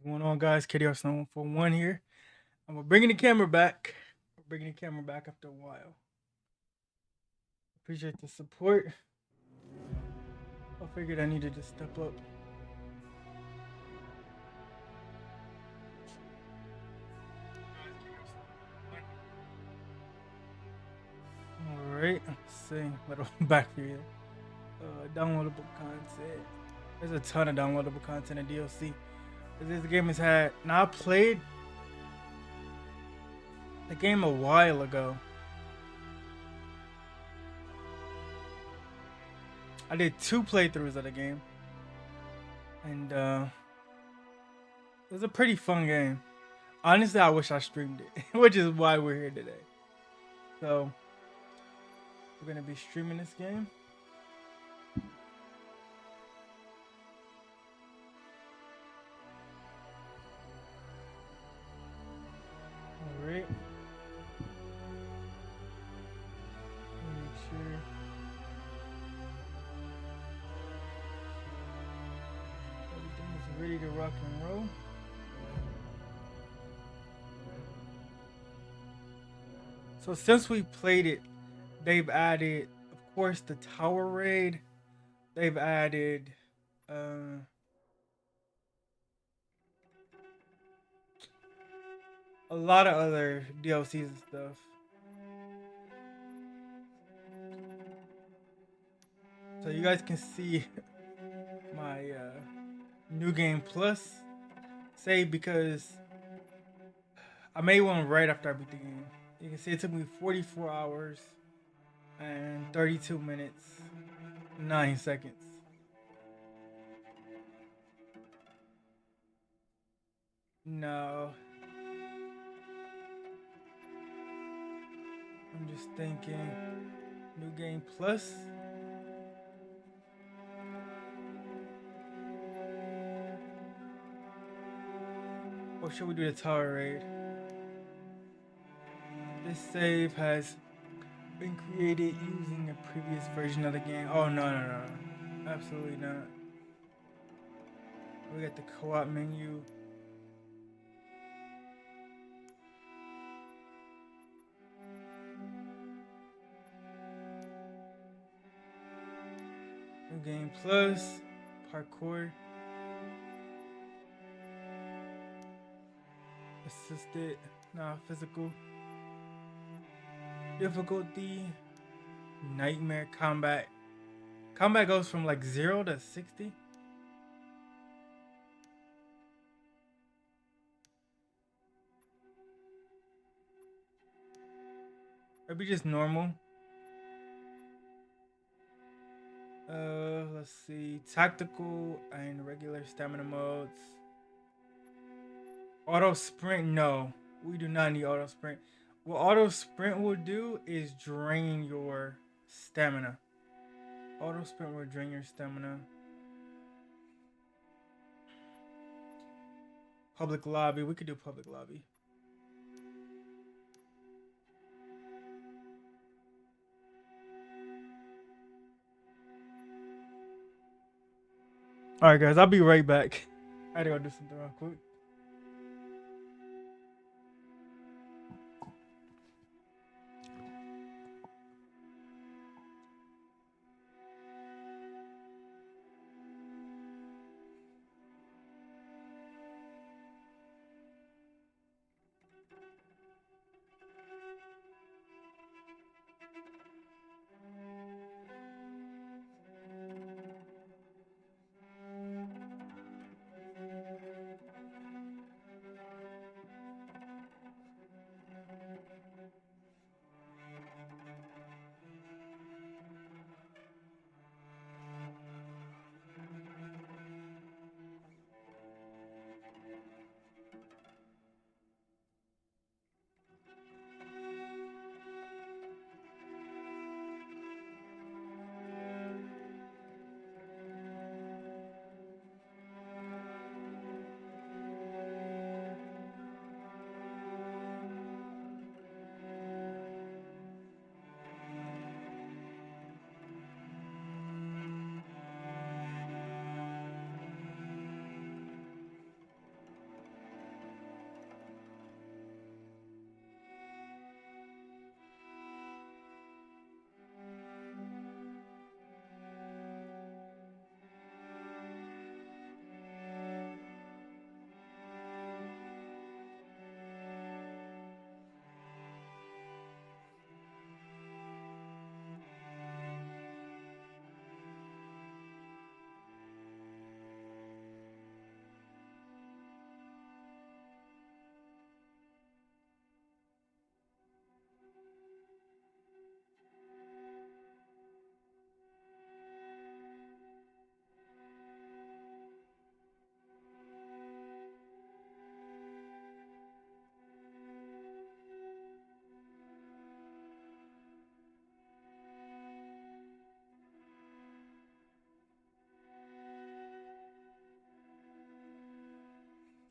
Going on, guys? KDR Snow for one here. I'm bringing the camera back. We're bringing the camera back after a while. Appreciate the support. I figured I needed to step up. All right, let's see. Little back here. Downloadable content. There's a ton of downloadable content in DLC. This game has had. Now I played the game a while ago. I did 2 playthroughs of the game, and it was a pretty fun game. Honestly, I wish I streamed it, which is why we're here today. So we're gonna be streaming this game. All right. Make sure. Everything is ready to rock and roll. So since we played it, they've added, of course, the tower raid. They've added a lot of other DLCs and stuff. So you guys can see my new game plus save because I made one right after I beat the game. You can see it took me 44 hours and 32 minutes, 9 seconds. No. I'm just thinking new game plus. Or should we do the tower raid? This save has been created using a previous version of the game. Oh, no. Absolutely not. We got the co-op menu. New game plus. Parkour. Assisted. Nah, physical. Difficulty. Nightmare combat. Combat goes from like 0 to 60. Maybe just normal. Let's see. Tactical and regular stamina modes. Auto sprint, no. We do not need auto sprint. What auto sprint will do is drain your stamina. Auto sprint will drain your stamina. Public lobby, we could do public lobby. Alright guys, I'll be right back. I had to go do something real quick.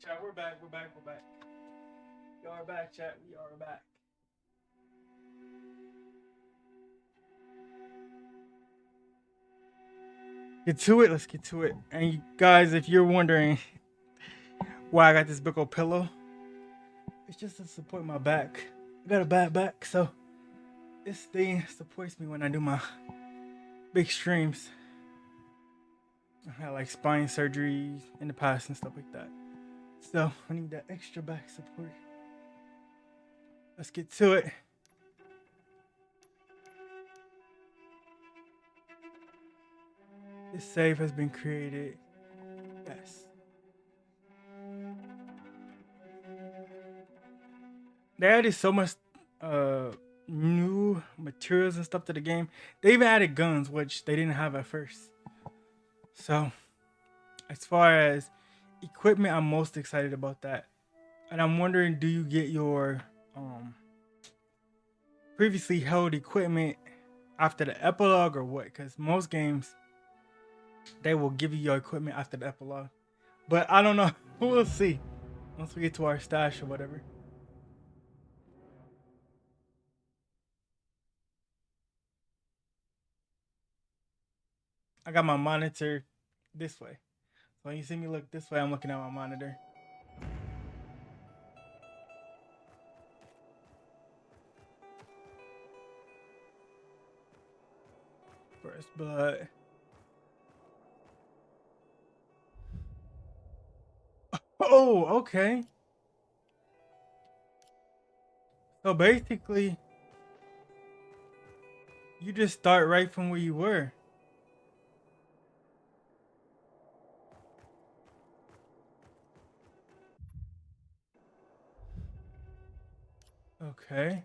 Chat, we're back. We're back. We're back. We are back, chat. We are back. Get to it. Let's get to it. And you guys, if you're wondering why I got this big old pillow, it's just to support my back. I got a bad back, so this thing supports me when I do my big streams. I had like spine surgery in the past and stuff like that. So I need that extra back support. Let's get to it. This save has been created. Yes. They added so much new materials and stuff to the game. They even added guns, which they didn't have at first. So, as far as equipment, I'm most excited about that. And I'm wondering, do you get your previously held equipment after the epilogue or what? Because most games, they will give you your equipment after the epilogue. But I don't know. We'll see once we get to our stash or whatever. I got my monitor this way. So when you see me look this way, I'm looking at my monitor. First blood. Oh, okay. So basically, you just start right from where you were. Okay.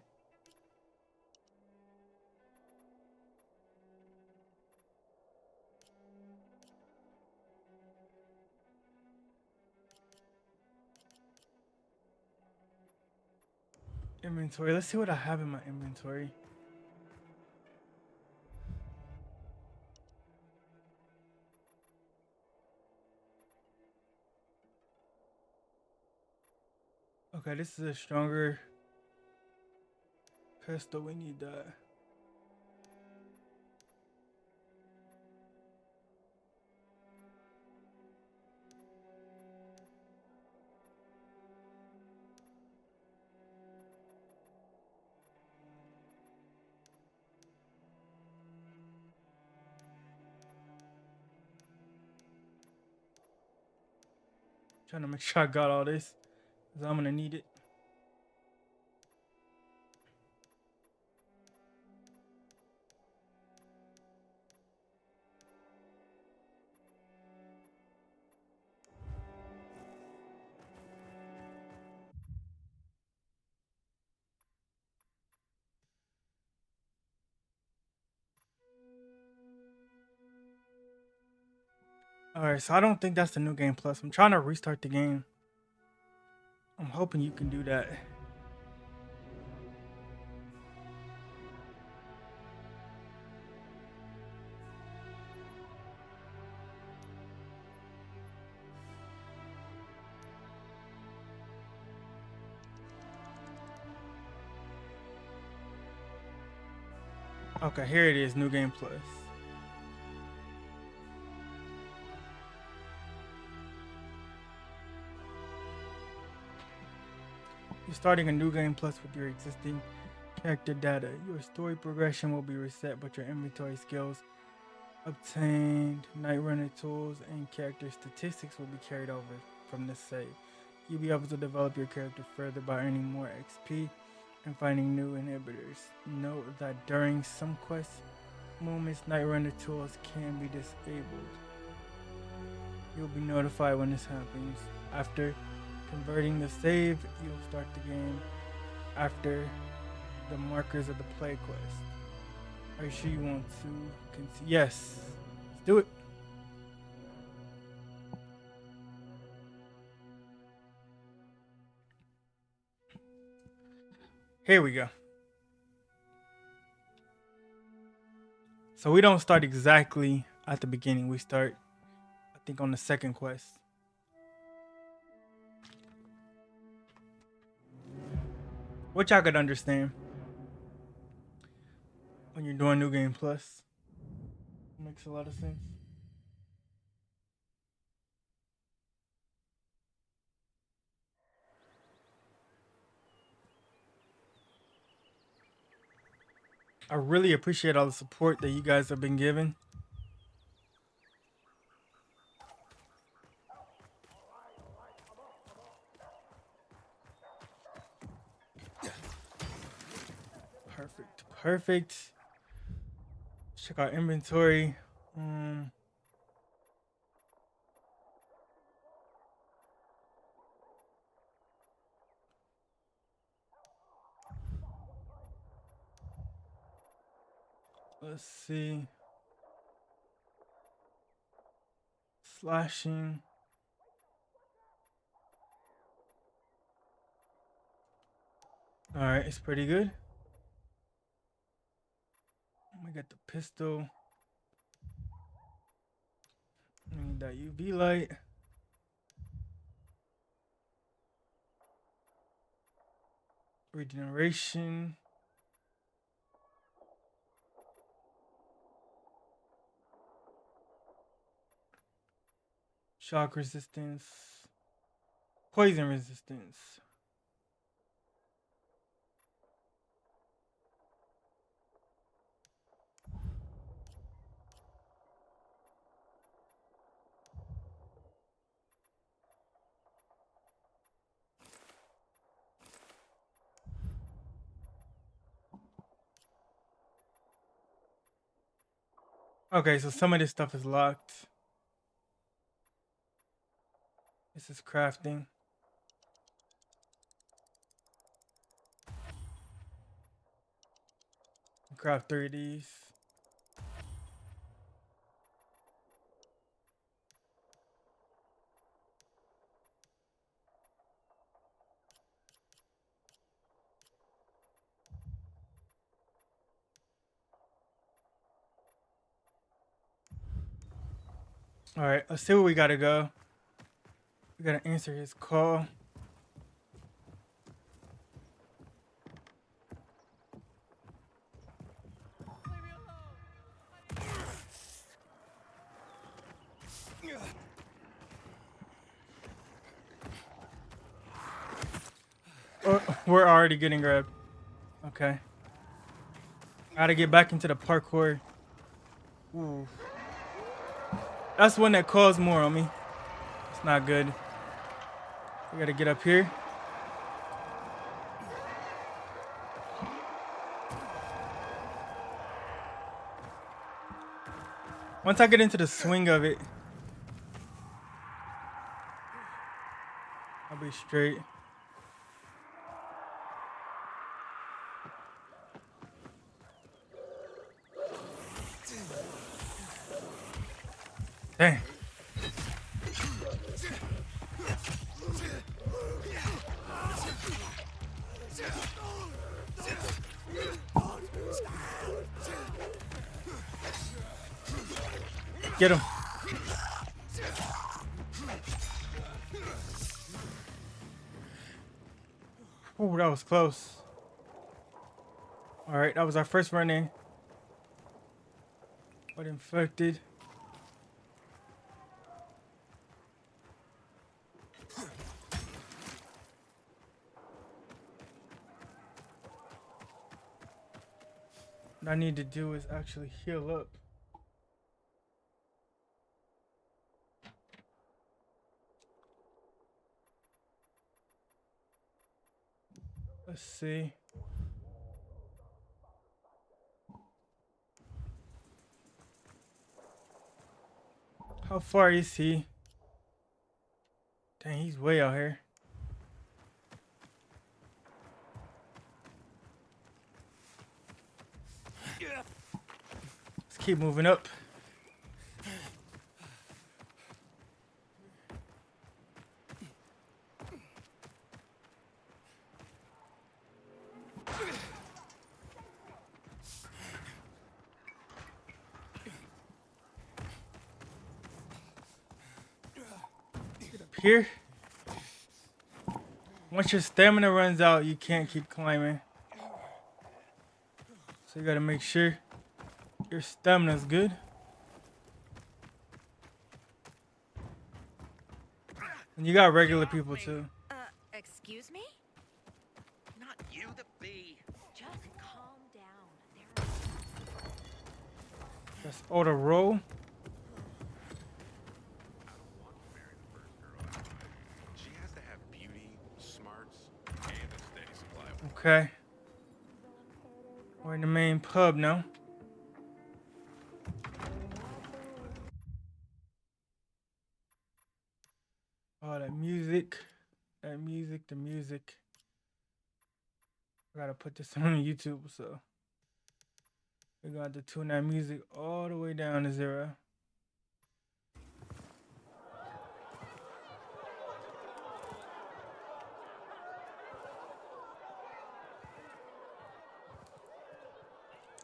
Inventory. Let's see what I have in my inventory. Okay, this is a stronger pistol. We need that. Trying to make sure I got all this, because I'm gonna need it. Alright, so I don't think that's the new game plus. I'm trying to restart the game. I'm hoping you can do that. Okay, here it is, new game plus. You're starting a new game plus with your existing character data. Your story progression will be reset, but your inventory skills, obtained Night Runner tools, and character statistics will be carried over from this save. You'll be able to develop your character further by earning more XP and finding new inhibitors. Note that during some quest moments, Night Runner tools can be disabled. You'll be notified when this happens. After converting the save, you'll start the game after the markers of the play quest. Are you sure you want to continue? Yes. Let's do it. Here we go. So we don't start exactly at the beginning. We start, I think, on the second quest. which I could understand when you're doing New Game Plus. Makes a lot of sense. I really appreciate all the support that you guys have been giving. Perfect. Perfect. Check out inventory. Let's see. Slashing. All right, it's pretty good. We got the pistol. We need that UV light. Regeneration. Shock resistance. Poison resistance. Okay, so some of this stuff is locked. This is crafting. Craft 3 of these. All right, let's see where we gotta go. We gotta answer his call. Oh, we're already getting grabbed. Okay. Gotta get back into the parkour. Ooh. That's one that calls more on me. It's not good. We gotta get up here. Once I get into the swing of it, I'll be straight. Dang. Get him. Oh, that was close. All right, that was our first run in. But infected. What I need to do is actually heal up. Let's see. How far is he? Dang, he's way out here. Let's keep moving up. Get up here. Once your stamina runs out, you can't keep climbing. So you gotta make sure your stamina's good. And you got regular people too. Excuse me? Not you, the bee. Just calm down. Just auto roll. I don't want to marry the first girl I find. She has to have beauty, smarts, and a steady supply of work. Okay. We're in the main pub now. Oh, that music. That music, the music. I gotta put this on YouTube, so we're gonna have to tune that music all the way down to 0.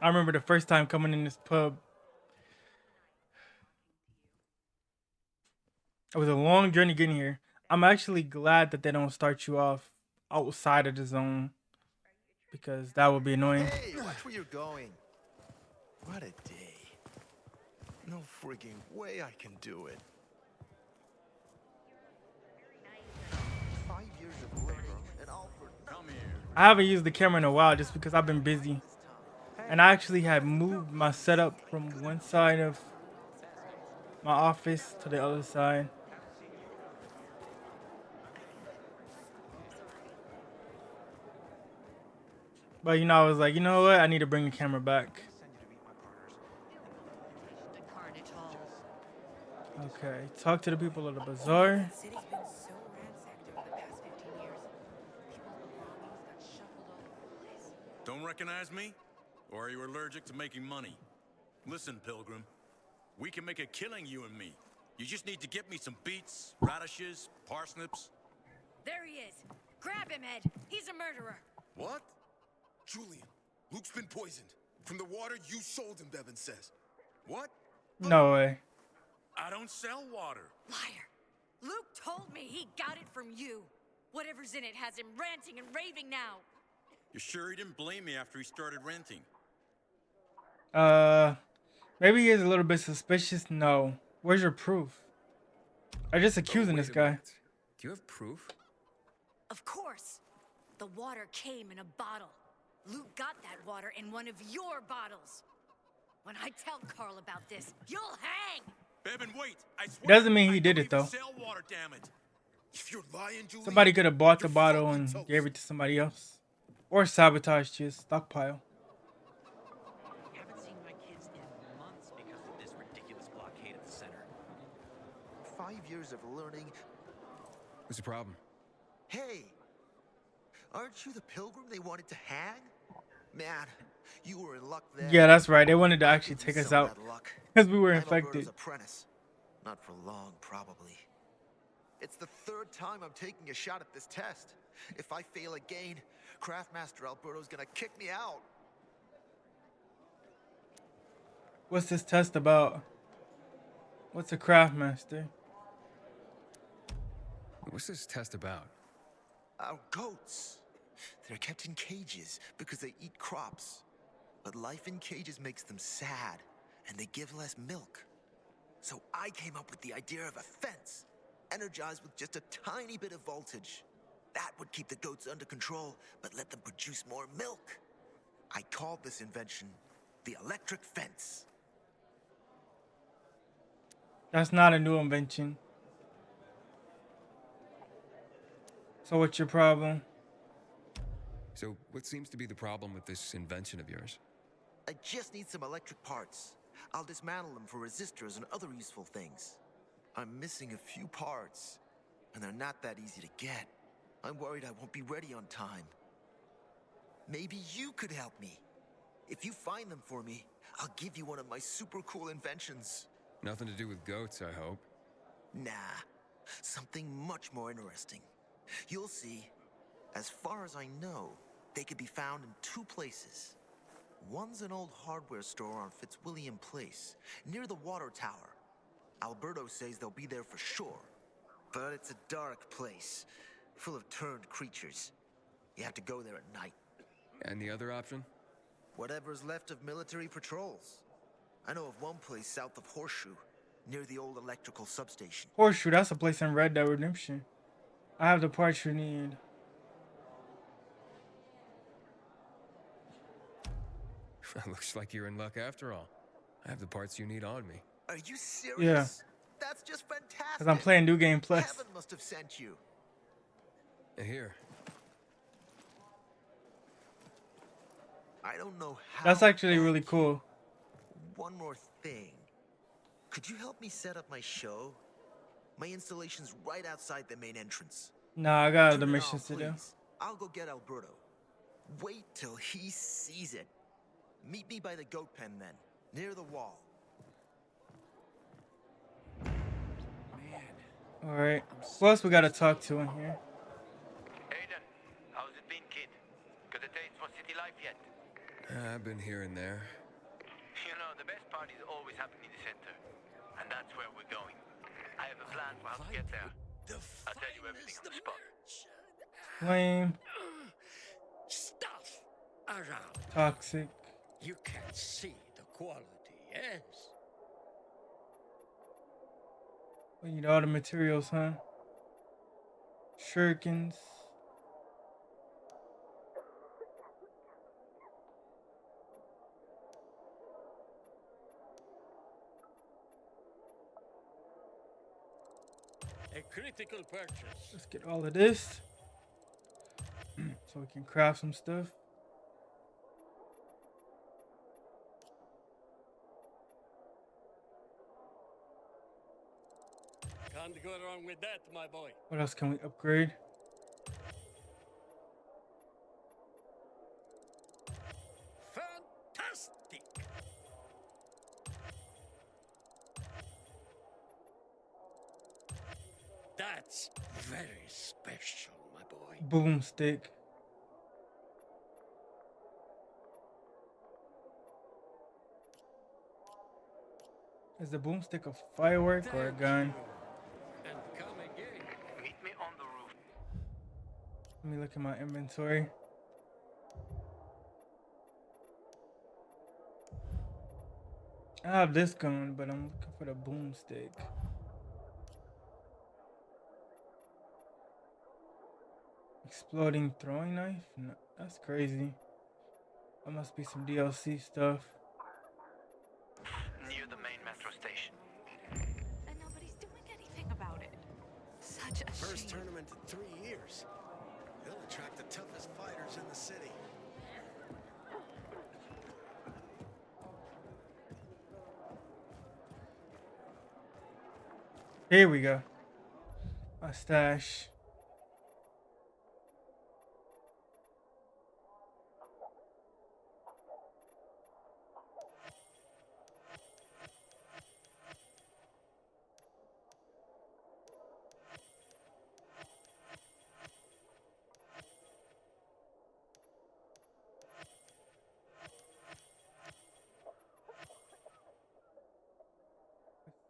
I remember the first time coming in this pub. It was a long journey getting here. I'm actually glad that they don't start you off outside of the zone, because that would be annoying. Hey, watch where you're going. What a day. No freaking way I can do it. 5 years of learning and all for Come here. I haven't used the camera in a while just because I've been busy. And I actually had moved my setup from one side of my office to the other side. But you know, I was like, you know what? I need to bring the camera back. The carnage hall. Okay, talk to the people of the bazaar. The city's been so ransacked over the past 15 years. People's belongings got shuffled all over the place. Don't recognize me? Or are you allergic to making money? Listen, Pilgrim. We can make a killing, you and me. You just need to get me some beets, radishes, parsnips. There he is. Grab him, Ed. He's a murderer. What? Julian, Luke's been poisoned. From the water you sold him, Bevan says. What? No way. I don't sell water. Liar. Luke told me he got it from you. Whatever's in it has him ranting and raving now. You sure he didn't blame me after he started renting? Maybe he is a little bit suspicious. No. Where's your proof? I'm just accusing this guy. Do you have proof? Of course. The water came in a bottle. Luke got that water in one of your bottles. When I tell Carl about this, you'll hang! Bevan, wait! I swear. Doesn't mean he I did don't it, though. even sell water, damn it. If you're lying, Julian, Somebody could have bought the you're bottle fucking and toast. gave it to somebody else. Or sabotaged his stockpile. Haven't seen my kids in months because of this ridiculous blockade at the center. 5 years of learning. What's the problem? Hey, aren't you the pilgrim they wanted to hang? Man, you were in luck there. Yeah, that's right. They wanted to actually take us Some out bad luck. because we were I'm infected. Alberto's apprentice. Not for long, probably. It's the 3rd time I'm taking a shot at this test. If I fail again, Craftmaster Alberto's gonna kick me out. What's this test about? What's a craftmaster? What's this test about? Our goats. They're kept in cages because they eat crops. But life in cages makes them sad, and they give less milk. So I came up with the idea of a fence, energized with just a tiny bit of voltage. That would keep the goats under control, but let them produce more milk. I called this invention the electric fence. That's not a new invention. So what's your problem? So, what seems to be the problem with this invention of yours? I just need some electric parts. I'll dismantle them for resistors and other useful things. I'm missing a few parts, and they're not that easy to get. I'm worried I won't be ready on time. Maybe you could help me. If you find them for me, I'll give you one of my super cool inventions. Nothing to do with goats, I hope. Nah, something much more interesting. You'll see. As far as I know, they could be found in 2 places. One's an old hardware store on Fitzwilliam Place, near the water tower. Alberto says they'll be there for sure. But it's a dark place. full of turned creatures. You have to go there at night. And the other option? Whatever's left of military patrols. I know of one place south of Horseshoe, near the old electrical substation. Horseshoe, that's a place in Red Dead Redemption. I have the parts you need. Looks like you're in luck after all. I have the parts you need on me. Are you serious? Yeah. That's just fantastic. Because I'm playing New Game Plus. Heaven must have sent you. And here. I don't know how. That's actually really cool. One more thing. Could you help me set up my show? My installation's right outside the main entrance. Nah, I got Turn other it on, missions to do. please. I'll go get Alberto. Wait till he sees it. Meet me by the goat pen then, near the wall. Alright. Who else we gotta talk to in here? Aiden, how's it been, kid? Got a taste for city life yet? I've been here and there. You know, the best parties always happen in the center. And that's where we're going. I have a plan for how to get there. I'll tell you everything on the spot. Flame. Stuff around. Toxic. You can see the quality, yes? We need all the materials, huh? Shurikens. A critical purchase. Let's get all of this. So we can craft some stuff. Can't go wrong with that, my boy. What else can we upgrade? Fantastic! That's very special, my boy. Boomstick. Is the boomstick a firework or a gun? And come again. Meet me on the roof. Let me look at my inventory. I have this gun, but I'm looking for the boomstick. Exploding throwing knife? No, that's crazy. That must be some DLC stuff. Near the main metro station. And nobody's doing anything about it. Such a First shame. tournament in 3 years. They'll attract the toughest fighters in the city. Here we go. My stash.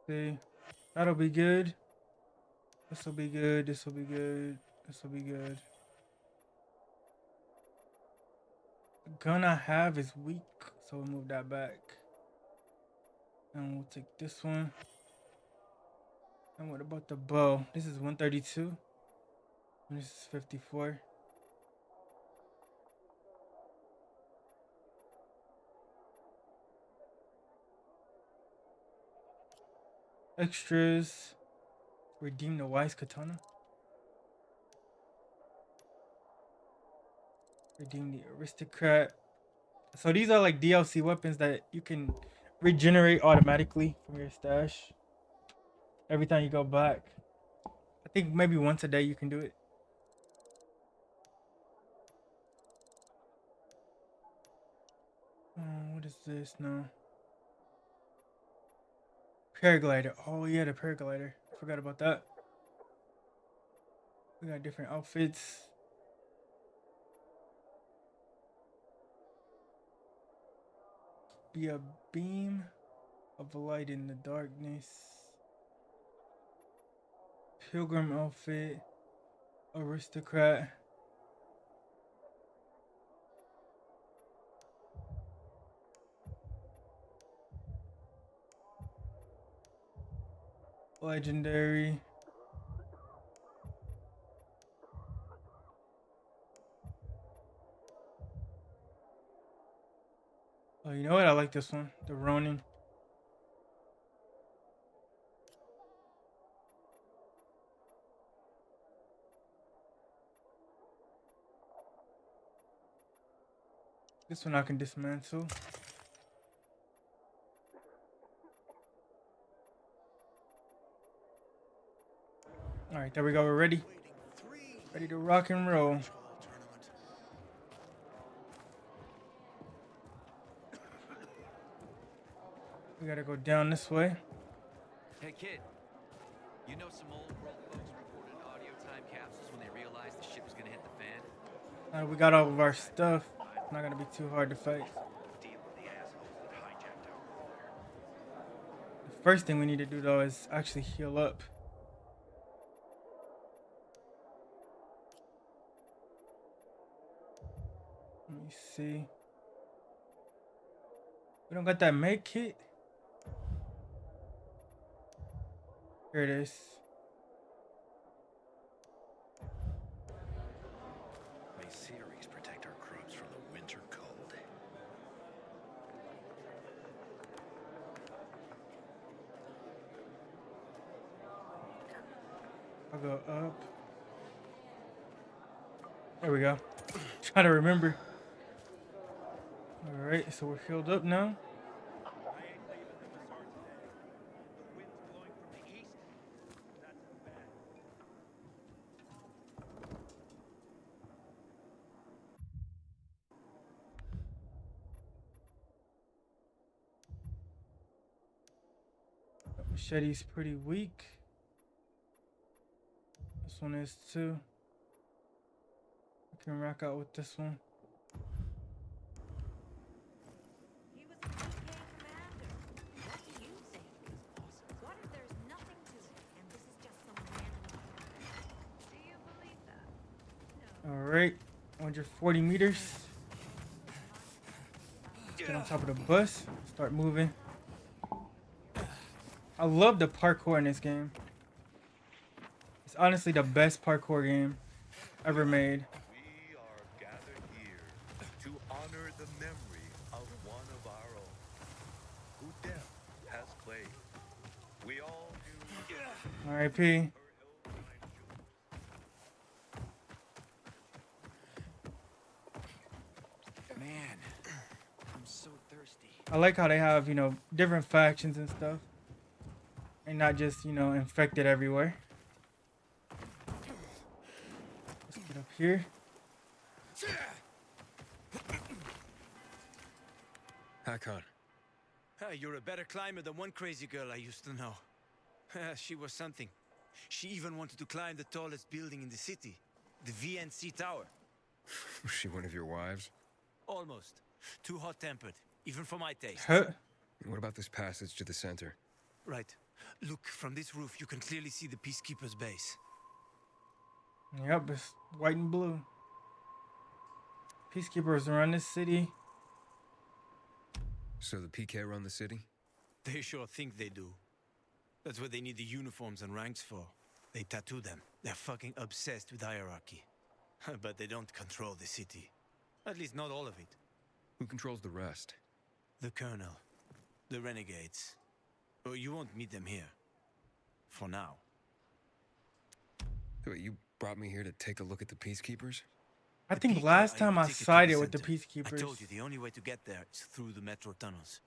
See, that'll be good. This will be good. This will be good. This will be good. The gun I have is weak, so we'll move that back. And we'll take this one. And what about the bow? This is 132. And this is 54. Extras. Redeem the wise katana. Redeem the aristocrat. So these are like DLC weapons that you can regenerate automatically from your stash every time you go back. I think maybe once a day you can do it. What is this now? Paraglider. Oh yeah, the paraglider. I forgot about that. We got different outfits. Be a beam of light in the darkness. Pilgrim outfit. Aristocrat. Legendary. Oh, you know what? I like this one. The Ronin. This one I can dismantle. All right, there we go. We're ready. Ready to rock and roll. We gotta go down this way. Hey, kid. You know some old world folks recorded audio time capsules when they realized the ship was gonna hit the fan? We got all of our stuff. It's not gonna be too hard to fight. The first thing we need to do though is actually heal up. Let me see. We don't got that med kit. Here it is. May Ceres protect our crops from the winter cold. I'll go up. There we go. Try to remember. All right, so we're healed up now. Machete's pretty weak. This one is too. I can rock out with this one. He was a PK commander. What do you think? What if there's nothing to it, and this is just some random Do you believe that? All right, 140 meters. Let's get on top of the bus. Start moving. I love the parkour in this game. It's honestly the best parkour game ever made. We are gathered here to honor the memory of one of our own, who death has claimed. We all knew. R.I.P. Man, I'm so thirsty. I like how they have, you know, different factions and stuff. And not just, you know, infected everywhere. Let's get up here. Hakon. You're a better climber than one crazy girl I used to know. She was something. She even wanted to climb the tallest building in the city, the VNC Tower. Was she one of your wives? Almost. Too hot-tempered, even for my taste. Huh? What about this passage to the center? Right. Look, from this roof, you can clearly see the Peacekeeper's base. Yep, it's white and blue. Peacekeepers around this city. So the PK run the city? They sure think they do. That's what they need the uniforms and ranks for. They tattoo them. They're fucking obsessed with hierarchy. But they don't control the city. At least not all of it. Who controls the rest? The Colonel. The Renegades. Oh, you won't meet them here. For now. Wait, you brought me here to take a look at the Peacekeepers? I think last time I sided with the Peacekeepers. I told you the only way to get there is through the metro tunnels.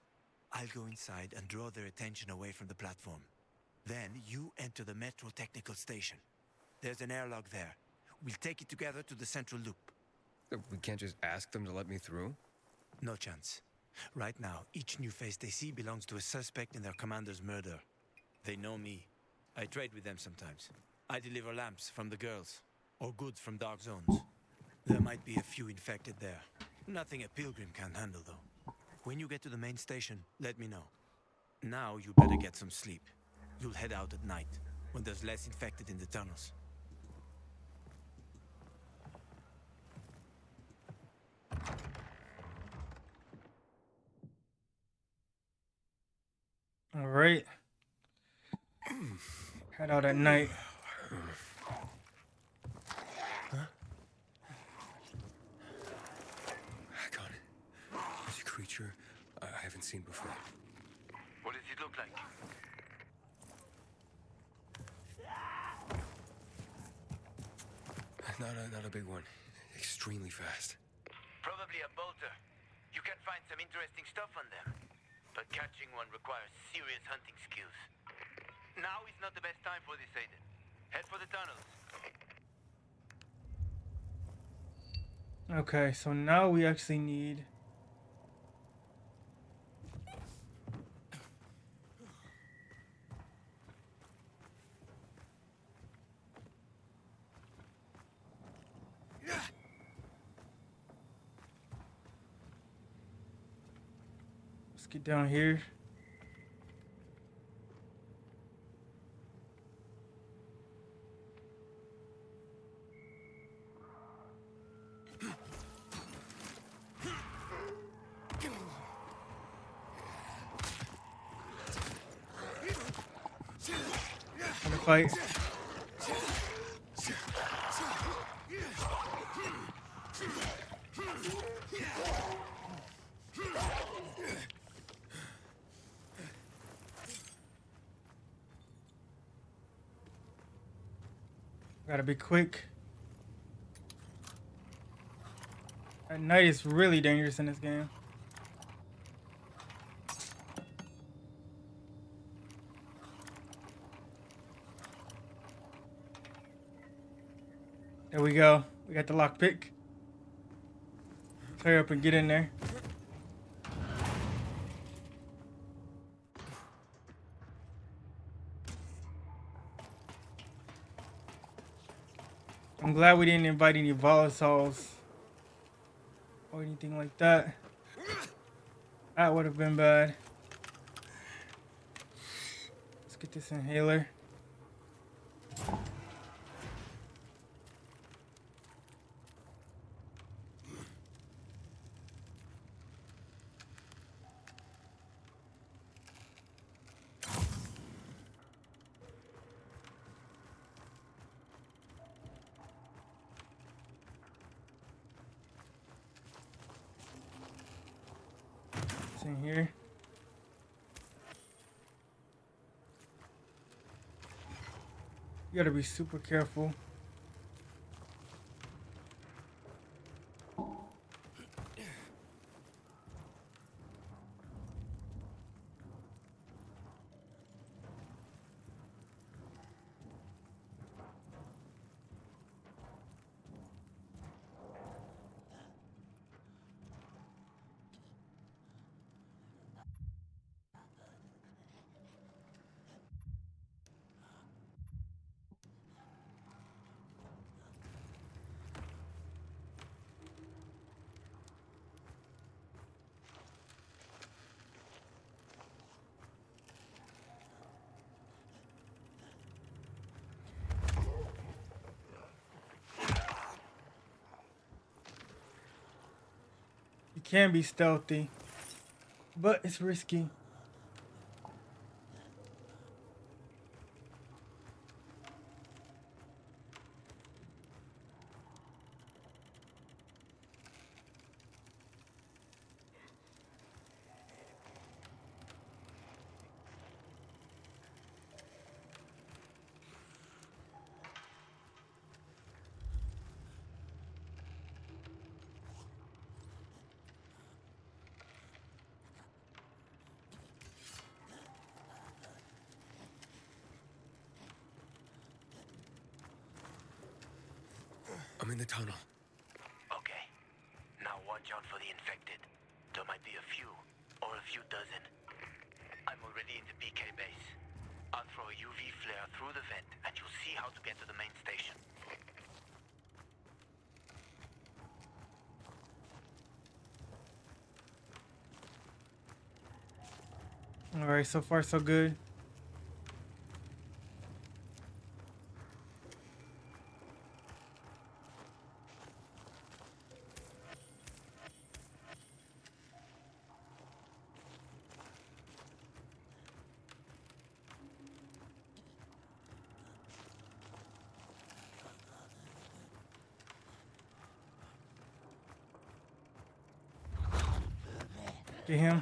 I'll go inside and draw their attention away from the platform. Then you enter the metro technical station. There's an airlock there. We'll take it together to the central loop. We can't just ask them to let me through? No chance. Right now, each new face they see belongs to a suspect in their commander's murder. They know me. I trade with them sometimes. I deliver lamps from the girls, or goods from dark zones. There might be a few infected there. Nothing a pilgrim can handle, though. When you get to the main station, let me know. Now you better get some sleep. You'll head out at night, when there's less infected in the tunnels. right? Head out at night. Hakon, there's a creature I haven't seen before. What does it look like? Not a big one. Extremely fast. Probably a bolter. You can find some interesting stuff on them. But catching one requires serious hunting skills. Now is not the best time for this, Aiden. Head for the tunnels. Okay, so now we actually need... Let's get down here. Wanna fight? Gotta be quick. At night is really dangerous in this game. There we go. We got the lockpick. Hurry up and get in there. I'm glad we didn't invite any volatiles or anything like that. That would have been bad. Let's get this inhaler. In here. You gotta be super careful. You can be stealthy, but it's risky. I'm in the tunnel. Okay. Now watch out for the infected. There might be a few, or a few dozen. I'm already in the PK base. I'll throw a UV flare through the vent, and you'll see how to get to the main station. Alright, so far so good. Get him.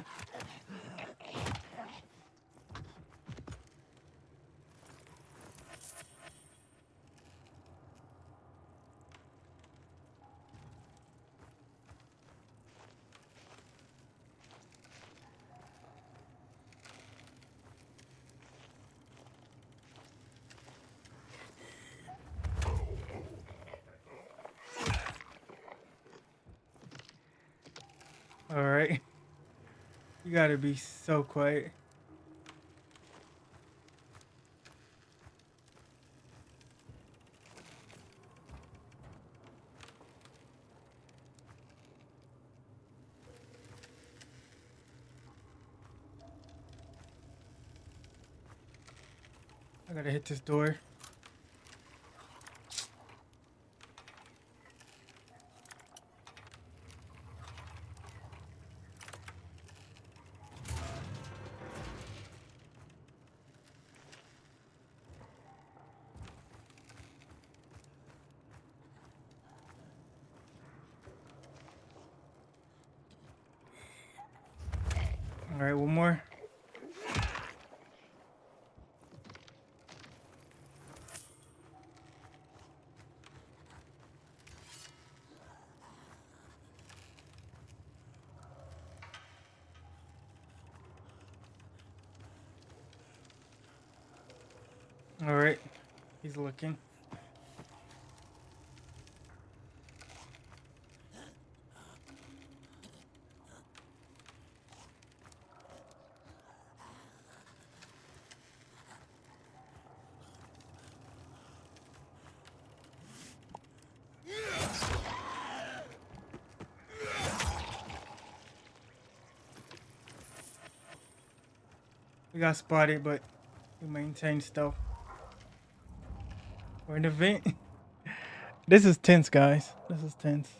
All right. You gotta be so quiet. I gotta hit this door. All right, one more. All right, he's looking. We got spotted, but we maintained stealth. We're in the vent. This is tense, guys. This is tense.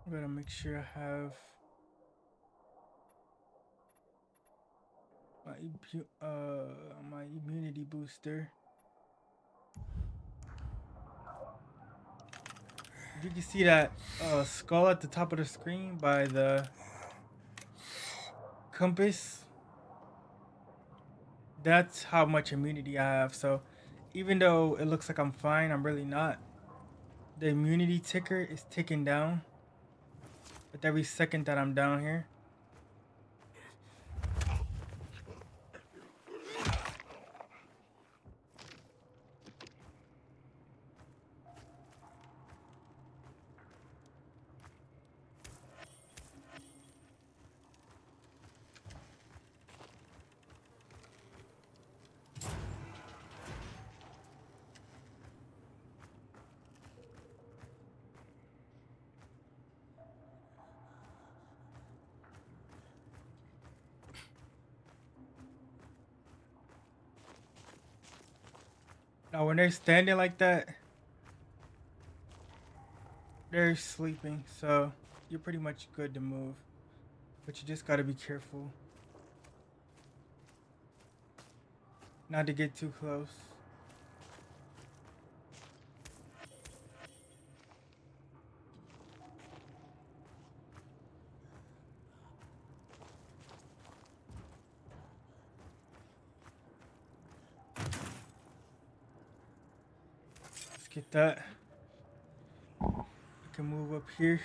I gotta make sure I have my immunity booster. You can see that skull at the top of the screen by the compass. That's how much immunity I have. So even though it looks like I'm fine, I'm really not. The immunity ticker is ticking down with every second that I'm down here. Now, when they're standing like that, they're sleeping, so you're pretty much good to move. But you just gotta be careful not to get too close. Let's get that. We can move up here.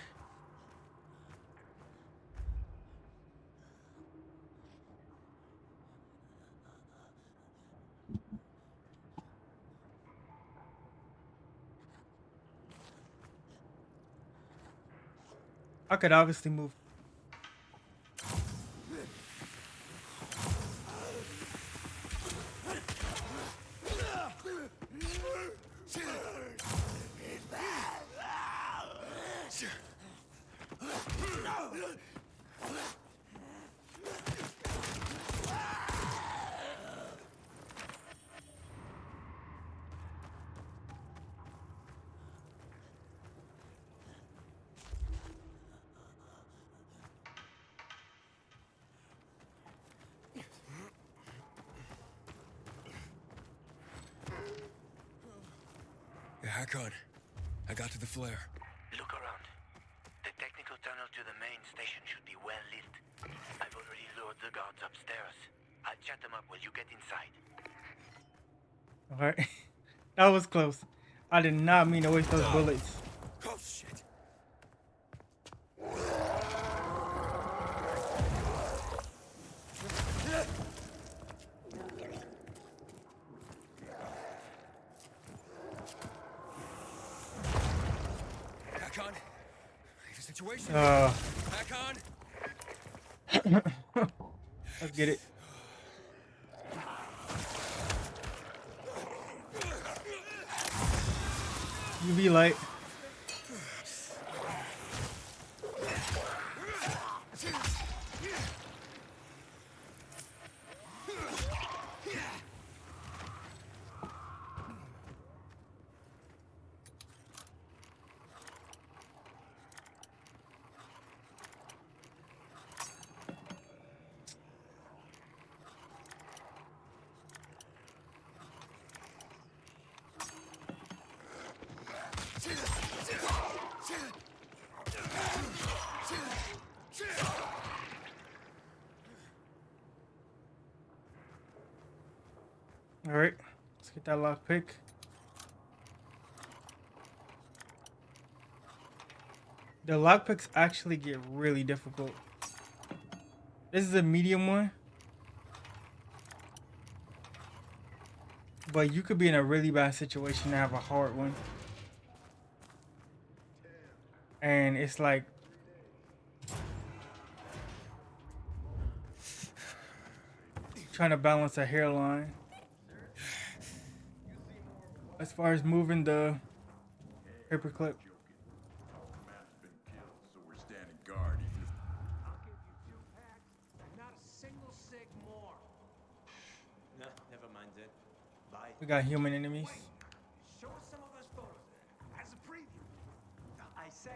I could obviously move. Hakon, I got to the flare. Look around. The technical tunnel to the main station should be well lit. I've already lured the guards upstairs. I'll chat them up while you get inside. All right. That was close. I did not mean to waste those bullets. Oh, shit. Hakon, I have a situation. Hakon. Let's get it. UV light. All right, let's get that lockpick. The lockpicks actually get really difficult. This is a medium one, but you could be in a really bad situation to have a hard one. And it's like trying to balance a hairline as far as moving the paperclip. No, never mind it. Bye. We got human enemies. Show us some of those photos as a preview. I said,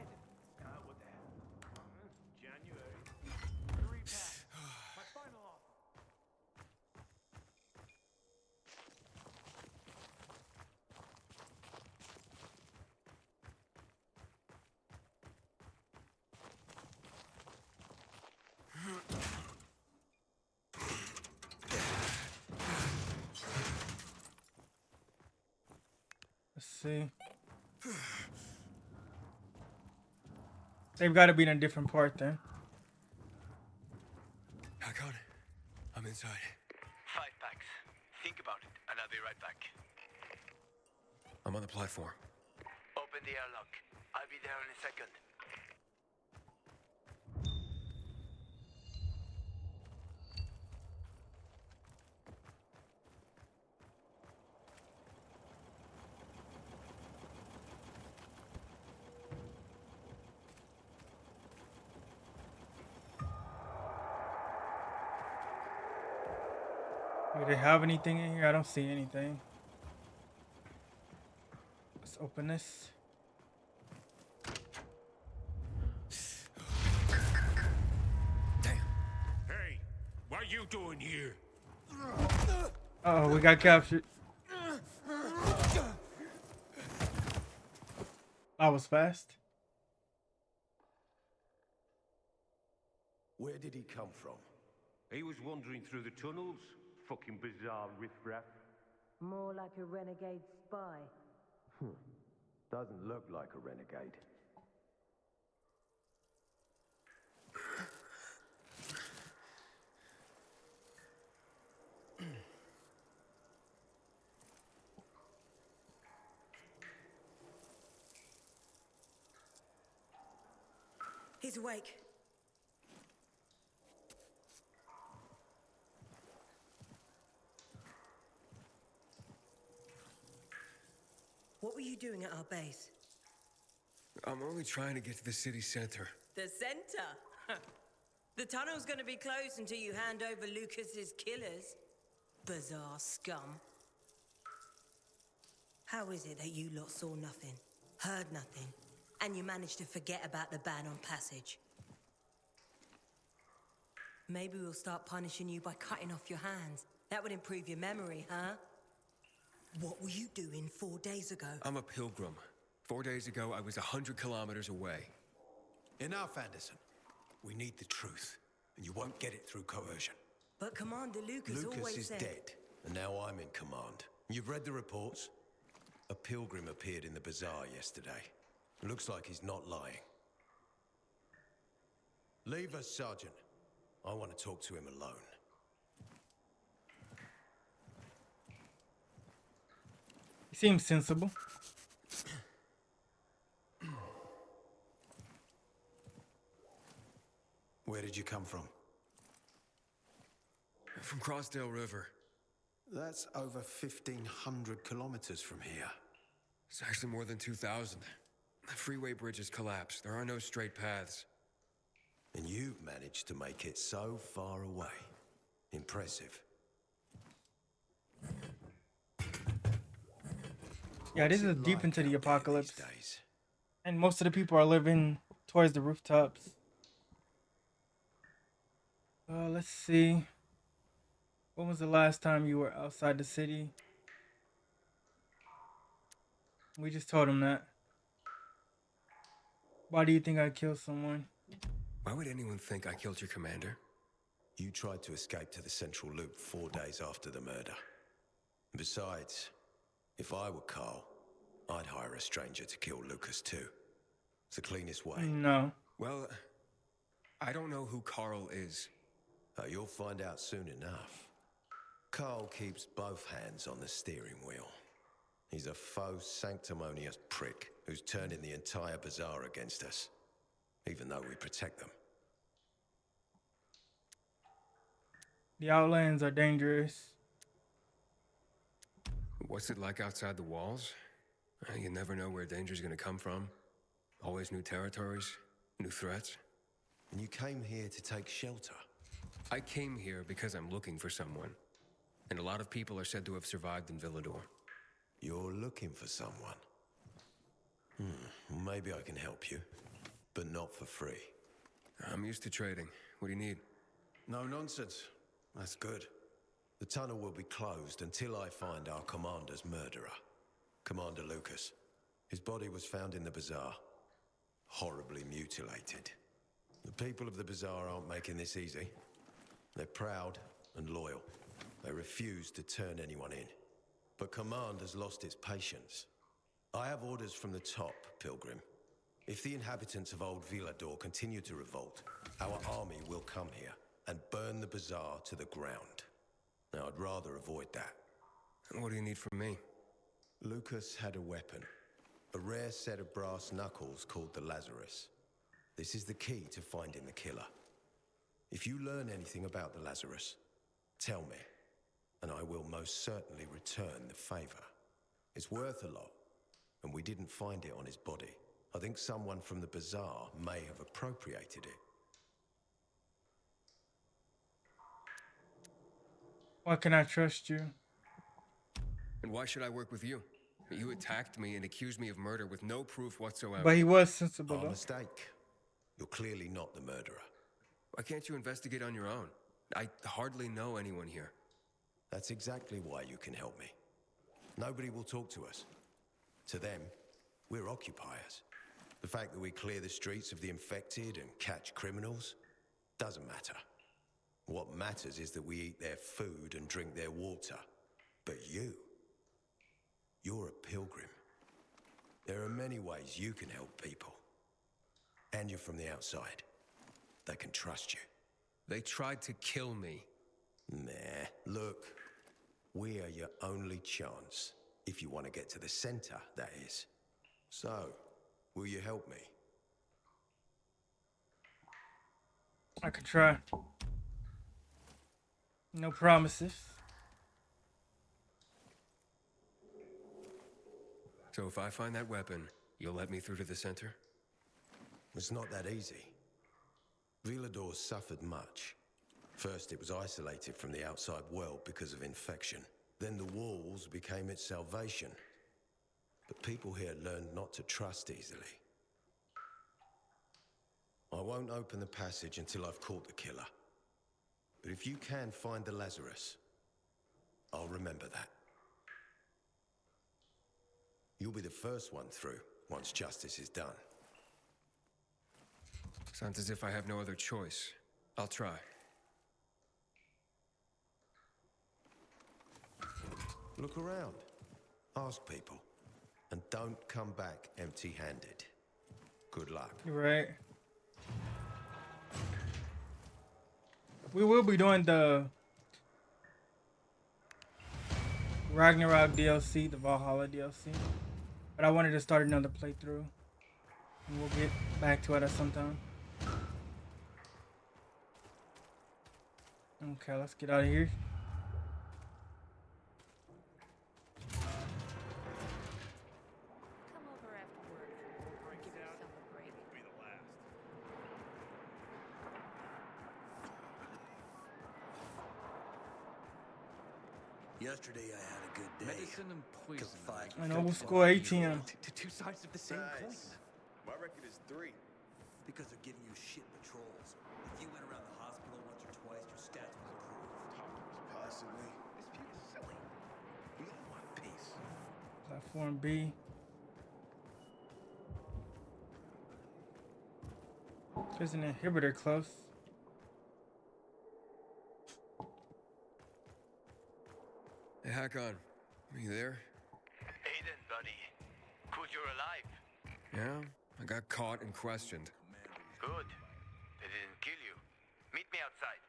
what the hell? January. 3 packs. My final offer. Let's see. They've got to be in a different part then. Hakon, I'm inside. 5 packs. Think about it, and I'll be right back. I'm on the platform. Open the airlock. I'll be there in a second. Do they have anything in here? I don't see anything. Let's open this. Hey, what you doing here? Uh-oh, we got captured. That was fast. Where did he come from? He was wandering through the tunnels. Fucking bizarre riffraff. More like a renegade spy. Doesn't look like a renegade. He's awake. What were you doing at our base? I'm only trying to get to the city center. The center? The tunnel's gonna be closed until you hand over Lucas's killers. Bizarre scum. How is it that you lot saw nothing, heard nothing, and you managed to forget about the ban on passage? Maybe we'll start punishing you by cutting off your hands. That would improve your memory, huh? What were you doing 4 days ago? I'm a pilgrim. 4 days ago, I was 100 kilometers away. Enough, Anderson. We need the truth, and you won't get it through coercion. But Commander Lucas Lucas always is said... dead, and now I'm in command. You've read the reports? A pilgrim appeared in the bazaar yesterday. Looks like he's not lying. Leave us, Sergeant. I want to talk to him alone. He seems sensible. Where did you come from? From Crossdale River. That's over 1,500 kilometers from here. It's actually more than 2,000. The freeway bridges collapsed. There are no straight paths. And you've managed to make it so far away. Impressive. Yeah, this is deep like into the out there apocalypse. these days? And most of the people are living towards the rooftops. Let's see. When was the last time you were outside the city? We just told him that. Why do you think I killed someone? Why would anyone think I killed your commander? You tried to escape to the Central Loop 4 days after the murder. Besides, if I were Carl, I'd hire a stranger to kill Lucas too. It's the cleanest way. No. Well, I don't know who Carl is. You'll find out soon enough. Carl keeps both hands on the steering wheel. He's a faux sanctimonious prick who's turning the entire bazaar against us, even though we protect them. The Outlands are dangerous. What's it like outside the walls? You never know where danger's gonna come from. Always new territories, new threats. And you came here to take shelter? I came here because I'm looking for someone. And a lot of people are said to have survived in Villador. You're looking for someone? Maybe I can help you, but not for free. I'm used to trading. What do you need? No nonsense. That's good. The tunnel will be closed until I find our commander's murderer, Commander Lucas. His body was found in the bazaar, horribly mutilated. The people of the bazaar aren't making this easy. They're proud and loyal. They refuse to turn anyone in. But command has lost its patience. I have orders from the top, Pilgrim. If the inhabitants of Old Villador continue to revolt, our army will come here and burn the bazaar to the ground. Now, I'd rather avoid that. What do you need from me? Lucas had a weapon. A rare set of brass knuckles called the Lazarus. This is the key to finding the killer. If you learn anything about the Lazarus, tell me, and I will most certainly return the favor. It's worth a lot, and we didn't find it on his body. I think someone from the bazaar may have appropriated it. Why can I trust you? And why should I work with you? You attacked me and accused me of murder with no proof whatsoever. But he was sensible, Our though. mistake. You're clearly not the murderer. Why can't you investigate on your own? I hardly know anyone here. That's exactly why you can help me. Nobody will talk to us. To them, we're occupiers. The fact that we clear the streets of the infected and catch criminals doesn't matter. What matters is that we eat their food and drink their water. But you're a pilgrim. There are many ways you can help people. And you're from the outside. They can trust you. They tried to kill me. Nah, look. We are your only chance. If you want to get to the center, that is. So, will you help me? I could try. No promises. So if I find that weapon, you'll let me through to the center? It's not that easy. Villador suffered much. First, it was isolated from the outside world because of infection. Then the walls became its salvation. But people here learned not to trust easily. I won't open the passage until I've caught the killer. But if you can find the Lazarus, I'll remember that. You'll be the first one through once justice is done. Sounds as if I have no other choice. I'll try. Look around. Ask people. And don't come back empty-handed. Good luck. You're right. We will be doing the Ragnarok DLC, the Valhalla DLC. But I wanted to start another playthrough. And we'll get back to it at some time. Okay, let's get out of here. Come over after work. We'll give yourself a break. Be the last. Yesterday I had a good day. Medicine and poison. Killed 5 I know we'll score 18. Two sides of the same coin. My record is 3. because they're giving you shit patrols. If you went around the hospital once or twice, your stats would improve. Possibly. This feud is silly. We all want peace. Platform B. There's an inhibitor close. Hey, Hakon. Are you there? Aiden, buddy. Good you're alive. Yeah? I got caught and questioned. Good. They didn't kill you. Meet me outside.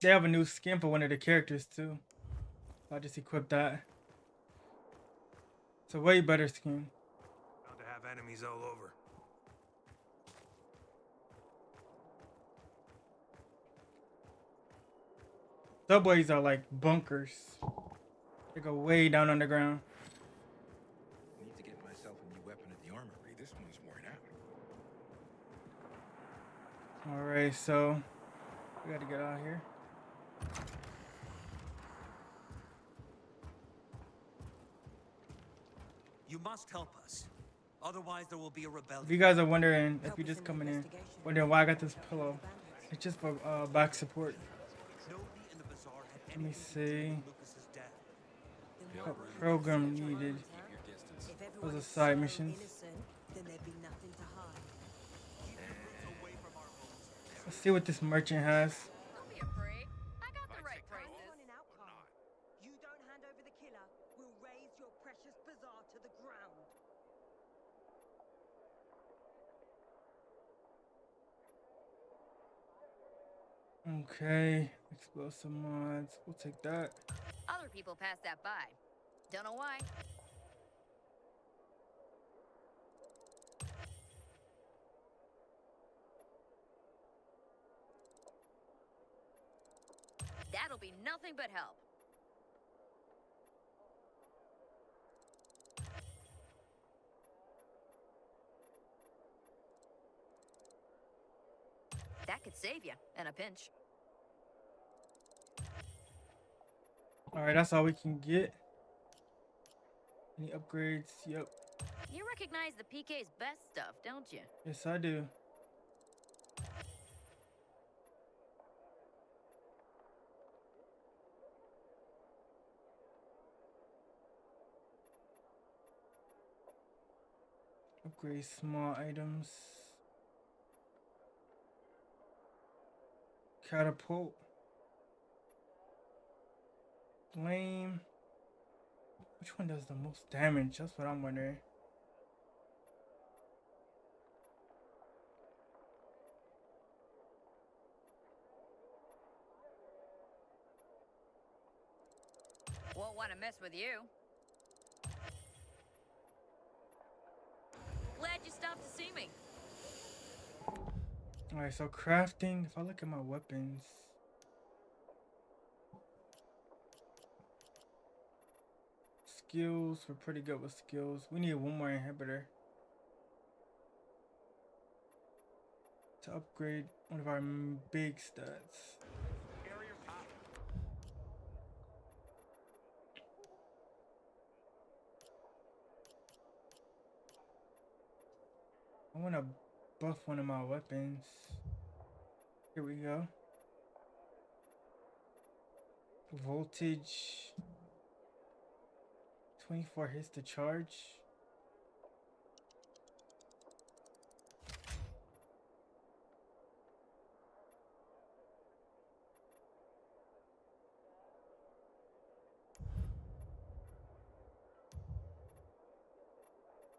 They have a new skin for one of the characters too. I'll just equip that. It's a way better skin. Bound to have enemies all over. Subways are like bunkers. They go way down underground. I need to get myself a new weapon at the armory. This one's worn out. Alright, so we gotta get out of here. You must help us. Otherwise, there will be a rebellion. If you guys are wondering, if you're just coming in, wondering why I got this pillow, it's just for back support. Nobody in the bazaar had Let me anything to do see. with Lucas's death. What program needed? Those are side missions. Then there'd be nothing to hide. Let's see what this merchant has. Don't be afraid. I got the right prices. You don't hand over the killer, we'll raise your precious bazaar to the ground. Okay, explosive mods. We'll take that. Other people pass that by. Don't know why. That'll be nothing but help. That could save you in a pinch. Alright, that's all we can get. Any upgrades? Yep. You recognize the PK's best stuff, don't you? Yes, I do. Upgrade small items. Catapult. Flame. Which one does the most damage? That's what I'm wondering. Won't want to mess with you. Glad you stopped to see me. Alright, so crafting. If I look at my weapons, skills. We're pretty good with skills. We need one more inhibitor to upgrade one of our big stats. I want to buff one of my weapons. Here we go. Voltage. 24 hits to charge.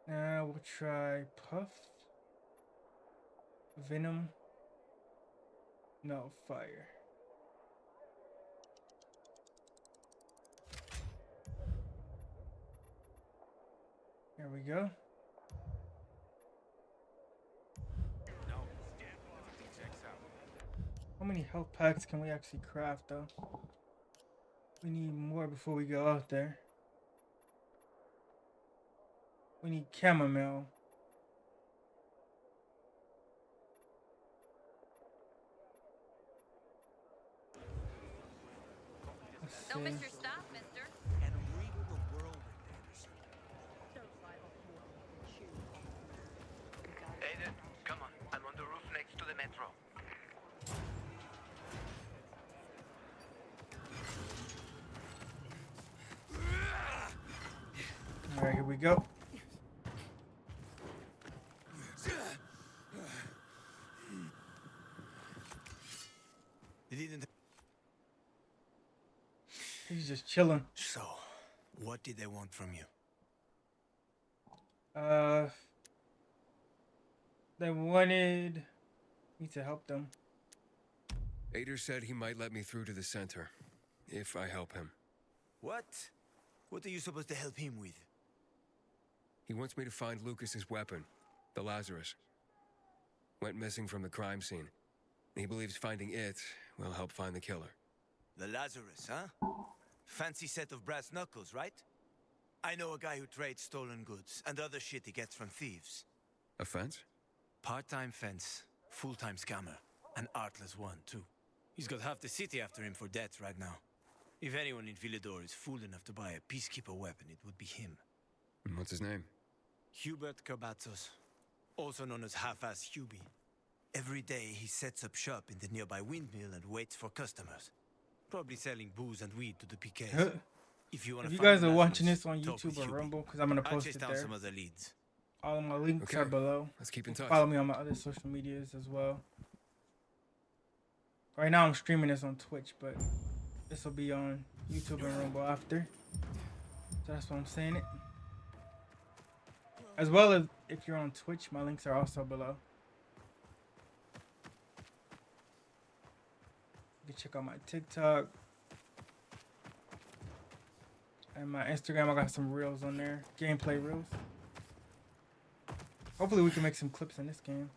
Now we'll try Puff. Venom. No, fire. There we go. How many health packs can we actually craft though? We need more before we go out there. We need chamomile. Don't miss your stop, mister. And reap the whirlwind, Anderson. Aiden, come on. I'm on the roof next to the metro. All right, here we go. They didn't. He's just chilling. So, what did they want from you? They wanted me to help them. Ader said he might let me through to the center, if I help him. What? What are you supposed to help him with? He wants me to find Lucas's weapon, the Lazarus. Went missing from the crime scene. He believes finding it will help find the killer. The Lazarus, huh? Fancy set of brass knuckles, right? I know a guy who trades stolen goods and other shit he gets from thieves. A fence? Part-time fence, full-time scammer. An artless one, too. He's got half the city after him for debt right now. If anyone in Villador is fool enough to buy a peacekeeper weapon, it would be him. And what's his name? Hubert Carbatzos, also known as Half-Ass Hubie. Every day he sets up shop in the nearby windmill and waits for customers. Probably selling booze and weed to the PKs. If you guys are watching this on YouTube or Rumble, because I'm gonna post it there. Some other leads. All of my links are below. Let's keep in touch. Follow me on my other social medias as well. Right now I'm streaming this on Twitch, but this will be on YouTube and Rumble after. So that's why I'm saying it. As well as if you're on Twitch, my links are also below. You can check out my TikTok and my Instagram. I got some reels on there, gameplay reels. Hopefully we can make some clips in this game.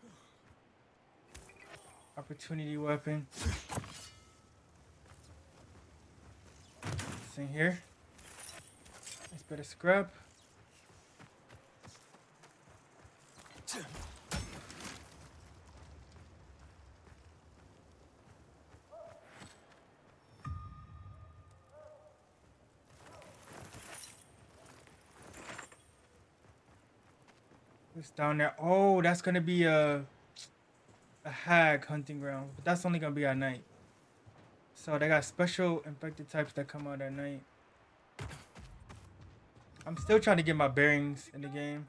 Opportunity weapon. It's in here. Nice bit of scrap. What's down there? Oh, that's gonna be a hag hunting ground, but that's only gonna be at night. So they got special infected types that come out at night. I'm still trying to get my bearings in the game.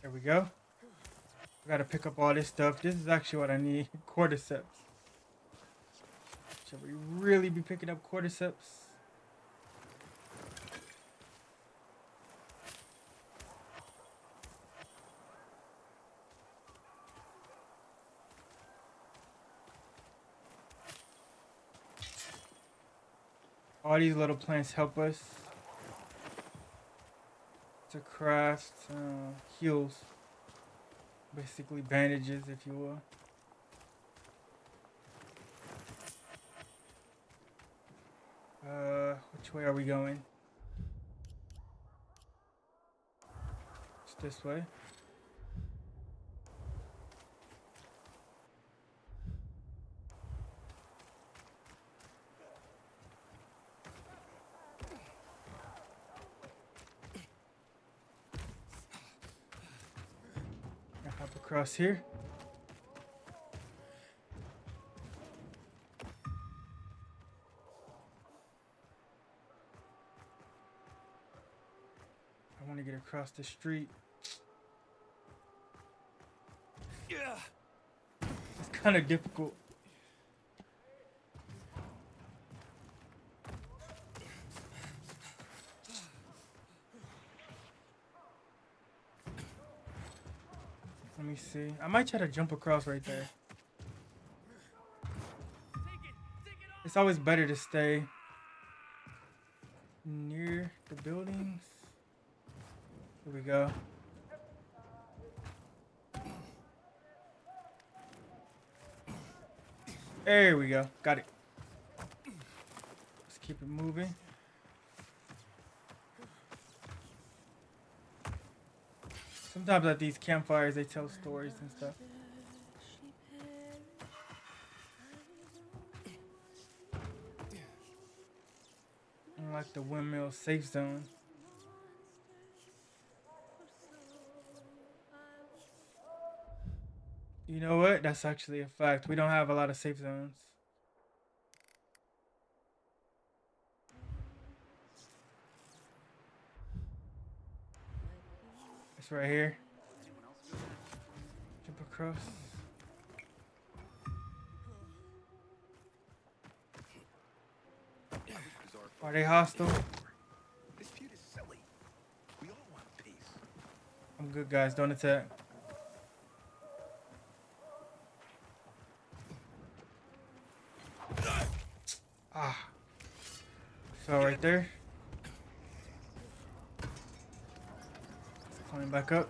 There we go. I gotta pick up all this stuff. This is actually what I need. Cordyceps. Should we really be picking up cordyceps? All these little plants help us to craft heals. Basically bandages, if you will. Which way are we going? It's this way. Hop across here. I want to get across the street. Yeah. It's kind of difficult. Let me see. I might try to jump across right there. It's always better to stay near the buildings. Here we go. There we go. Got it. Let's keep it moving. Sometimes at these campfires, they tell stories and stuff. Like the windmill safe zone. You know what? That's actually a fact. We don't have a lot of safe zones. It's right here. Jump across. Are they hostile? This feud is silly. We all want peace. I'm good, guys. Don't attack. Ah. Fell right there. Let's climb back up.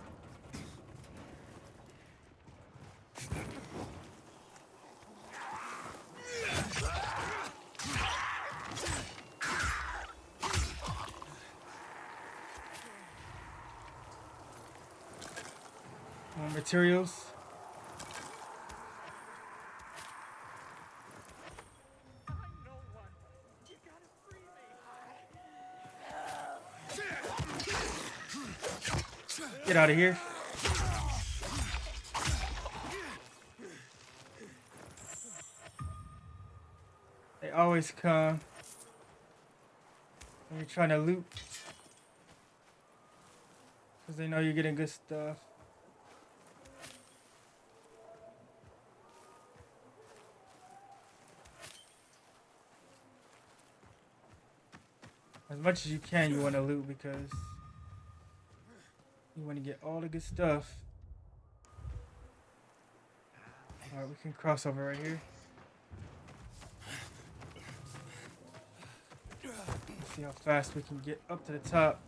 More materials. Get out of here. They always come when you're trying to loot. Because they know you're getting good stuff. As much as you can, you want to loot because you want to get all the good stuff. Alright, we can cross over right here. Let's see how fast we can get up to the top.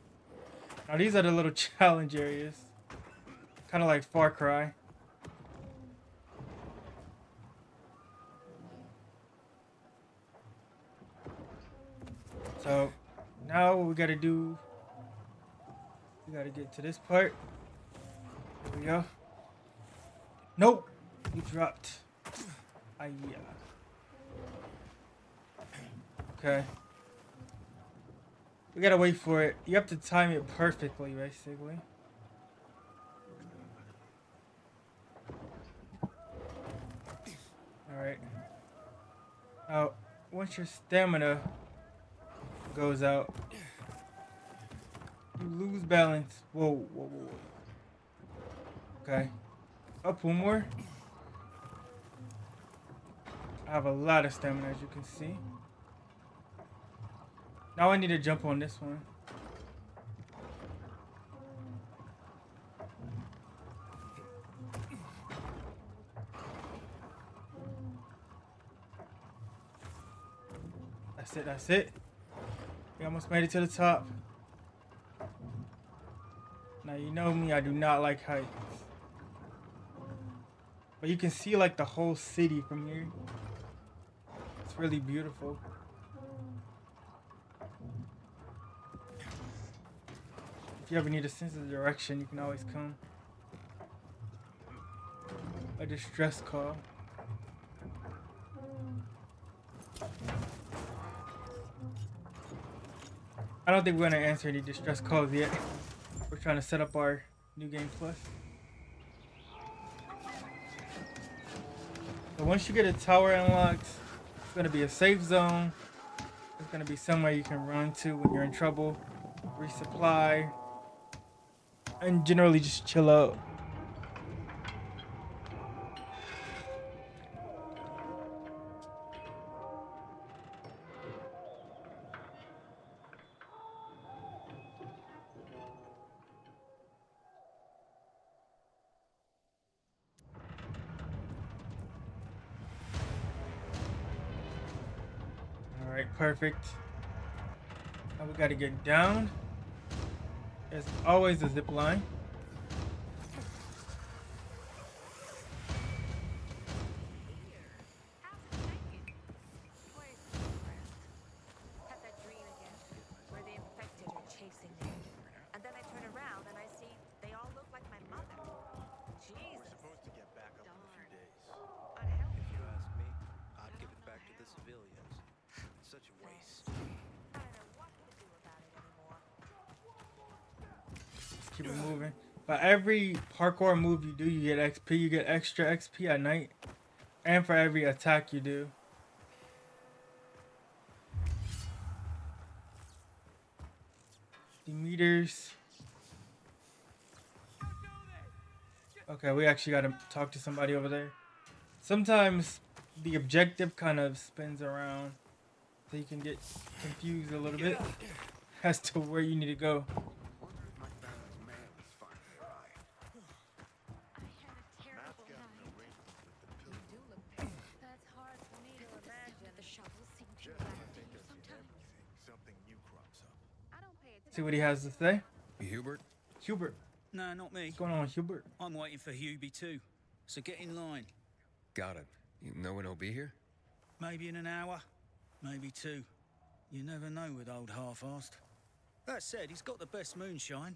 Now these are the little challenge areas. Kind of like Far Cry. So now what we gotta do, we gotta get to this part. Here we go. Nope, you dropped. Yeah. Okay. We gotta wait for it. You have to time it perfectly, basically. Alright. Now, once your stamina goes out, you lose balance. Whoa, whoa, whoa. Okay. Up one more. I have a lot of stamina, as you can see. Now I need to jump on this one. That's it, that's it. We almost made it to the top. Now you know me, I do not like heights. But you can see like the whole city from here. It's really beautiful. If you ever need a sense of direction, you can always come. A distress call. I don't think we're gonna answer any distress calls yet. We're trying to set up our New Game Plus. So once you get a tower unlocked, it's gonna be a safe zone. It's gonna be somewhere you can run to when you're in trouble, resupply, and generally just chill out. Alright, perfect. Now we gotta get down. There's always a zip line. Had that dream again, where the infected are chasing me. And then I turn around and I see they all look like my mother. Jesus. We're supposed to get back up in a few days. Unhealthy. If you ask me, I'd give it back to the civilians. It's such a waste. I don't know what to do about it anymore. Let's keep it moving. But every parkour move you do, you get XP. You get extra XP at night. And for every attack you do. The meters. Okay, we actually gotta talk to somebody over there. Sometimes the objective kind of spins around, so you can get confused a little bit as to where you need to go. That's hard for me to imagine. The shovels seem to react to you sometimes. Something new crops up. I don't pay attention. See what he has to say. Hubert? Hubert. No, not me. What's going on with Hubert? I'm waiting for Hubie too. So get in line. Got it. You know when he'll be here? Maybe in an hour, maybe two. You never know with old half-assed. That said, he's got the best moonshine.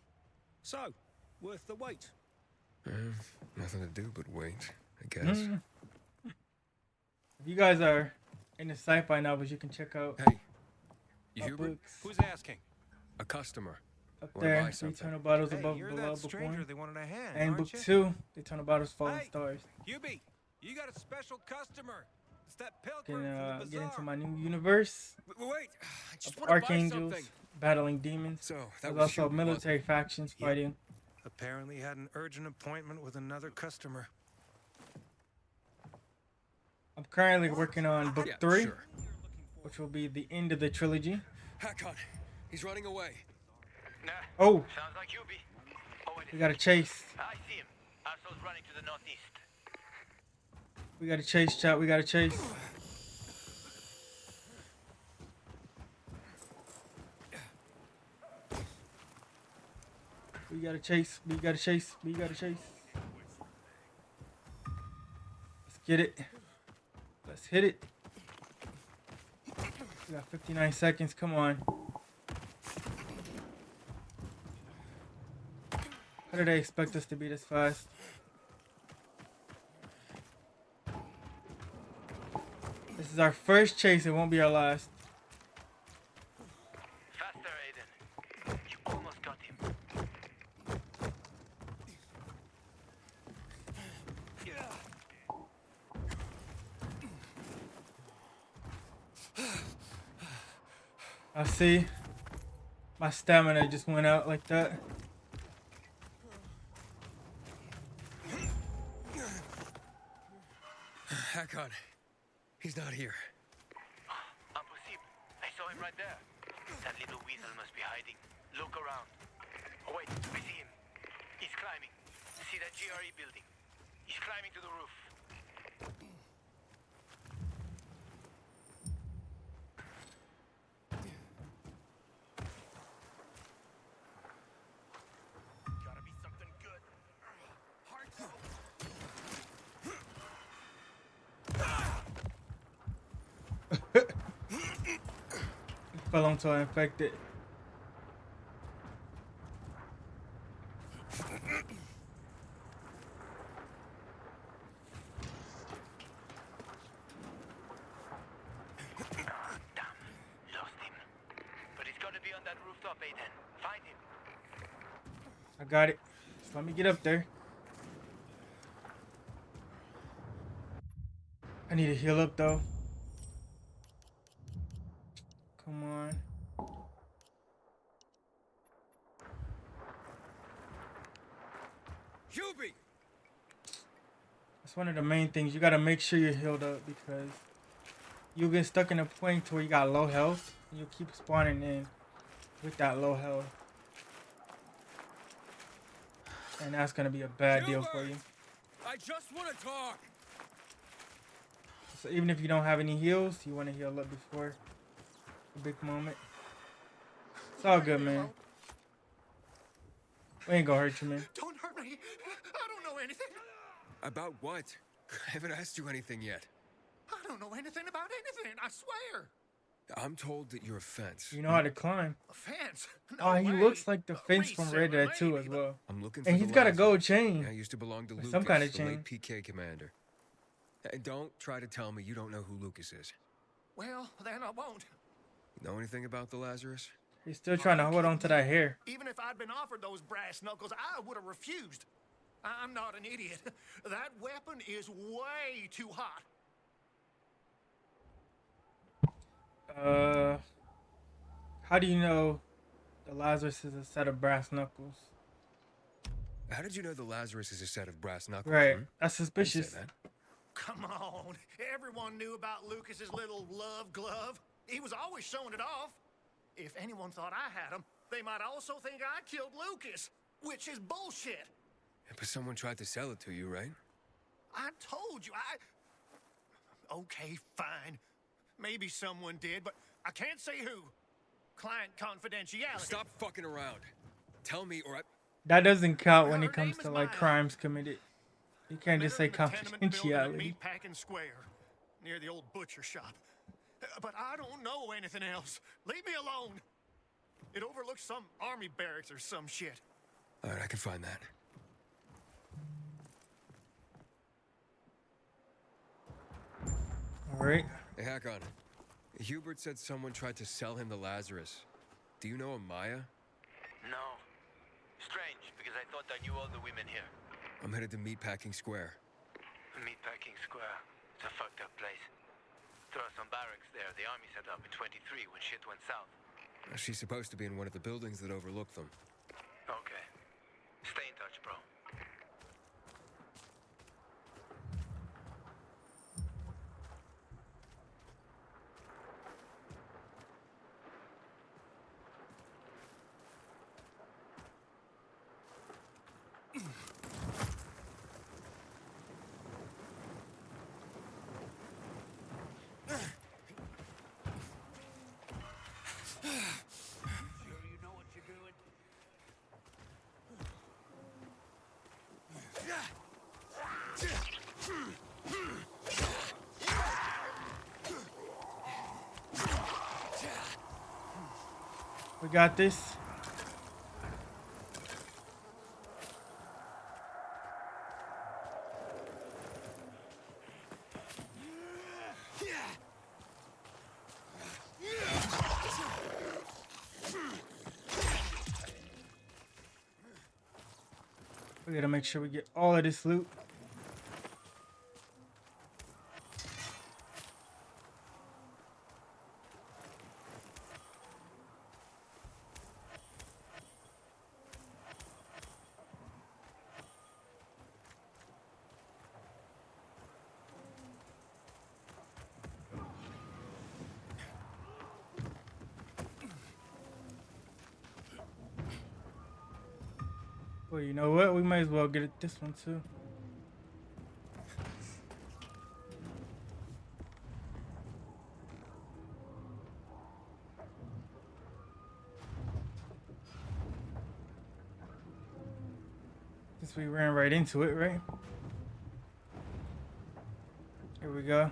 So, worth the wait. Nothing to do but wait, I guess. If you guys are into sci-fi novels, you can check out Hey, you our Hubert? books Who's asking? A customer. up Wanna there. buy The something. Eternal Battles Hey, above you're below that book stranger 1. they wanted a hand, And aren't book you? 2, The Eternal Battles Fallen Hey, Stars. Hubie, you got a special customer. It's that Can pilgrim from the get into bazaar. my new universe Wait, I just of want to buy archangels something. battling demons. So, that There's was also Hubert, wasn't military factions fighting. Apparently had an urgent appointment with another customer. I'm currently working on book Yeah, 3, sure. which will be the end of the trilogy. Hakon, he's running away. Nah, Oh, sounds like Hubie. Oh, wait. we gotta chase. I see him. Arso's running to the northeast. We gotta chase, chat. We gotta chase. We gotta chase. We gotta chase. We gotta chase. Let's get it. Let's hit it. We got 59 seconds. Come on. How did they expect us to be this fast? This is our first chase. It won't be our last. Faster, Aiden. You almost got him. I see. My stamina just went out like that. Hakon, he's not here. Impossible. I saw him right there. That little weasel must be hiding. Look around. Oh, wait. I see him. He's climbing. See that GRE building? He's climbing to the roof. fell onto an infected. Lost him. But he's gotta be on that rooftop, Aiden. Find him. I got it. Just let me get up there. I need to heal up though. Come on. Hubie! That's one of the main things. You gotta make sure you're healed up because you get stuck in a point to where you got low health and you keep spawning in with that low health. And that's gonna be a bad deal for you. I just want to talk. So even if you don't have any heals, you want to heal up before a big moment. It's all good, man. We ain't gonna hurt you, man. Don't hurt me. I don't know anything. About what? I haven't asked you anything yet. I don't know anything about anything, I swear. I'm told that you're a fence. You know how to climb. A fence? No Oh, he way. looks like the fence from Red Dead 2 as well. I'm looking for And the he's got a Lazarus. gold chain. I used to belong to Or Lucas, some kind of the chain. late PK commander. And don't try to tell me you don't know who Lucas is. Well, then I won't. You know anything about the Lazarus? He's still trying to hold on to that hair. Even if I'd been offered those brass knuckles, I would have refused. I'm not an idiot. That weapon is way too hot. How do you know the Lazarus is a set of brass knuckles? How did you know the Lazarus is a set of brass knuckles? Right, hmm? that's I didn't say suspicious. that. Come on. Everyone knew about Lucas's little love glove. He was always showing it off. If anyone thought I had him, they might also think I killed Lucas, which is bullshit. But someone tried to sell it to you, right? I told you, Okay, fine. Maybe someone did, but I can't say who. Client confidentiality. Stop fucking around. Tell me or I... That doesn't count when it comes to like crimes committed. You can't just say confidentiality. Meatpacking Square, near the old butcher shop. But I don't know anything else. Leave me alone. It overlooks some army barracks or some shit. All right, I can find that. All right. Hey, Hakon. Hubert said someone tried to sell him the Lazarus. Do you know a Maya? No. Strange, because I thought I knew all the women here. I'm headed to Meatpacking Square. Meatpacking Square. It's a fucked up place. There are some barracks there the army set up in 23 when shit went south. She's supposed to be in one of the buildings that overlook them. Okay. Stay in touch, bro. We got this. We gotta make sure we get all of this loot. Well, you know what? We might as well get it this one too. Since we ran right into it, right? Here we go.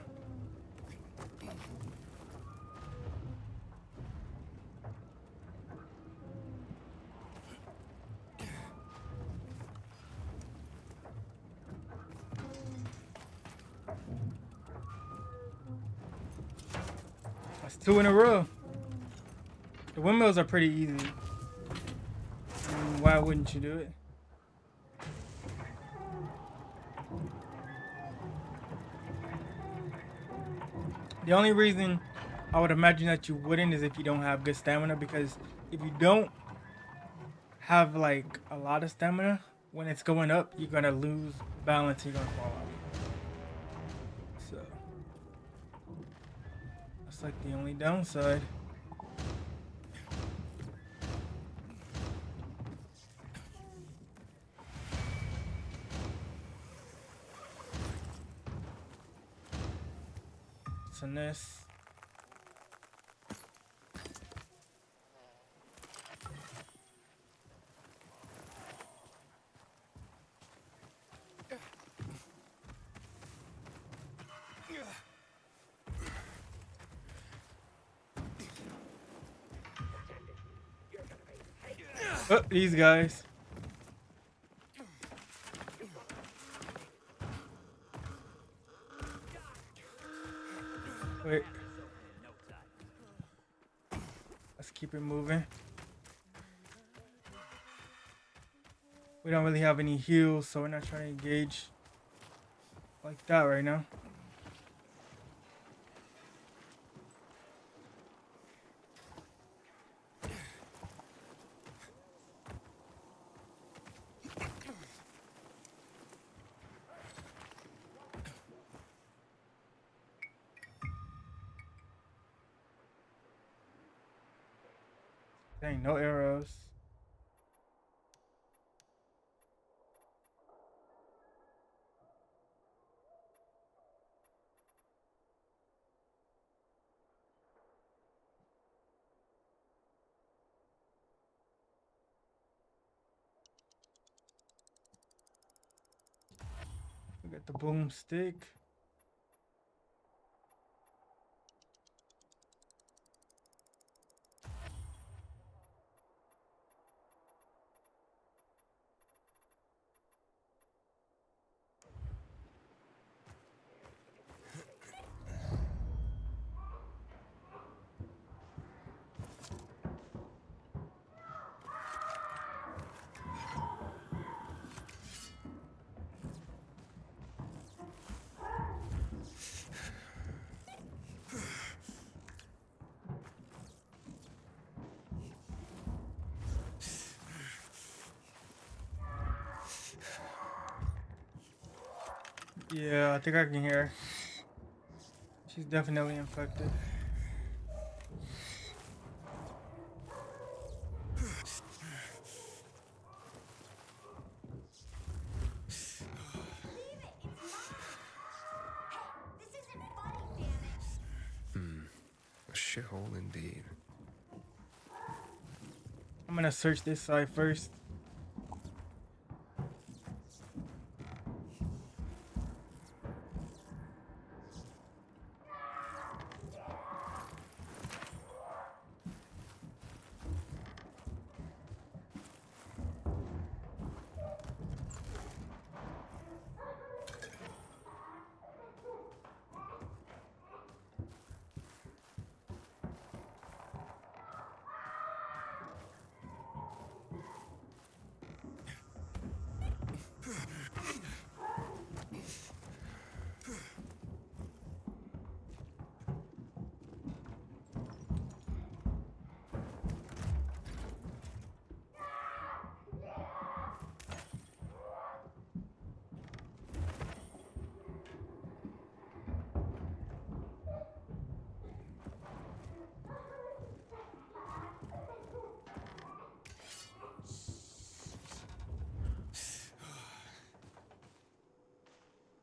That's 2 in a row. The windmills are pretty easy. Why wouldn't you do it? The only reason I would imagine that you wouldn't is if you don't have good stamina, because if you don't have like a lot of stamina, when it's going up, you're gonna lose balance, you're gonna fall out. So that's like the only downside. It's a nest. Oh, these guys. Wait. Let's keep it moving. We don't really have any heals, so we're not trying to engage like that right now. Dang, no arrows. We got the boomstick. Yeah, I think I can hear her. She's definitely infected. A shithole indeed. I'm gonna search this side first.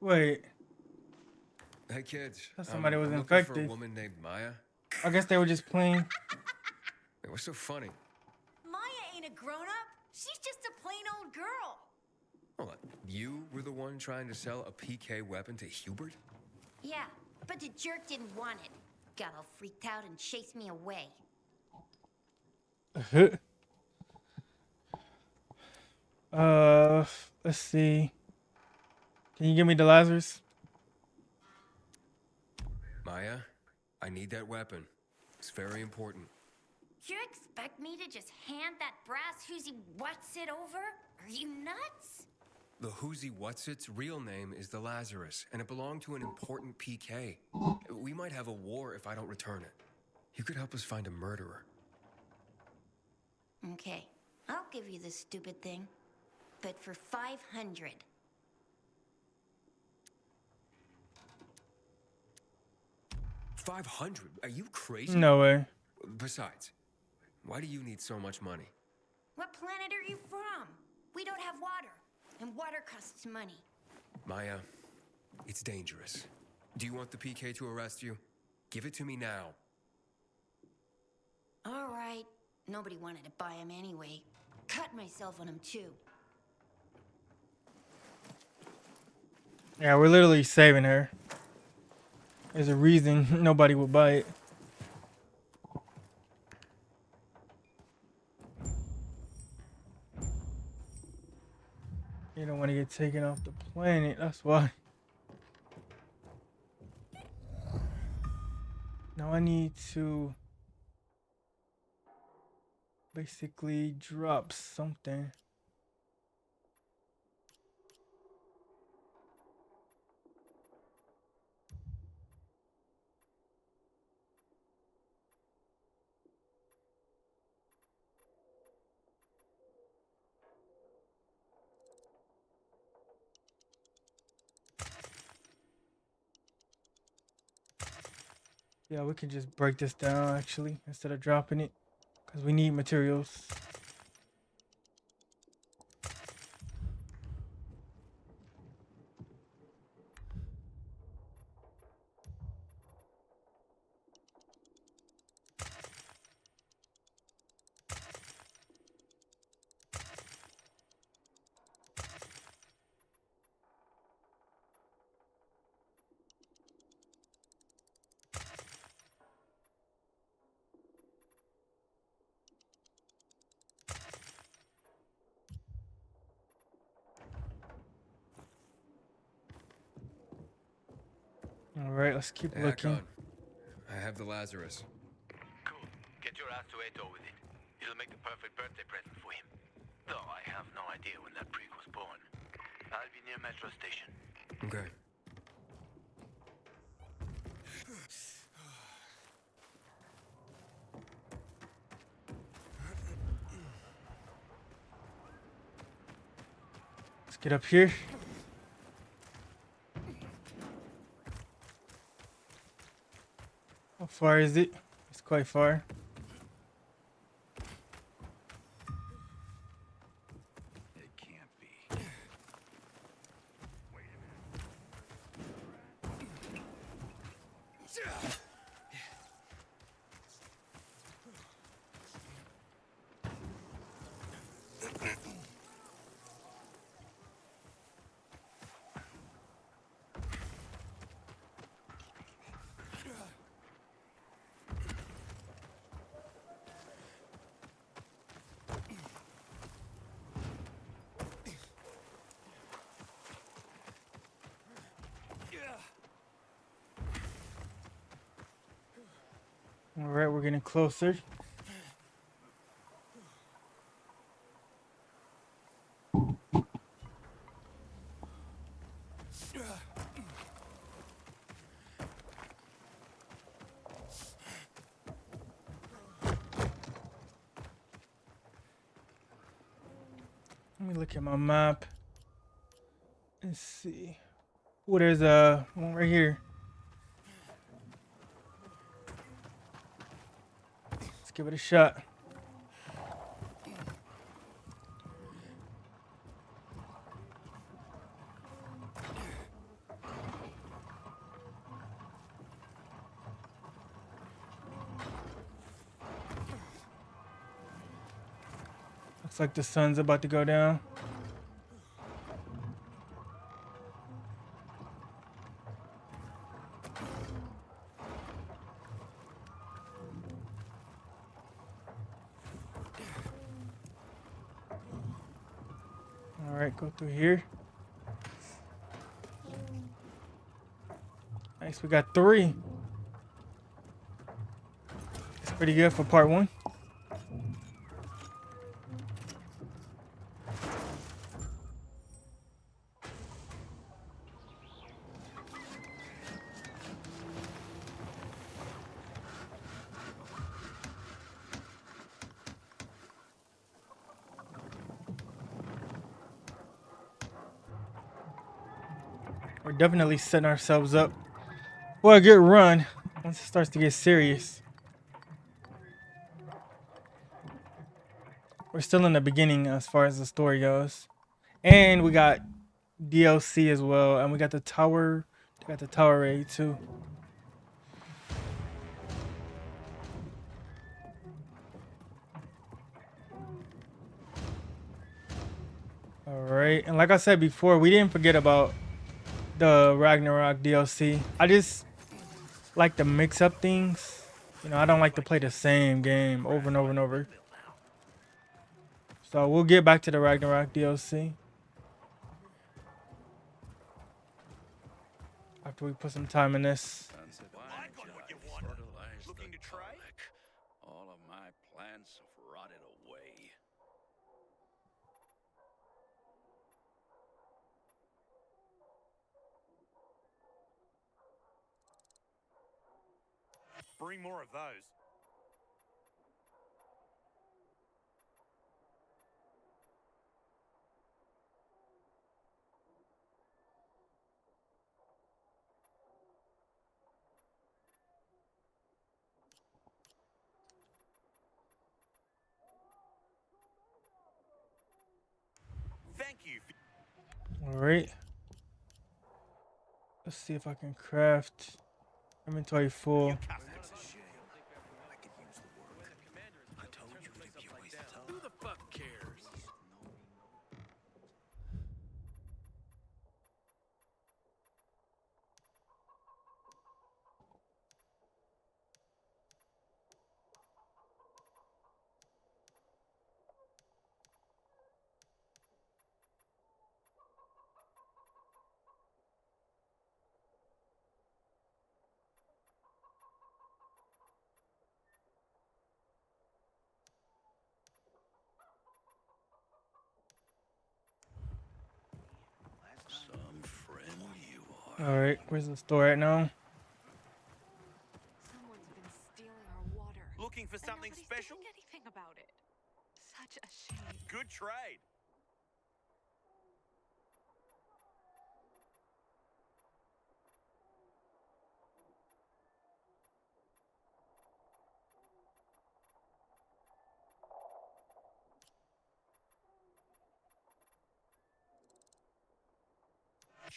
Wait. Hey kids. Somebody was I'm infected. looking for a woman named Maya. I guess they were just playing. It was so funny. Maya ain't a grown-up. She's just a plain old girl. Hold on. You were the one trying to sell a PK weapon to Hubert? Yeah, but the jerk didn't want it. Got all freaked out and chased me away. Let's see. Can you give me the Lazarus? Maya, I need that weapon. It's very important. You expect me to just hand that brass whoozy what's it over? Are you nuts? The Whoozy Whatsit's real name is the Lazarus, and it belonged to an important PK. We might have a war if I don't return it. You could help us find a murderer. Okay, I'll give you this stupid thing, but for 500. $500? Are you crazy? No way. Besides, why do you need so much money? What planet are you from? We don't have water, and water costs money. Maya, it's dangerous. Do you want the PK to arrest you? Give it to me now. All right. Nobody wanted to buy him anyway. Cut myself on him too. Yeah, we're literally saving her. There's a reason nobody would buy it. You don't want to get taken off the planet, that's why. Now I need to basically drop something. Yeah, we can just break this down actually instead of dropping it because we need materials. All right, let's keep looking. I have the Lazarus. Cool. Get your ass to Eto with it. It'll make the perfect birthday present for him. Though I have no idea when that prick was born. I'll be near Metro Station. Okay. Let's get up here. How far is it? It's quite far. It can't be. Wait a minute. All right, we're getting closer. Let me look at my map and see. Oh, there's one right here. Let's give it a shot. Looks like the sun's about to go down. All right, go through here. Nice, we got 3. Pretty good for part 1. We're definitely setting ourselves up for a good run once it starts to get serious. We're still in the beginning as far as the story goes. And we got DLC as well. And we got the tower raid too. Alright. And like I said before, we didn't forget about the Ragnarok DLC. I just like to mix up things. You know, I don't like to play the same game over and over and over. So we'll get back to the Ragnarok DLC after we put some time in this. Looking to try? All of my plans have rotted away. Bring more of those. Thank you. All right. Let's see if I can craft inventory full. Who the fuck cares? Some friend you are. All right, where's the store right now? Someone's been stealing our water. Looking for something Nobody's special? doing anything about it. Such a shame. Good trade.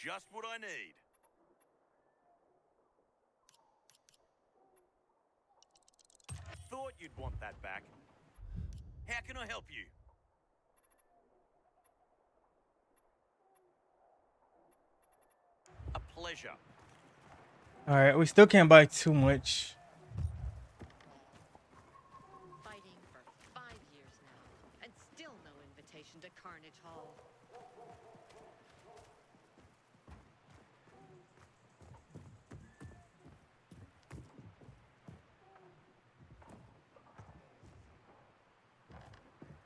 Just what I need. Thought you'd want that back. How can I help you? A pleasure. All right, we still can't buy too much. Fighting for 5 years now, and still no invitation to Carnage Hall.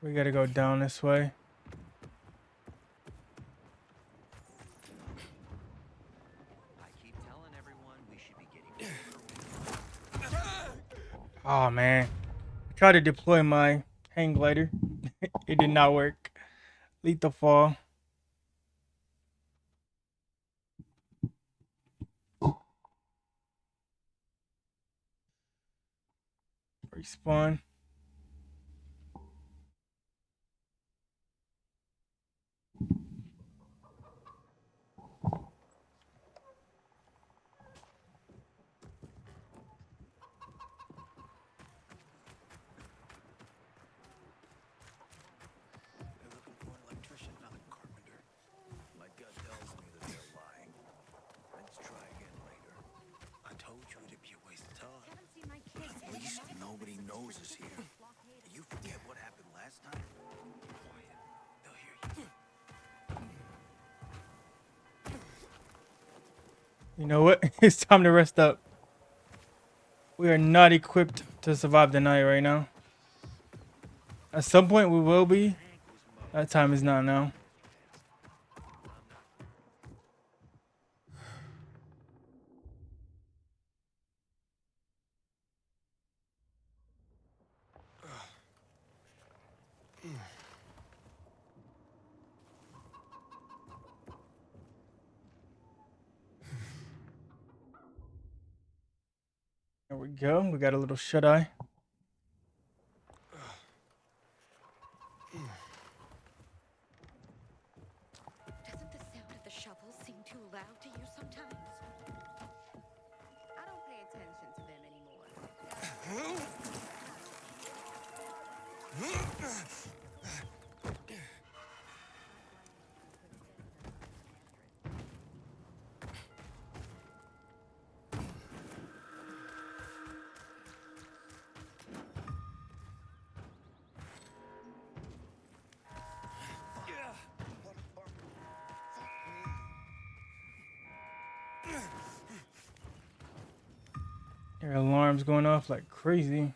We gotta go down this way. I keep telling everyone we should be getting. Oh man, I tried to deploy my hang glider. It did not work. Lethal fall. Respawn. They're looking for an electrician, not a carpenter. My gut tells me that they're lying. Let's try again later. I told you it'd be a waste of time. Haven't seen my kids. At least nobody knows us here. You forget what happened last time? Quiet. They'll hear you. You know what? It's time to rest up. We are not equipped to survive the night right now. At some point we will be. That time is not now. There we go. We got a little shut eye. Doesn't the sound of the shovel seem too loud to you sometimes? I don't pay attention to them anymore. Their alarms going off like crazy.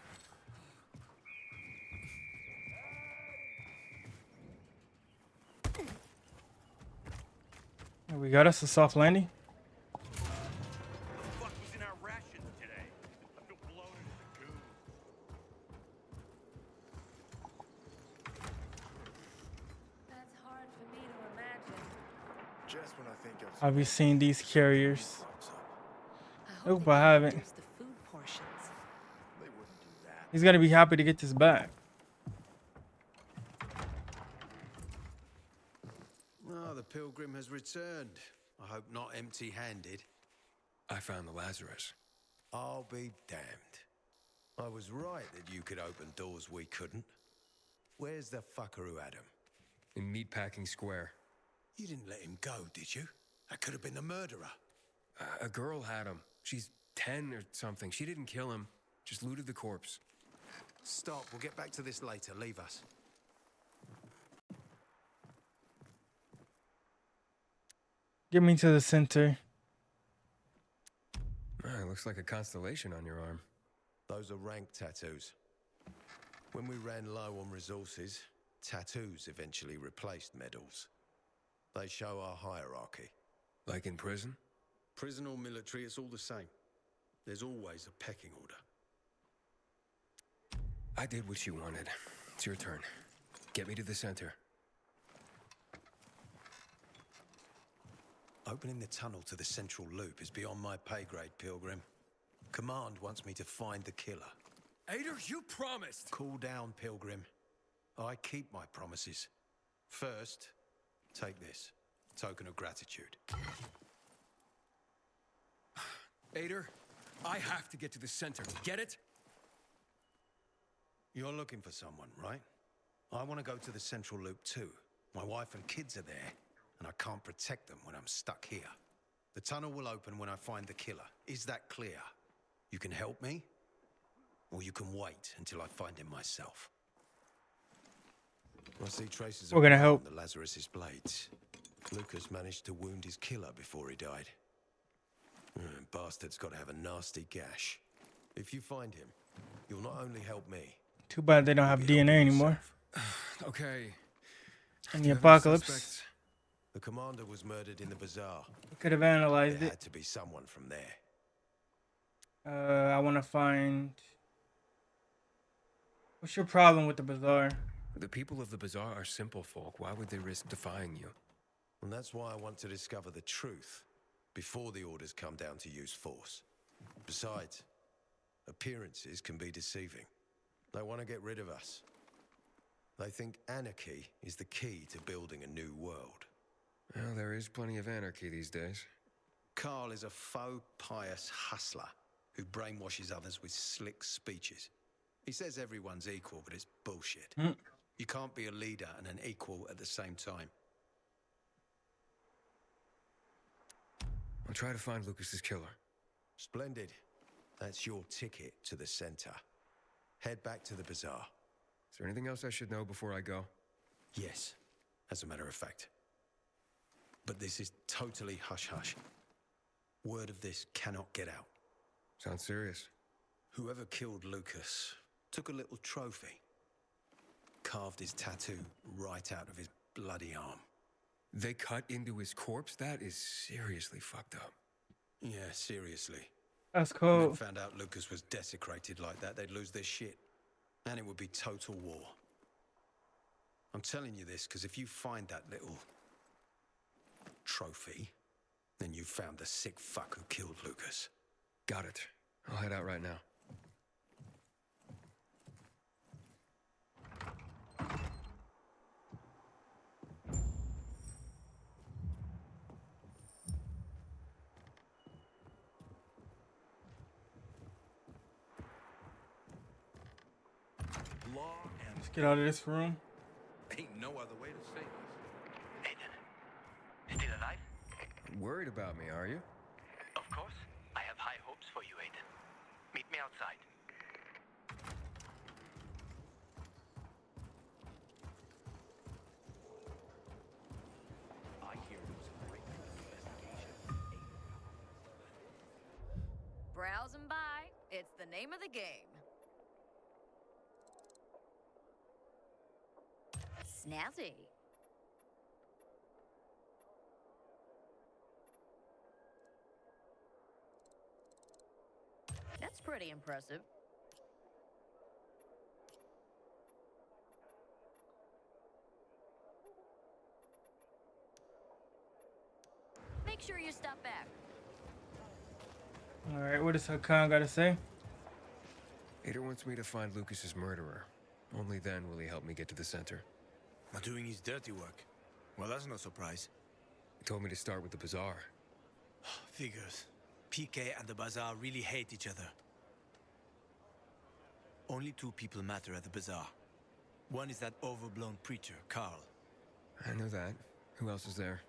We got us a soft landing. What was in our rations today? I feel bloated as a goon. That's hard for me to imagine. Just when I think of Have you seen these carriers? I Nope, I haven't. reduce the food portions. they wouldn't do that. He's gonna be happy to get this back. Ah, the pilgrim has returned. I hope not empty-handed. I found the Lazarus. I'll be damned. I was right that you could open doors we couldn't. Where's the fucker who had him? In Meatpacking Square. You didn't let him go, did you? That could have been the murderer. A girl had him. She's 10 or something. She didn't kill him. Just looted the corpse. Stop. We'll get back to this later. Leave us. Get me to the center. Looks like a constellation on your arm. Those are rank tattoos. When we ran low on resources, tattoos eventually replaced medals. They show our hierarchy. Like in prison? Prison or military, it's all the same. There's always a pecking order. I did what you wanted. It's your turn. Get me to the center. Opening the tunnel to the central loop is beyond my pay grade, Pilgrim. Command wants me to find the killer. Ader, you promised! Cool down, Pilgrim. I keep my promises. First, take this. Token of gratitude. Ader, I have to get to the center. Get it? You're looking for someone, right? I want to go to the central loop too. My wife and kids are there, and I can't protect them when I'm stuck here. The tunnel will open when I find the killer. Is that clear? You can help me, or you can wait until I find him myself. I see traces of We're gonna blood help. on the Lazarus's blades. Lucas managed to wound his killer before he died. Bastard's got to have a nasty gash. If you find him, you'll not only help me. Too bad they don't have DNA anymore. Okay. In Do the you have any apocalypse. suspects? The commander was murdered in the bazaar. We could have analyzed There it. had to be someone from there. I want to find. What's your problem with the bazaar? The people of the bazaar are simple folk. Why would they risk defying you? And that's why I want to discover the truth before the orders come down to use force. Besides, appearances can be deceiving. They want to get rid of us. They think anarchy is the key to building a new world. Well, there is plenty of anarchy these days. Carl is a faux pious hustler who brainwashes others with slick speeches. He says everyone's equal, but it's bullshit. You can't be a leader and an equal at the same time. I'll try to find Lucas's killer. Splendid. That's your ticket to the center. Head back to the bazaar. Is there anything else I should know before I go? Yes, as a matter of fact. But this is totally hush-hush. Word of this cannot get out. Sounds serious. Whoever killed Lucas took a little trophy. Carved his tattoo right out of his bloody arm. They cut into his corpse? That is seriously fucked up. Yeah, seriously. That's If cool. men found out Lucas was desecrated like that, they'd lose their shit. And it would be total war. I'm telling you this because if you find that little trophy, then you found the sick fuck who killed Lucas. Got it. I'll head out right now. Law and Let's get out of this room. ain't no other way to say this. Aiden, still alive? Worried about me, are you? Of course. I have high hopes for you, Aiden. Meet me outside. I hear there was a breakthrough investigation. Browse and buy. It's the name of the game. Snazzy. That's pretty impressive. Make sure you stop back. All right, what does Hakan got to say? Ader wants me to find Lucas's murderer. Only then will he help me get to the center. Not doing his dirty work. Well, that's no surprise. He told me to start with the bazaar. Figures. PK and the bazaar really hate each other. Only two people matter at the bazaar. One is that overblown preacher, Carl. I know that. Who else is there?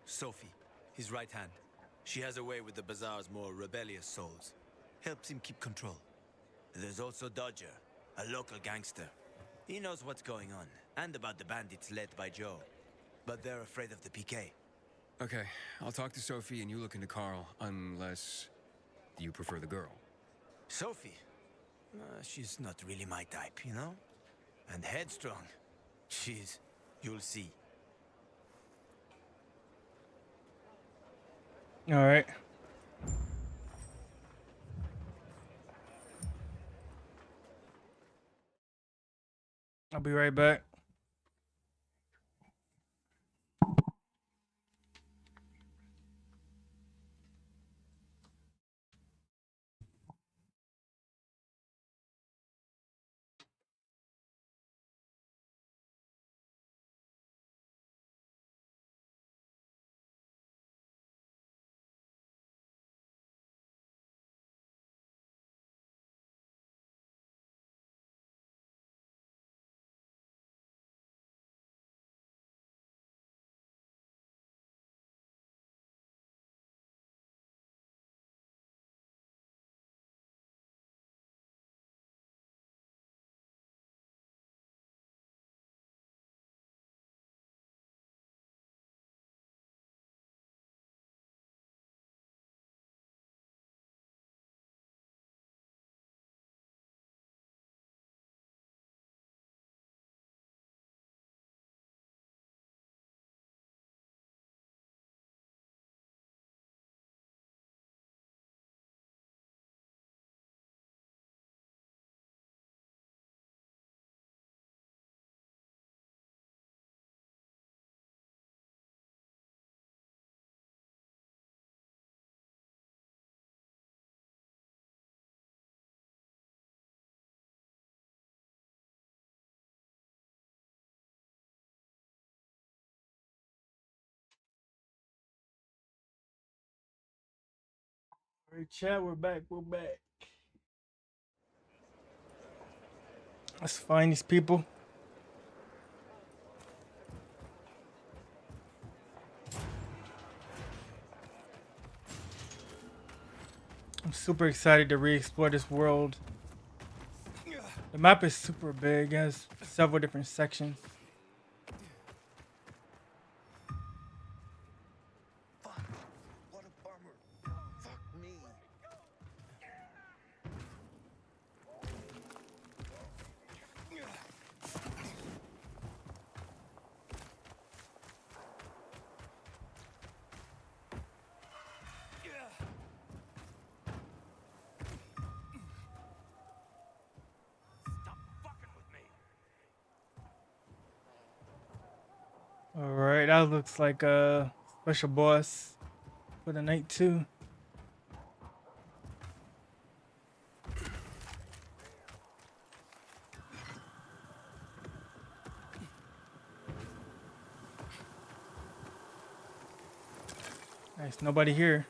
Sophie, his right hand. She has a way with the bazaar's more rebellious souls. Helps him keep control. There's also Dodger, a local gangster. He knows what's going on, and about the bandits led by Joe. But they're afraid of the PK. Okay, I'll talk to Sophie and you look into Carl, unless you prefer the girl. Sophie? She's not really my type, you know? And headstrong. You'll see. All right. I'll be right back. All right, chat, we're back. We're back. Let's find these people. I'm super excited to re-explore this world. The map is super big. It has several different sections. What a bummer. Fuck me. That looks like a special boss for the night too. Nice, nobody here.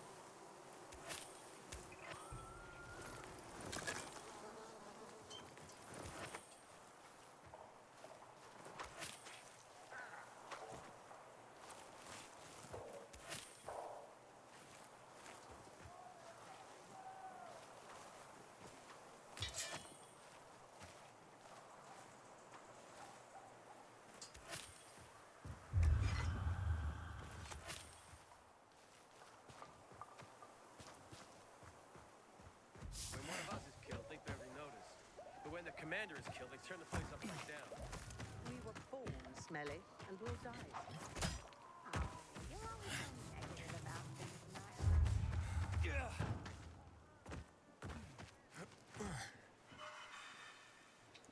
When one of us is killed, they barely notice. But when the commander is killed, they turn the place upside down. We were born smelly, and we'll die. Oh, you're always so negative about things, Nyla.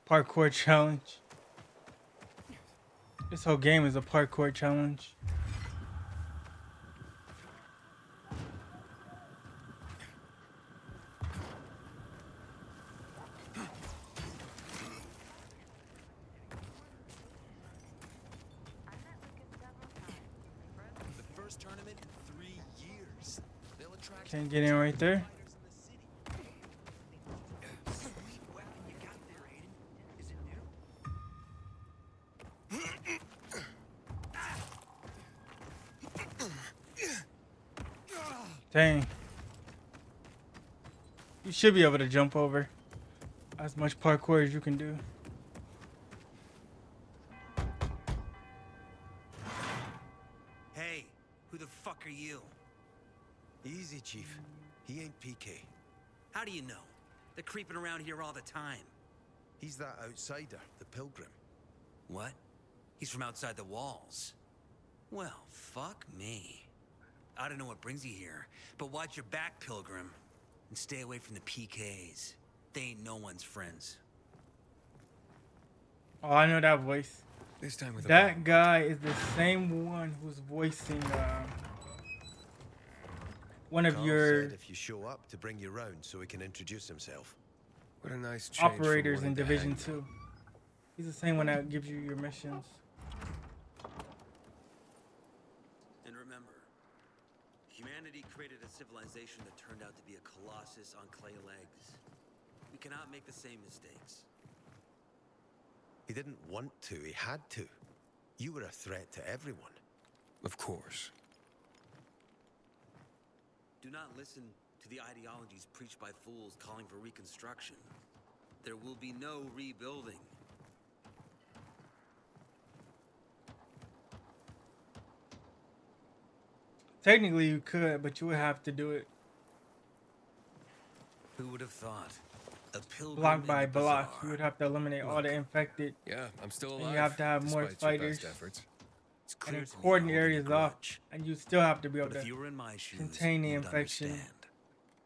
Parkour challenge. This whole game is a parkour challenge. The first tournament in 3 years. They'll attract Can't get in right there. Sweet weapon you got there, Aiden. Is it new? Dang. You should be able to jump over as much parkour as you can do. Hey, who the fuck are you? Easy, Chief. He ain't PK. How do you know? They're creeping around here all the time. He's that outsider, the Pilgrim. What? He's from outside the walls. Well, fuck me. I don't know what brings you here, but watch your back, Pilgrim. And stay away from the PKs. They ain't no one's friends. Oh, I know that voice. This time with a That guy is the same one who's voicing one of Carl your said if you show up to bring you round so he can introduce himself. What a nice change from operators in wanting to Division hang. 2. He's the same one that gives you your missions. And remember, humanity created a civilization that turned out to be a colossus on clay legs. We cannot make the same mistakes. He didn't want to, he had to. You were a threat to everyone. Of course. Do not listen to the ideologies preached by fools calling for reconstruction. There will be no rebuilding. Technically you could, but you would have to do it Who would have thought? A pilgrim block by in the block. bazaar. You would have to eliminate all the infected. Yeah, I'm still alive. And you have to have more despite your fighters. best efforts. It's And clear then to me cordon you're holding a areas off. grudge. And you still have to be able But if to you were in my shoes, contain the you'd infection understand.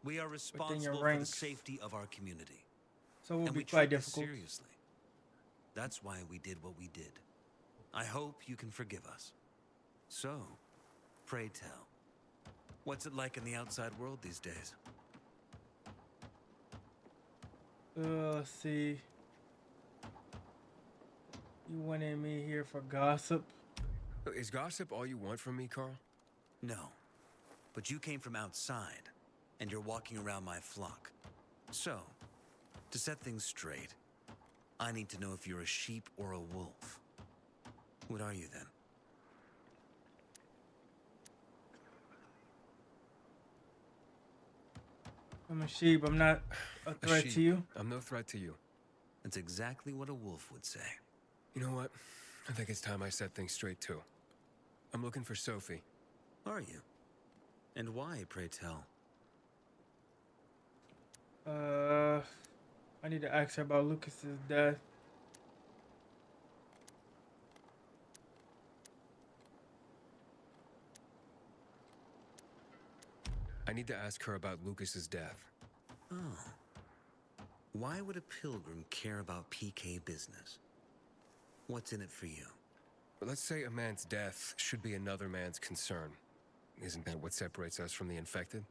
We are within responsible your for the ranks. safety of our community. So it will and be we quite treat this difficult. seriously. That's why we did what we did. I hope you can forgive us. So, pray tell, what's it like in the outside world these days? Let's see. You wanted me here for gossip? Is gossip all you want from me, Carl? No. But you came from outside, and you're walking around my flock. So, to set things straight, I need to know if you're a sheep or a wolf. What are you then? I'm a sheep. I'm not a threat sheep. to you. I'm no threat to you. That's exactly what a wolf would say. You know what? I think it's time I set things straight too. I'm looking for Sophie. Are you? And why, pray tell? I need to ask her about Lucas's death. I need to ask her about Lucas's death. Oh. Why would a pilgrim care about PK business? What's in it for you? But let's say a man's death should be another man's concern. Isn't that what separates us from the infected?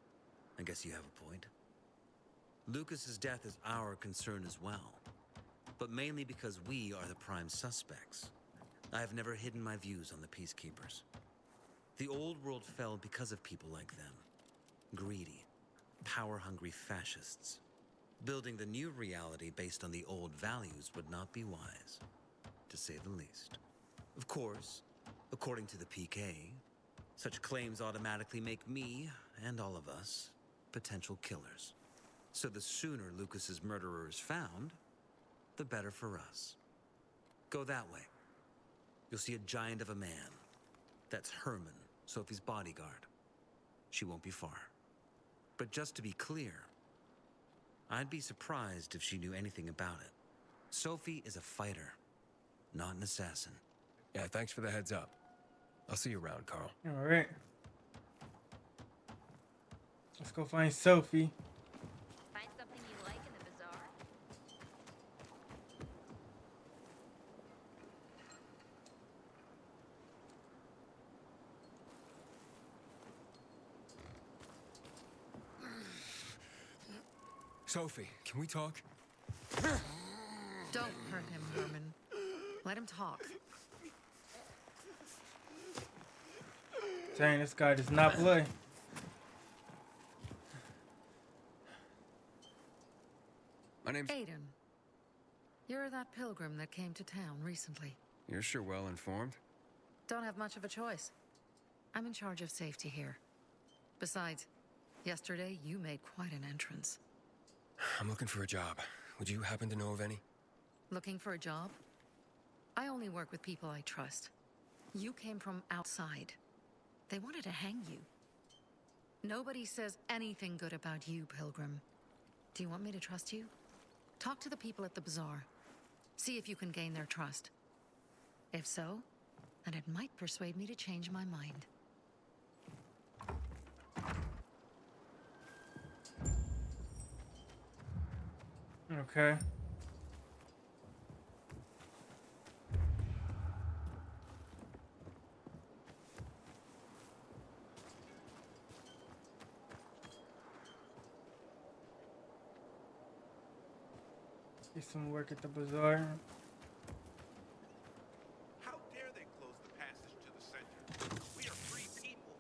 I guess you have a point. Lucas's death is our concern as well. But mainly because we are the prime suspects. I have never hidden my views on the Peacekeepers. The old world fell because of people like them. Greedy, power-hungry fascists. Building the new reality based on the old values would not be wise, to say the least. Of course, according to the PK, such claims automatically make me, and all of us, potential killers. So the sooner Lucas's murderer is found, the better for us. Go that way. You'll see a giant of a man. That's Herman, Sophie's bodyguard. She won't be far. But just to be clear, I'd be surprised if she knew anything about it. Sophie is a fighter, not an assassin. Yeah, thanks for the heads up. I'll see you around, Carl. All right. Let's go find Sophie. Find something you like in the bazaar? Sophie, can we talk? Don't hurt him, Herman. Let him talk. Dang, this guy does not play. My name's... Aiden. You're that pilgrim that came to town recently. You're sure well informed. Don't have much of a choice. I'm in charge of safety here. Besides, yesterday you made quite an entrance. I'm looking for a job. Would you happen to know of any? Looking for a job? I only work with people I trust. You came from outside. They wanted to hang you. Nobody says anything good about you, Pilgrim. Do you want me to trust you? Talk to the people at the bazaar. See if you can gain their trust. If so, then it might persuade me to change my mind. Okay. Get some work at the bazaar. How dare they close the passage to the center? We are free people.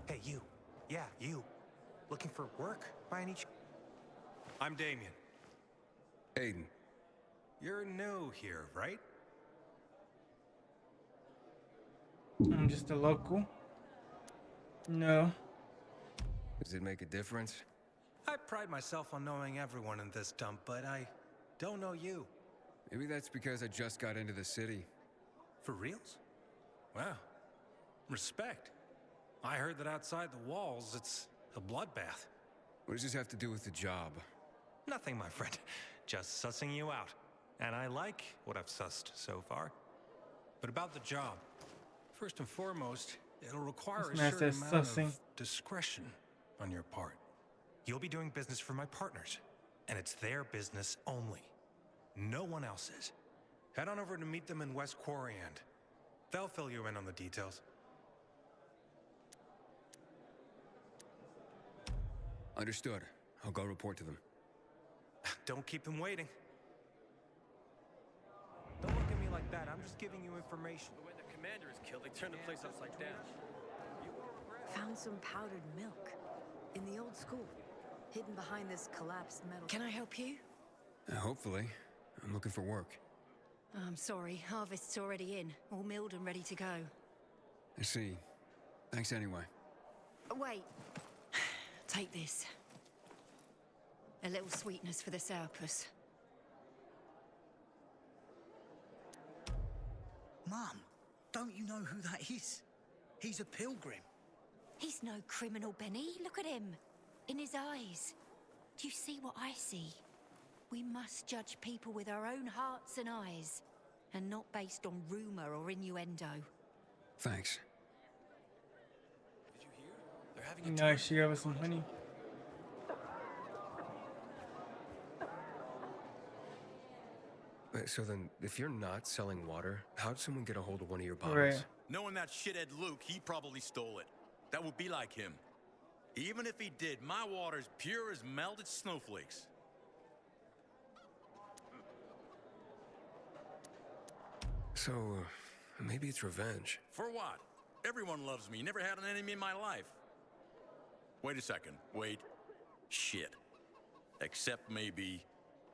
Hey, you. Yeah, you. Looking for work by any I'm Damien. Aiden. You're new here, right? I'm just a local. No. Does it make a difference? I pride myself on knowing everyone in this dump, but I don't know you. Maybe that's because I just got into the city. For reals? Wow. Respect. I heard that outside the walls, it's a bloodbath. What does this have to do with the job? Nothing, my friend. Just sussing you out. And I like what I've sussed so far. But about the job. First and foremost, it'll require a This man certain says amount sussing. of discretion on your part. You'll be doing business for my partners, and it's their business only. No one else's. Head on over to meet them in West Quarryend. They'll fill you in on the details. Understood. I'll go report to them. Don't keep them waiting. Don't look at me like that. I'm just giving you information. But when the commander is killed, they turn the place upside down. Found some powdered milk in the old school, hidden behind this collapsed metal. Can I help you? Hopefully. I'm looking for work. I'm sorry, harvest's already in, all milled and ready to go. I see. Thanks anyway. Wait. Take this. A little sweetness for the sourpuss. Mum, don't you know who that is? He's a pilgrim. He's no criminal, Benny. Look at him. In his eyes. Do you see what I see? We must judge people with our own hearts and eyes, and not based on rumor or innuendo. Thanks. Did you hear? They're having a Nice, she gave us some honey. So then, if you're not selling water, how'd someone get a hold of one of your bottles? Right. Knowing that shithead Luke, he probably stole it. That would be like him. Even if he did, my water's pure as melted snowflakes. So, maybe it's revenge. For what? Everyone loves me. Never had an enemy in my life. Wait a second. Wait. Shit. Except maybe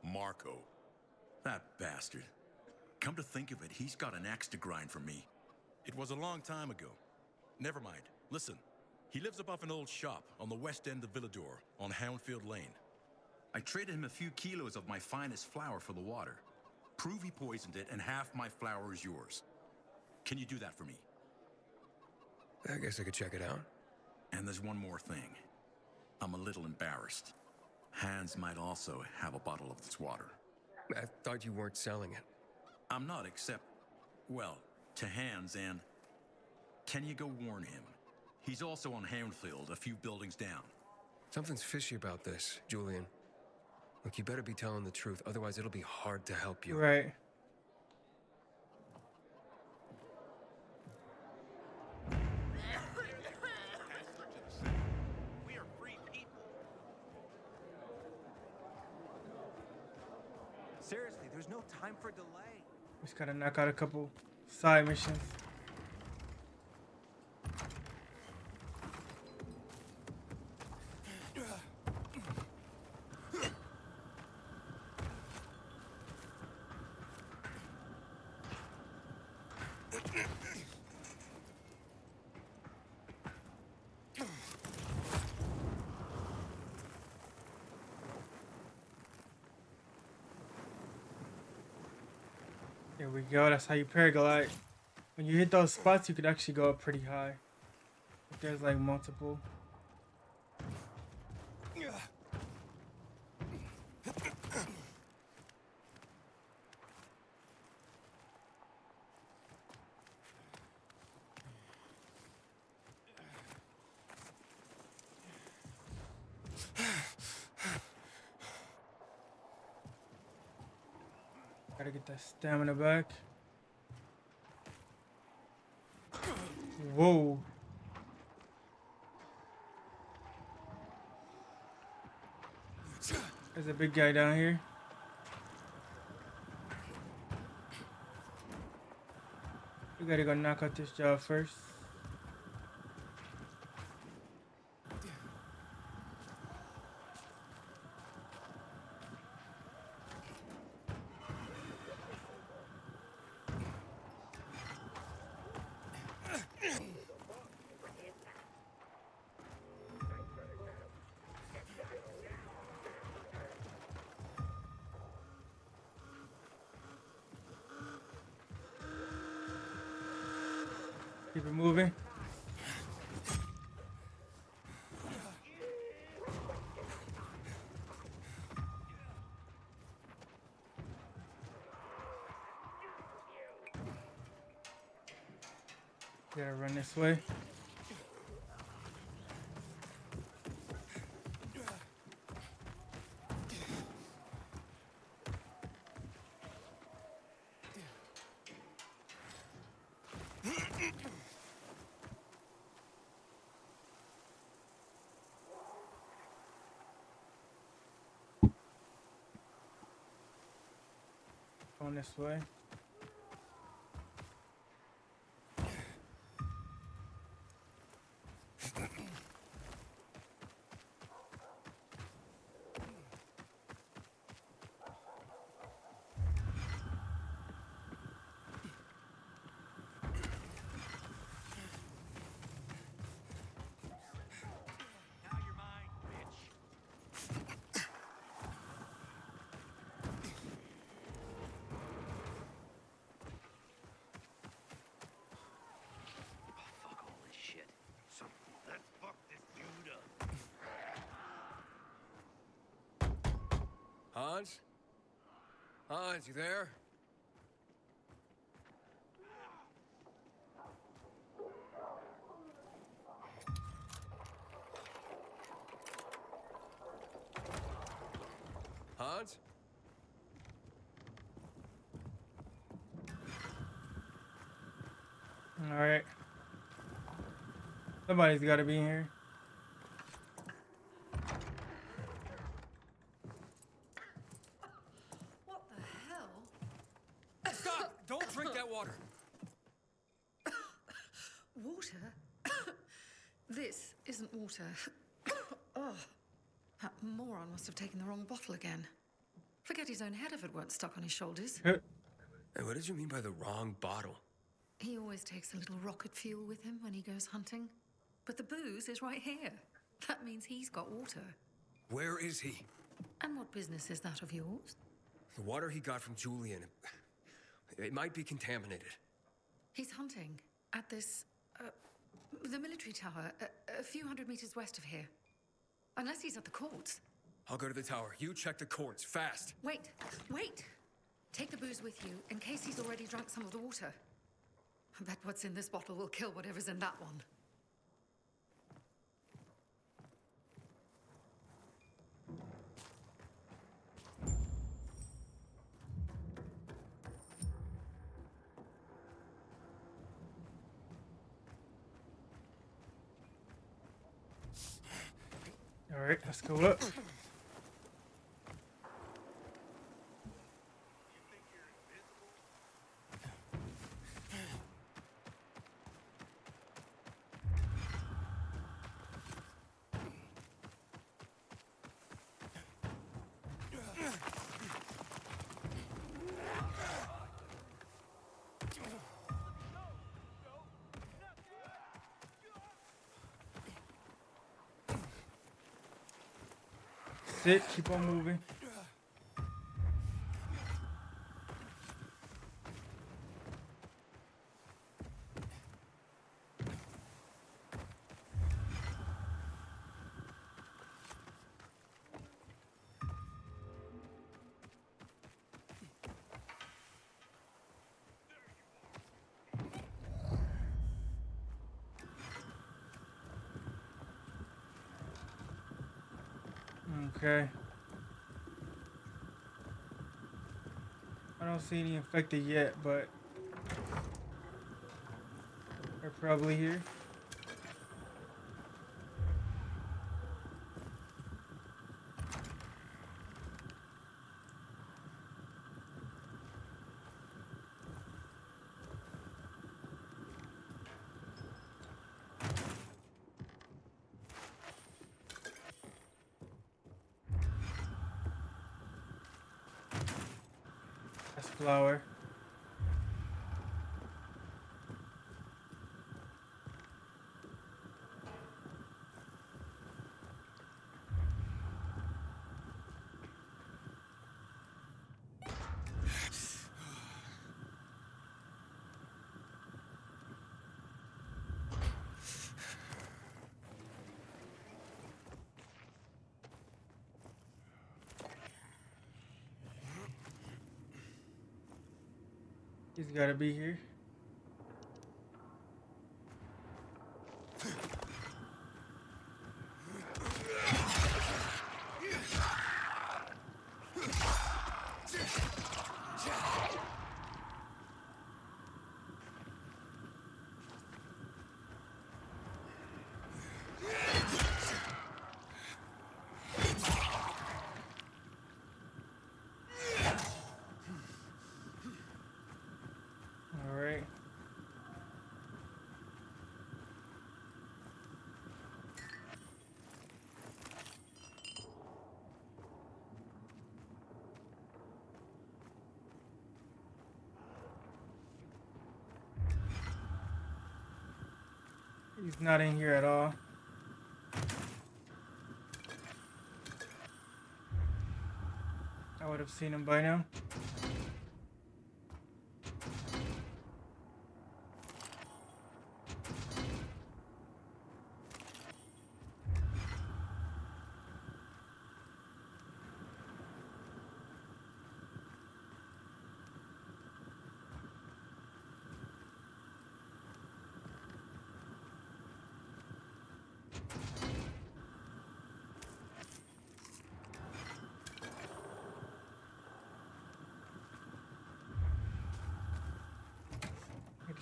Marco. That bastard. Come to think of it, he's got an axe to grind for me. It was a long time ago. Never mind. Listen. He lives above an old shop on the west end of Villador, on Houndfield Lane. I traded him a few kilos of my finest flour for the water. Prove he poisoned it, and half my flour is yours. Can you do that for me? I guess I could check it out. And there's one more thing. I'm a little embarrassed. Hans might also have a bottle of this water. I thought you weren't selling it. I'm not, except, well, to Hans, and can you go warn him? He's also on Houndfield, a few buildings down. Something's fishy about this, Julian. Look, you better be telling the truth, otherwise it'll be hard to help you. Right. We are free people. Seriously, there's no time for delay. Just gotta knock out a couple side missions. There we go. That's how you paraglide. When you hit those spots, you could actually go up pretty high. If there's like multiple. Gotta get that stamina back. Whoa. There's a big guy down here. We gotta go knock out this job first. Keep it moving. Gotta run this way. Going this way. Hans? Hans, you there? Hans? All right. Somebody's got to be in here. What the hell? Stop! Don't drink that water. Water? This isn't water. Oh, that moron must have taken the wrong bottle again. Forget his own head if it weren't stuck on his shoulders. Hey, what did you mean by the wrong bottle? He always takes a little rocket fuel with him when he goes hunting. But the booze is right here. That means he's got water. Where is he? And what business is that of yours? The water he got from Julian. It might be contaminated. He's hunting at this, the military tower, a few hundred meters west of here. Unless he's at the courts. I'll go to the tower. You check the courts, fast. Wait. Take the booze with you, in case he's already drunk some of the water. I bet what's in this bottle will kill whatever's in that one. All right, let's go up. Sit, keep on moving. Okay. I don't see any infected yet, but they're probably here. Flower. He's gotta be here. He's not in here at all. I would have seen him by now.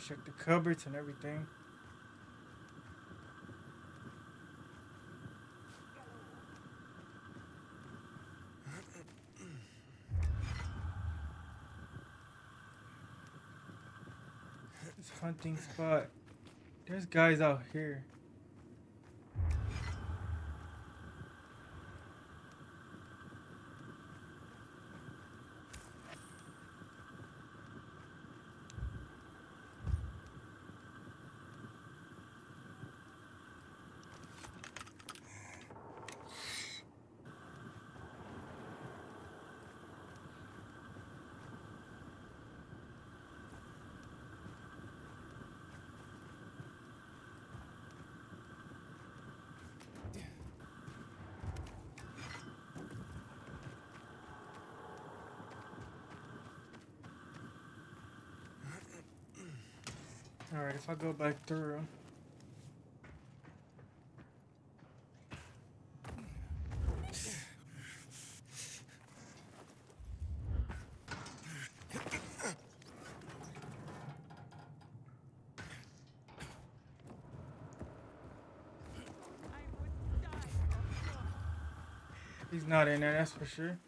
Check the cupboards and everything. This hunting spot. There's guys out here. Alright, if I go back through. He's not in there, that's for sure.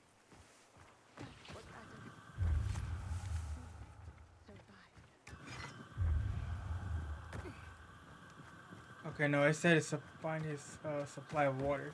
Okay, no, it said it's to find his supply of water.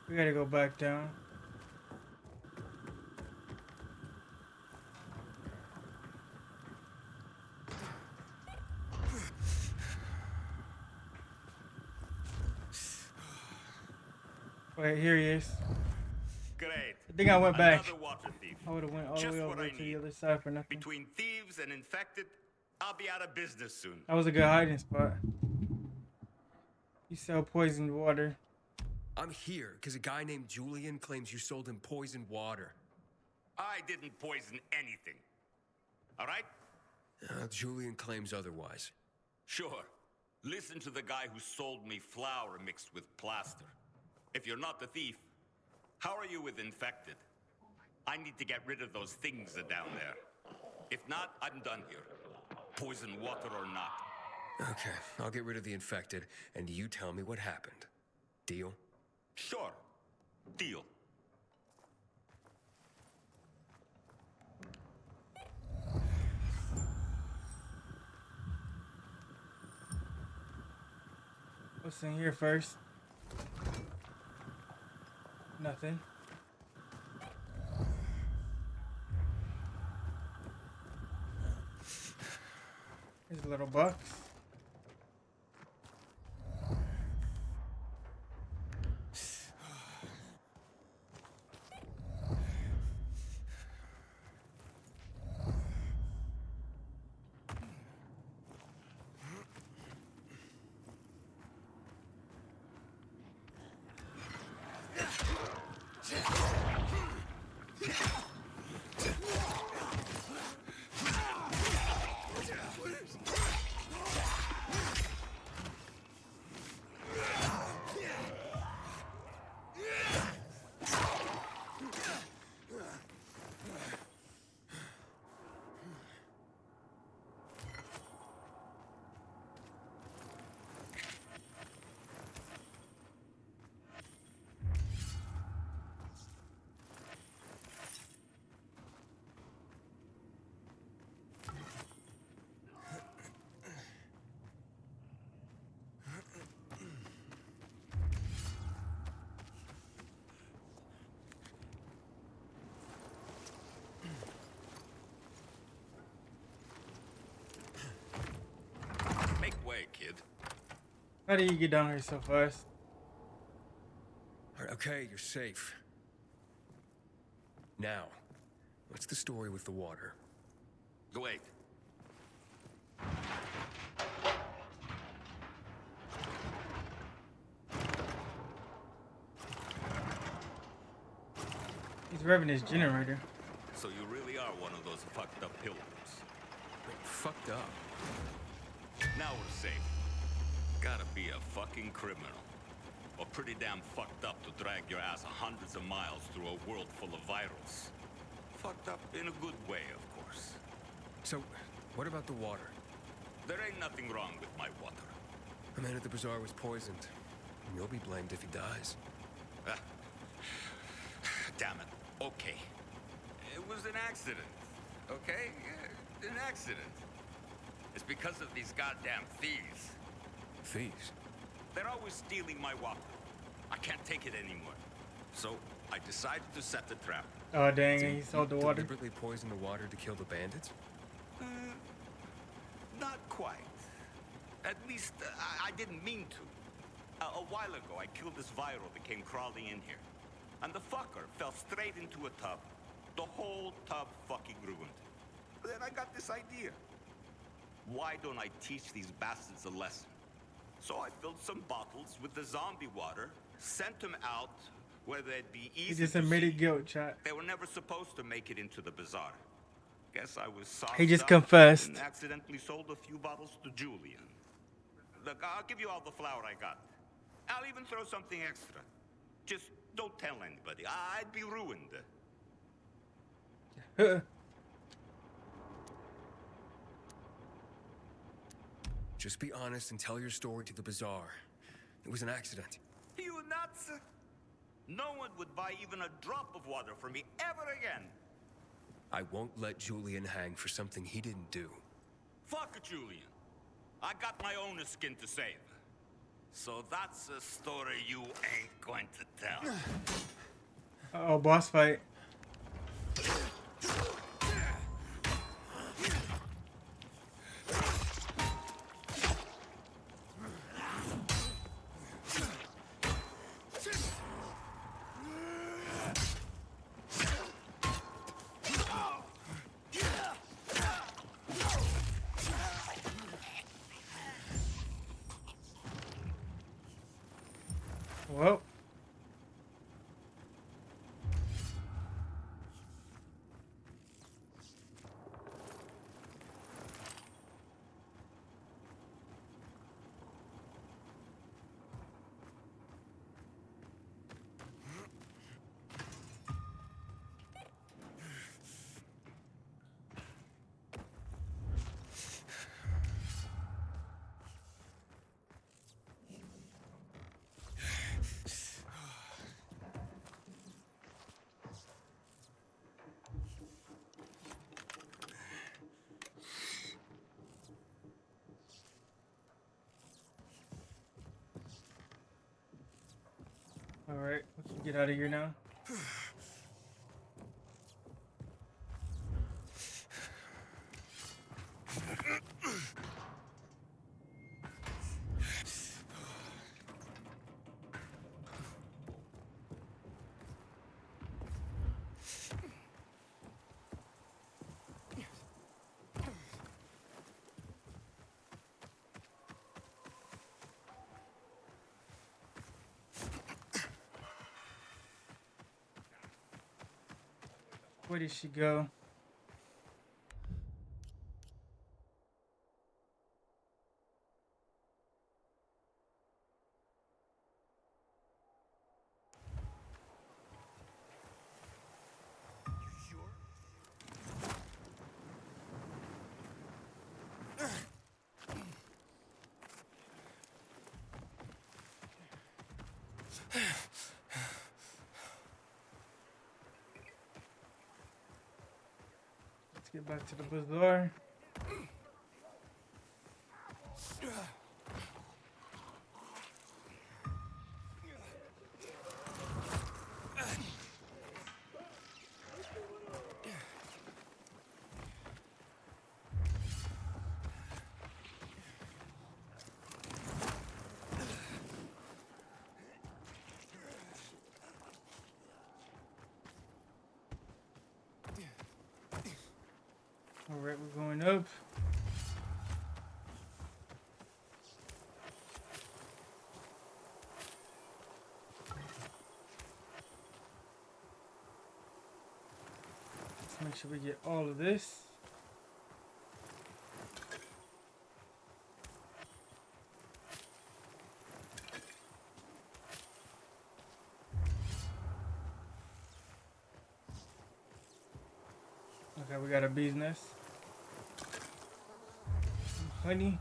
We gotta go back down. Wait, here he is. Great. I think I went back. Another water thief. I would have went all Just the way what over I to the need. other side for nothing. Between thieves and infected, I'll be out of business soon. That was a good hiding spot. You sell poisoned water. I'm here because a guy named Julian claims you sold him poisoned water. I didn't poison anything. All right? Julian claims otherwise. Sure. Listen to the guy who sold me flour mixed with plaster. If you're not the thief, how are you with infected? I need to get rid of those things that are down there. If not, I'm done here. Poison water or not. Okay, I'll get rid of the infected, and you tell me what happened. Deal? Sure. Deal. What's in here first? Nothing. Here's a little box. Kid. How do you get down here so fast? Okay, you're safe. Now, what's the story with the water? Wait. He's revving his generator. So you really are one of those fucked up pilgrims. Fucked up? Now we're safe. Gotta be a fucking criminal. Or pretty damn fucked up to drag your ass hundreds of miles through a world full of virals. Fucked up in a good way, of course. So, what about the water? There ain't nothing wrong with my water. The man at the bazaar was poisoned. You'll be blamed if he dies. Ah. Damn it. Okay. It was an accident. Okay? An accident. It's because of these goddamn thieves. Thieves? They're always stealing my water. I can't take it anymore. So, I decided to set the trap. Oh dang, he sold the water. Deliberately poisoned the water to kill the bandits? Not quite. At least, I didn't mean to. A while ago, I killed this viral that came crawling in here. And the fucker fell straight into a tub. The whole tub fucking ruined. Then I got this idea. Why don't I teach these bastards a lesson? So I filled some bottles with the zombie water, sent them out where they'd be easy He just to admitted see. guilt, chat. They were never supposed to make it into the bazaar. Guess I was soft He just up confessed. and accidentally sold a few bottles to Julian. Look, I'll give you all the flour I got. I'll even throw something extra. Just don't tell anybody. I'd be ruined. Just be honest and tell your story to the bazaar. It was an accident. You nuts? No one would buy even a drop of water from me ever again. I won't let Julian hang for something he didn't do. Fuck Julian. I got my own skin to save. So that's a story you ain't going to tell. Uh-oh, boss fight. Well. All right, we can get out of here now. Where did she go? Let's get back to the bazaar. All right, we're going up. Make sure we get all of this. Okay, we got a bee's nest. Some honey.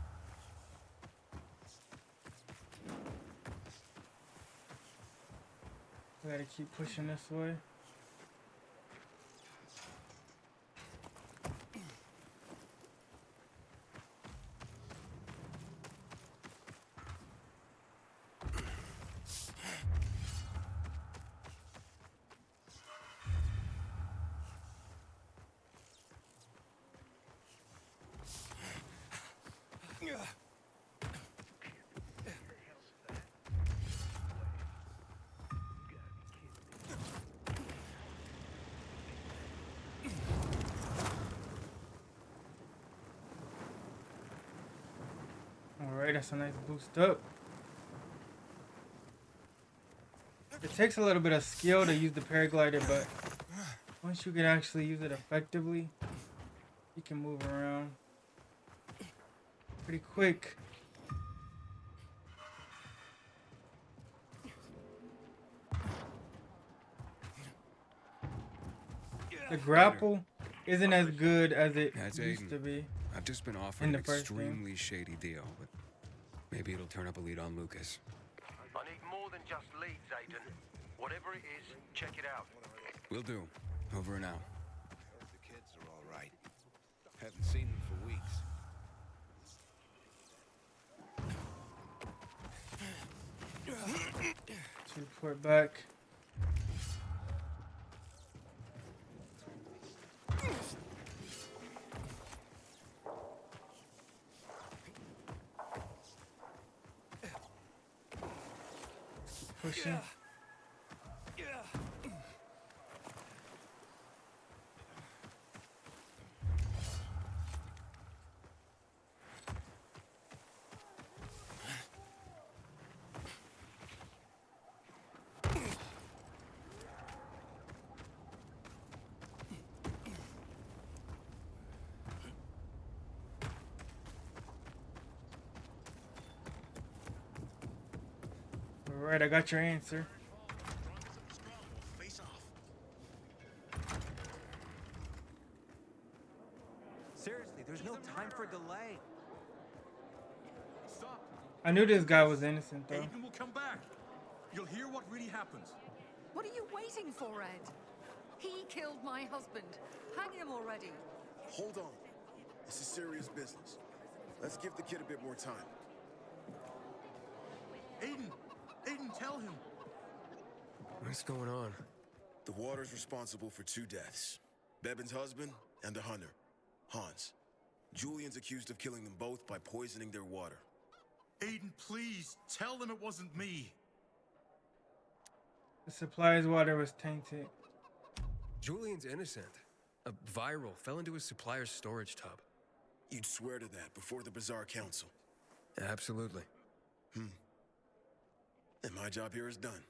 We gotta keep pushing this way. Alright, that's a nice boost up. It takes a little bit of skill to use the paraglider, but once you can actually use it effectively, you can move around pretty quick. The grapple isn't as good as it used to be. I've just been offered an extremely shady deal, but maybe it'll turn up a lead on Lucas. I need more than just leads, Aiden. Whatever it is, check it out. Will do. Over and out. The kids are all right. Haven't seen them for weeks. To report back. Pushing. Alright, I got your answer. Seriously, there's no time for delay. Stop. I knew this guy was innocent though. Aiden will come back. You'll hear what really happens. What are you waiting for, Ed? He killed my husband. Hang him already. Hold on. This is serious business. Let's give the kid a bit more time. Aiden! Aiden, tell him! What's going on? The water's responsible for 2 deaths. Bebin's husband and the hunter, Hans. Julian's accused of killing them both by poisoning their water. Aiden, please, tell them it wasn't me. The supplier's water was tainted. Julian's innocent. A viral fell into his supplier's storage tub. You'd swear to that before the Bazaar Council? Absolutely. And my job here is done.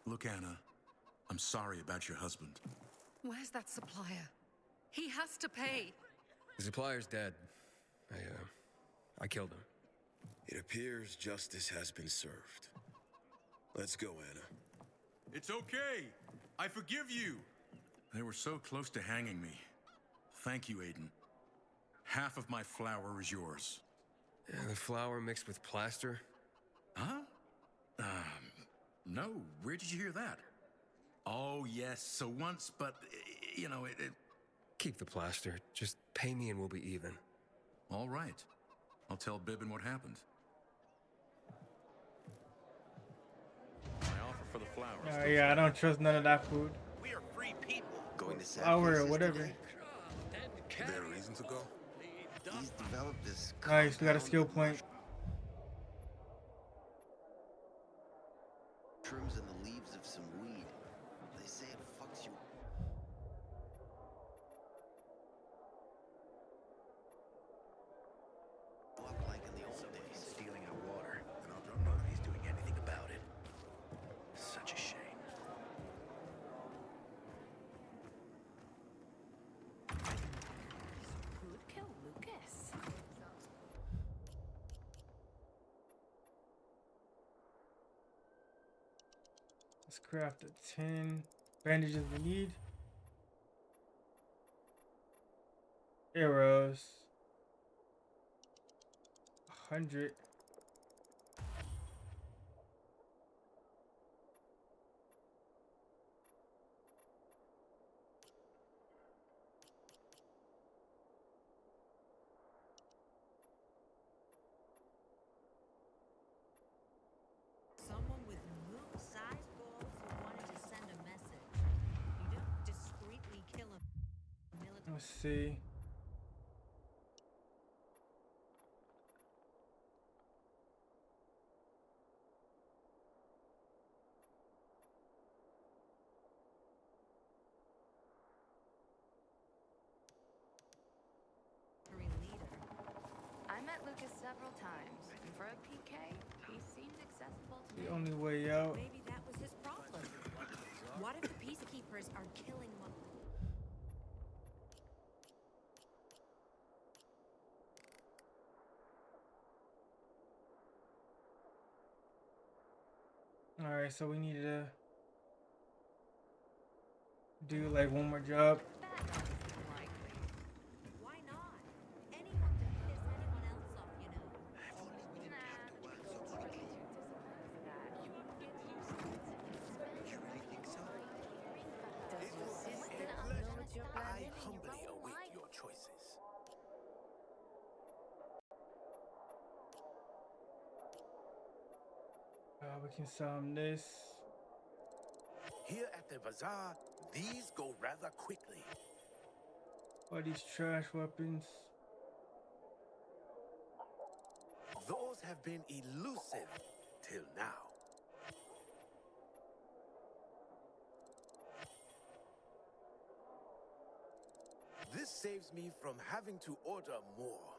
Look, Anna, I'm sorry about your husband. Where's that supplier? He has to pay. The supplier's dead. I killed him. It appears justice has been served. Let's go, Anna. It's okay. I forgive you. They were so close to hanging me. Thank you, Aiden. Half of my flour is yours. The flour mixed with plaster? Huh? No. Where did you hear that? Oh, yes. So once, but, you know, it... Keep the plaster. Just pay me and we'll be even. All right. I'll tell Bibbin what happened. My offer for the flowers. Yeah, I don't trust none of that food. We are free people. Going to sad Flour or faces whatever. today? Is there a reason to go? He's developed this. Nice, we got a skill point. Mushrooms and the leaves of some weed. They say it fucks you. Up like in the old days. Stealing our water, and nobody's doing anything about it. Such a shame. Let's craft the 10 bandages we need. Arrows. 100. Someone with moon-sized balls who wanted to send a message. You don't discreetly kill a military. Let's see. I met Lucas several times, and for a PK, he seemed accessible to me. The only way out. Maybe that was his problem. What if the peacekeepers are killing one? Alright, so we need to do like one more job. Why not? Anyone can piss anyone else off, you know. I humbly await your choices. We can sell him this. Here at the bazaar, these go rather quickly. All these trash weapons. Those have been elusive till now. This saves me from having to order more.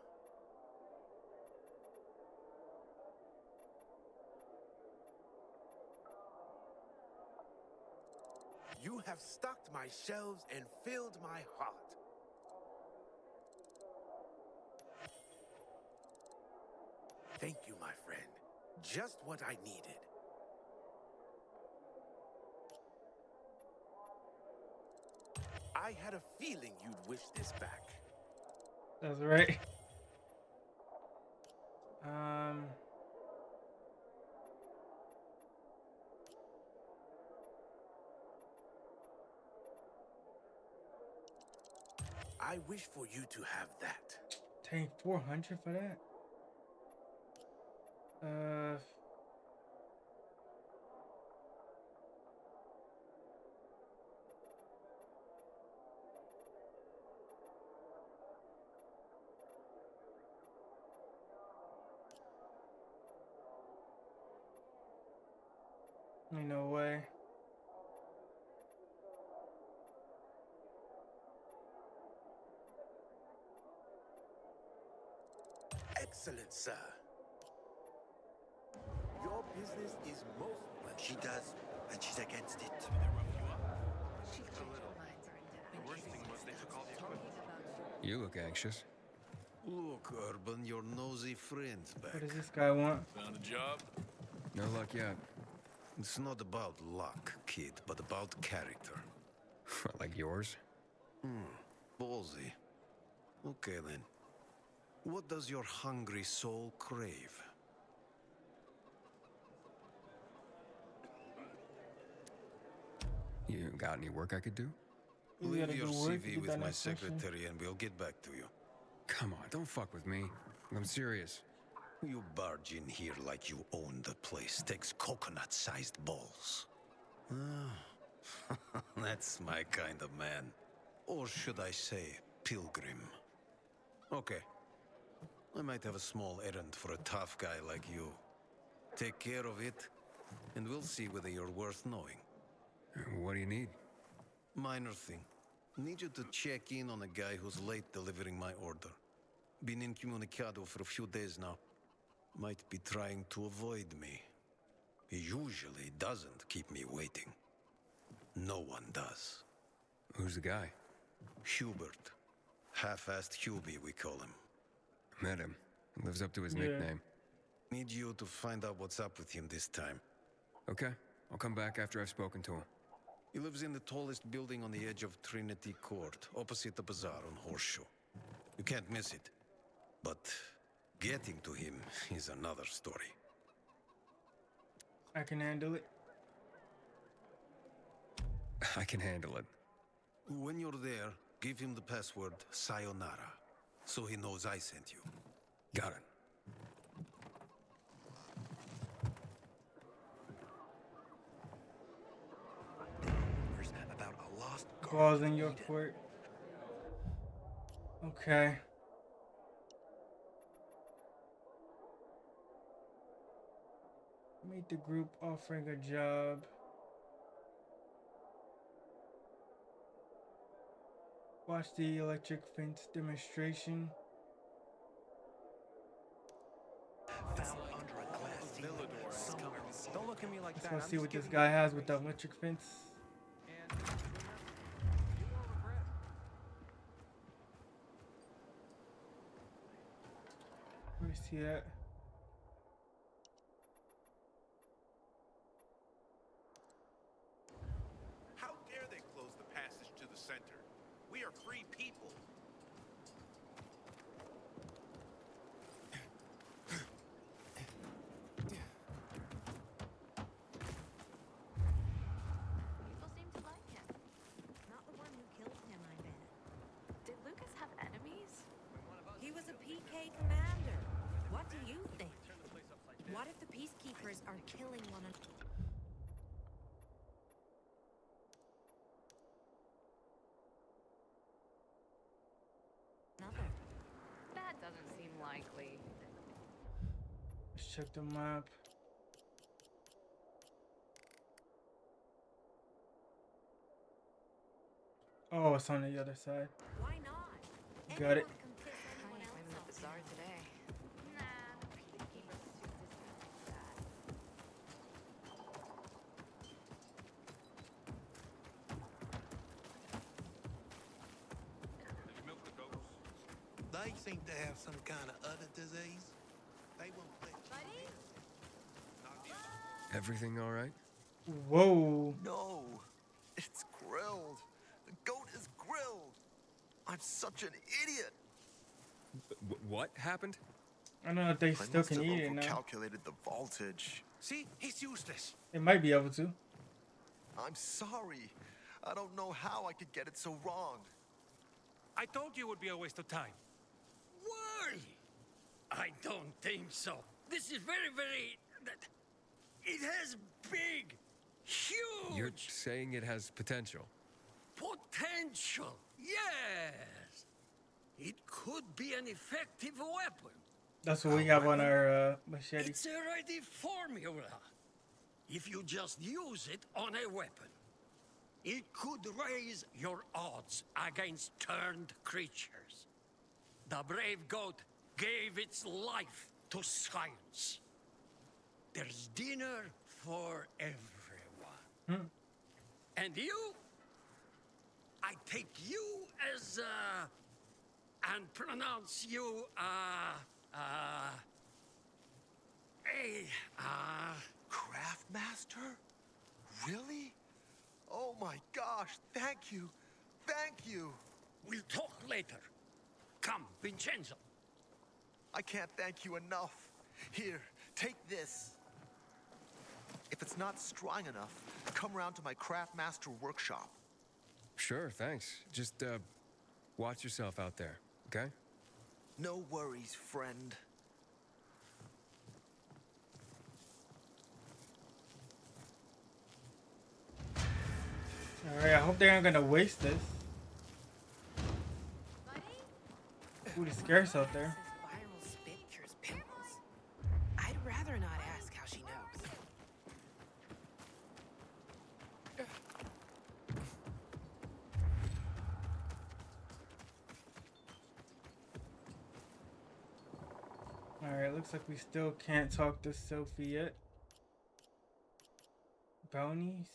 You have stocked my shelves and filled my heart. Thank you, my friend. Just what I needed. I had a feeling you'd wish this back. That's right. I wish for you to have that. Dang, 400 for that? Ain't no way. Excellent, sir. Your business is most When she does, and she's against it. She changed her mind. The worst thing was they took all the equipment. You look anxious. Look, Urban, your nosy friend's back. What does this guy want? Found a job? No luck yet. It's not about luck, kid, but about character. Like yours? Ballsy. Okay, then. What does your hungry soul crave? You got any work I could do? Leave your CV with my secretary and we'll get back to you. Come on, don't fuck with me. I'm serious. You barge in here like you own the place. Takes coconut-sized balls. Ah, that's my kind of man. Or should I say, pilgrim. Okay. I might have a small errand for a tough guy like you. Take care of it, and we'll see whether you're worth knowing. What do you need? Minor thing. Need you to check in on a guy who's late delivering my order. Been incommunicado for a few days now. Might be trying to avoid me. He usually doesn't keep me waiting. No one does. Who's the guy? Hubert. Half-assed Hubie, we call him. Met him. Lives up to his nickname. Need you to find out what's up with him this time. Okay. I'll come back after I've spoken to him. He lives in the tallest building on the edge of Trinity Court, opposite the bazaar on Horseshoe. You can't miss it. But getting to him is another story. I can handle it. I can handle it. When you're there, give him the password Sayonara, so he knows I sent you. Got it. About a lost Balls in your court. Okay. Meet the group offering a job. Watch the electric fence demonstration. found under a glass ceiling. Don't look at me like Let's that. go I'm see just what this giving guy you has with the electric fence. Where's he at? How dare they close the passage to the center? We are free people. People seem to like him. Not the one who killed him, I bet. Did Lucas have enemies? He was a PK commander. What do you think? What if the peacekeepers are killing one another? That doesn't seem likely. Let's check the map. Oh, it's on the other side. Why not? Got it. I'm in the bazaar today. Nah, peacekeepers is too distant for that. They seem to have some kind of other disease. They won't let you in. Everything all right? Whoa. No, it's grilled. The goat is grilled. I'm such an idiot. What happened? I don't know if they I still must can have eat it now. overcalculated the voltage. See, he's useless. They might be able to. I'm sorry. I don't know how I could get it so wrong. I told you it would be a waste of time. Why? I don't think so. This is very... It has big, huge You're saying it has potential. potential. Yes. It could be an effective weapon. That's what we have on our machete. It's a ready formula. If you just use it on a weapon, it could raise your odds against turned creatures. The brave goat gave its life to science. There's dinner for everyone. And you? I take you as, and pronounce you, Craftmaster? Really? Oh my gosh, thank you. Thank you. We'll talk later. Come, Vincenzo. I can't thank you enough. Here, take this. If it's not strong enough, come around to my Craftmaster workshop. Sure, thanks. Just, watch yourself out there, okay? No worries, friend. Alright, I hope they aren't gonna waste this. Ooh, the scarce out there. Viral spit cures pimples. I'd rather not ask how she knows. Alright, looks like we still can't talk to Sophie yet. Bounties?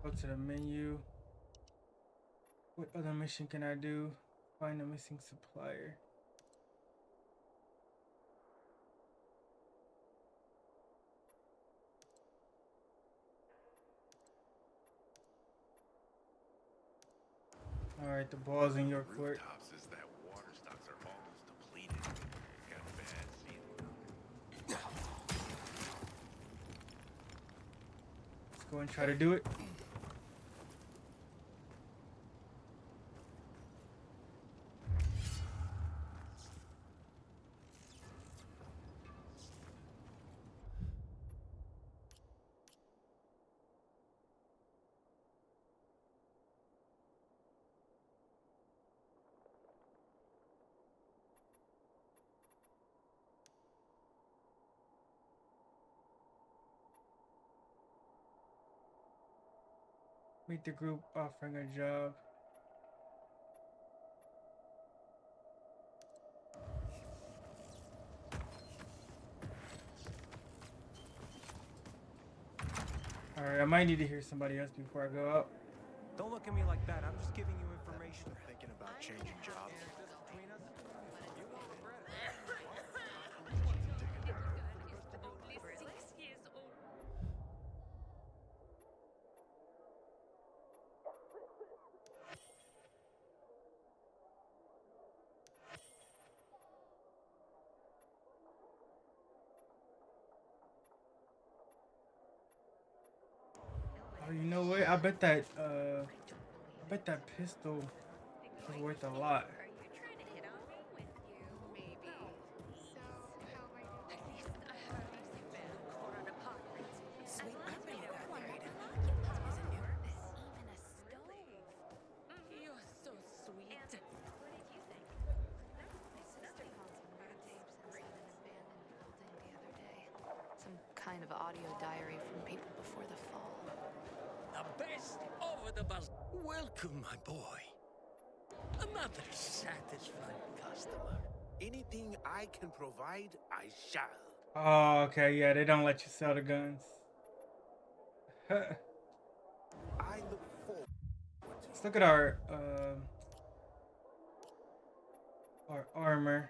Go to the menu. What other mission can I do? Find a missing supplier. All right, the ball's in your court. Rooftops is that water stocks are almost depleted. Got a bad feeling. Let's go and try to do it. Meet the group offering a job. Alright, I might need to hear somebody else before I go out. Don't look at me like that. I'm just giving you information. Thinking about changing jobs. Oh, you know what? I bet that pistol is worth a lot. You're so sweet. Some kind of audio diary from people before the fall. The best over the buzz. Welcome, my boy. Another satisfied customer. Anything I can provide, I shall. Oh, okay, yeah, they don't let you sell the guns. I look forward. Let's look at our armor.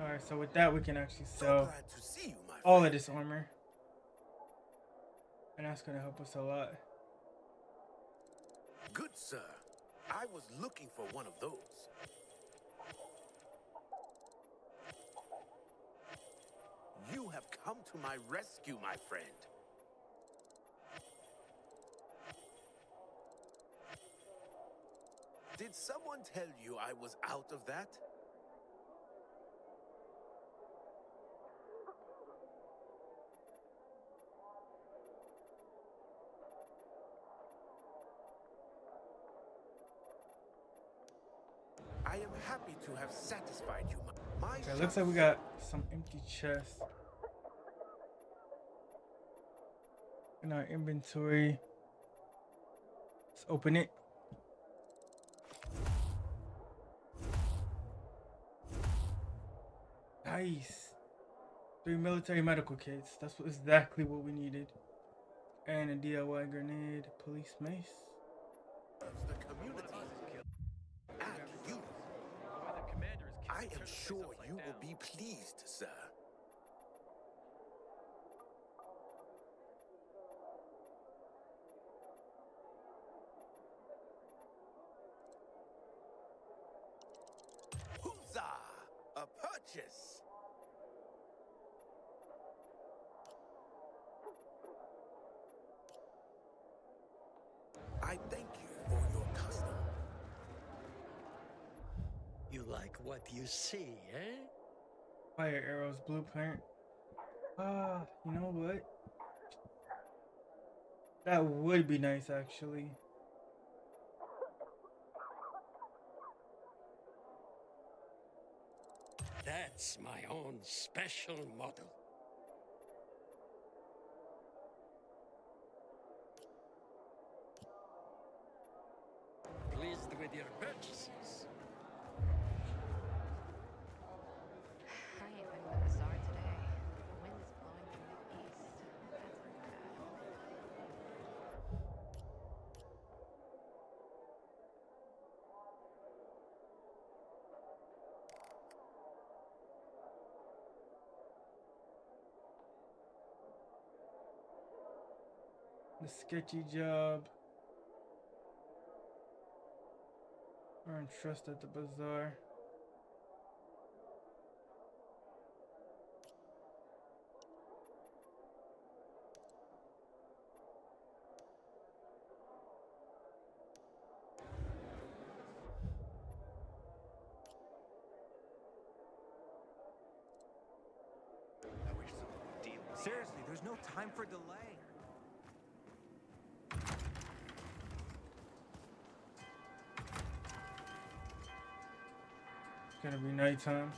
Alright, so with that we can actually sell Glad to see you, my all friend. of this armor. And that's gonna help us a lot. Good sir. I was looking for one of those. You have come to my rescue, my friend. Did someone tell you I was out of that? I am happy to have satisfied you. My Okay, looks like we got some empty chests in our inventory. Let's open it. Nice. 3 military medical kits. That's exactly what we needed. And a DIY grenade, police mace. The community and you. I am sure you will be pleased, sir. Huzzah! A purchase! I thank you for your custom. You like what you see, eh? Fire arrows blueprint. You know what? That would be nice, actually. That's my own special model. Pleased with your purchases? I ain't been to the bazaar today. The wind is blowing from the east. That's not bad. The sketchy job. Earn trust at the bazaar. Seriously, there's no time for delay. It's gonna be nighttime.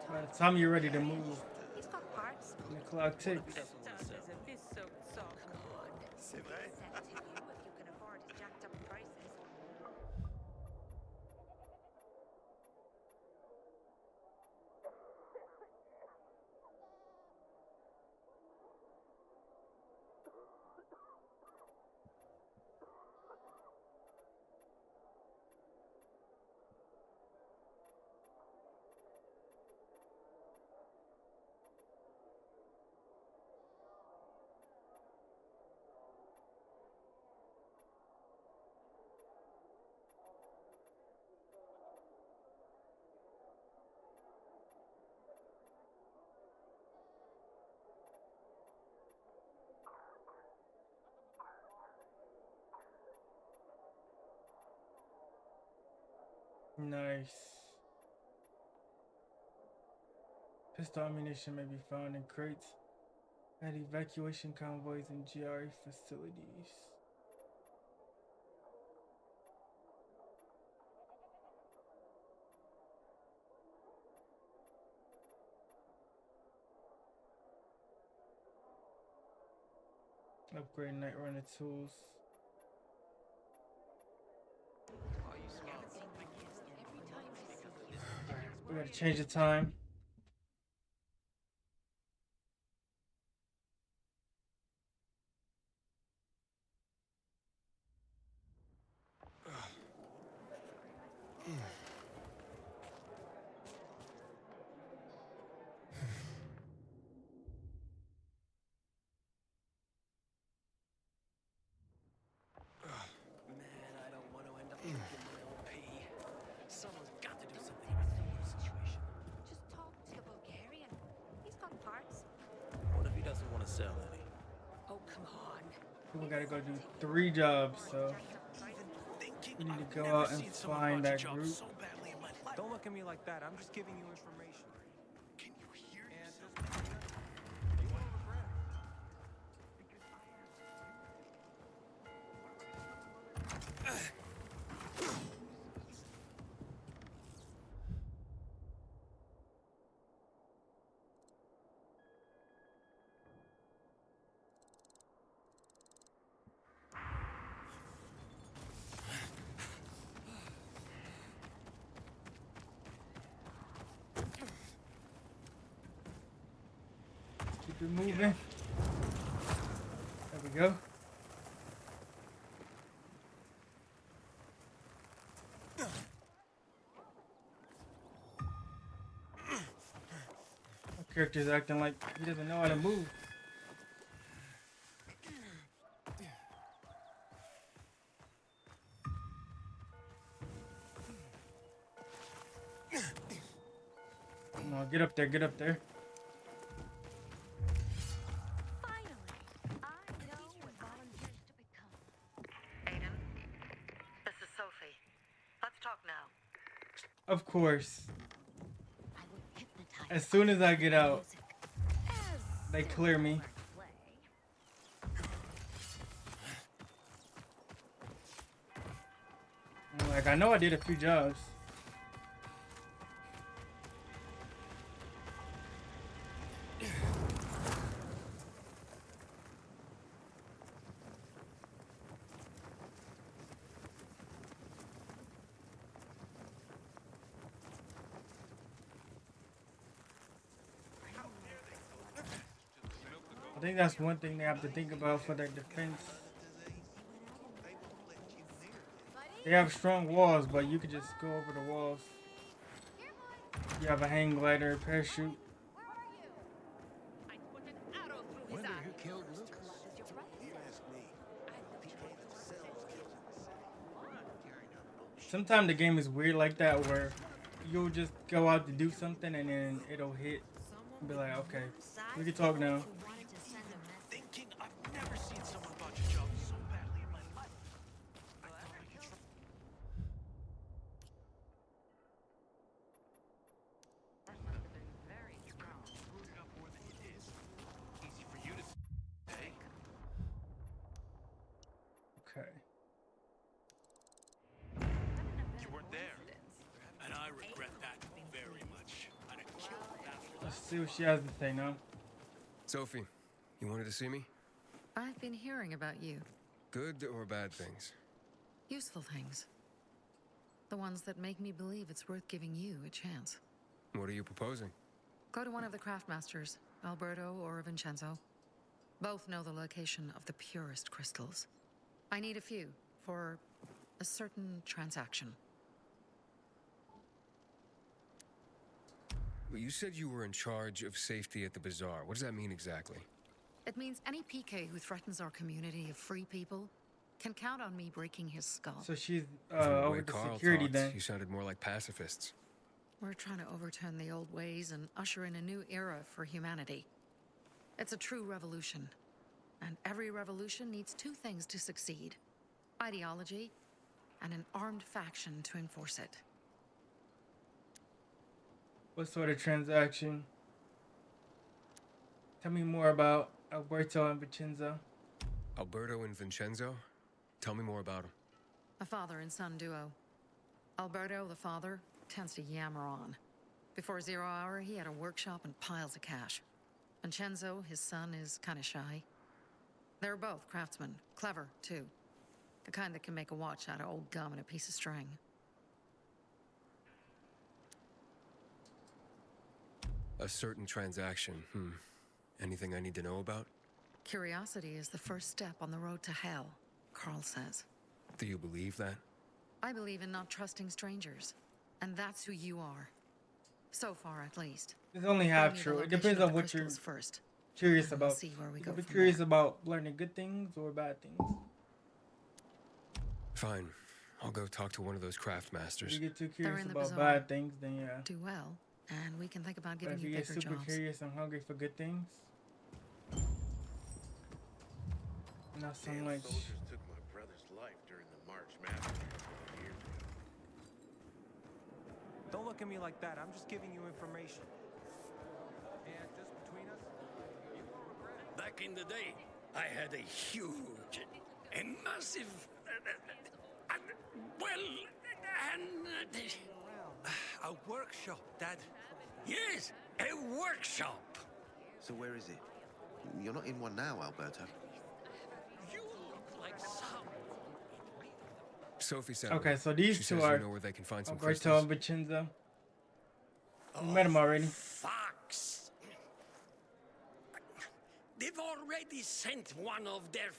By the time you're ready to move, He's got parts. the clock ticks. C'est vrai? If you can afford his jacked up prices. Nice. Pistol ammunition may be found in crates at evacuation convoys and GRE facilities. Upgrade night runner tools. We gotta change the time. Man, I don't want to end up in my own pee. Someone's got to do something about the situation. Just talk to the Bulgarian. He's got parts. What if he doesn't want to sell any? Oh, come on. We gotta go do 3 jobs, so we need to go out and find that group. Don't look at me like that. I'm just giving you information. Can you hear Keep it moving. There we go. My character's acting like he doesn't know how to move. Come on, get up there, get up there. Aiden, this is Sophie. Let's talk now. Of course. As soon as I get out, they clear me. I'm like, I know I did a few jobs. I think that's one thing they have to think about for their defense. They have strong walls, but you could just go over the walls. You have a hang glider, parachute. Wonder who killed Lucas. Sometimes the game is weird like that, where you'll just go out to do something and then it'll hit. Be like, okay, we can talk now. Thinking I've never seen someone botch a job so badly in my life. I thought I could try. Screwed it up more than you did. Easy for you to say. Okay. You weren't there. And I regret that very much. I'd have killed after Let's see what she has to say now. Sophie, you wanted to see me? I've been hearing about you. Good or bad things? Useful things. The ones that make me believe it's worth giving you a chance. What are you proposing? Go to one of the craftmasters, Alberto or Vincenzo. Both know the location of the purest crystals. I need a few for a certain transaction. Well, you said you were in charge of safety at the bazaar. What does that mean exactly? It means any PK who threatens our community of free people can count on me breaking his skull. So she's From the way over the Carl security talked, then. you sounded more like pacifists. We're trying to overturn the old ways and usher in a new era for humanity. It's a true revolution. And every revolution needs two things to succeed: ideology and an armed faction to enforce it. What sort of transaction? Tell me more about Alberto and Vincenzo. Alberto and Vincenzo? Tell me more about them. A father and son duo. Alberto, the father, tends to yammer on. Before 0 hour, he had a workshop and piles of cash. Vincenzo, his son, is kind of shy. They're both craftsmen, clever, too. The kind that can make a watch out of old gum and a piece of string. A certain transaction, Anything I need to know about? Curiosity is the first step on the road to hell, Carl says. Do you believe that? I believe in not trusting strangers. And that's who you are. So far, at least. It's only half true. It depends on what you're curious about. See where we You go could be from curious there. about learning good things or bad things. Fine. I'll go talk to one of those craft If masters. you get too They're curious in the about bazaar. bad things, then yeah. Do well, and we can think about But giving if you you get bigger super jobs. curious and hungry for good things, not so Damn much. soldiers took my brother's life during the March Massacre a couple years ago. Don't look at me like that. I'm just giving you information. And just between us, you won't regret it. Back in the day, I had a huge, a massive, A workshop, Dad. yes, a workshop. So where is it? You're not in one now, Alberto. You look like some. Sophie said. Okay, so these she two says are you know where they can find some Alberto crystals. and Vincenzo. You met him already. Fox. They've already sent one of their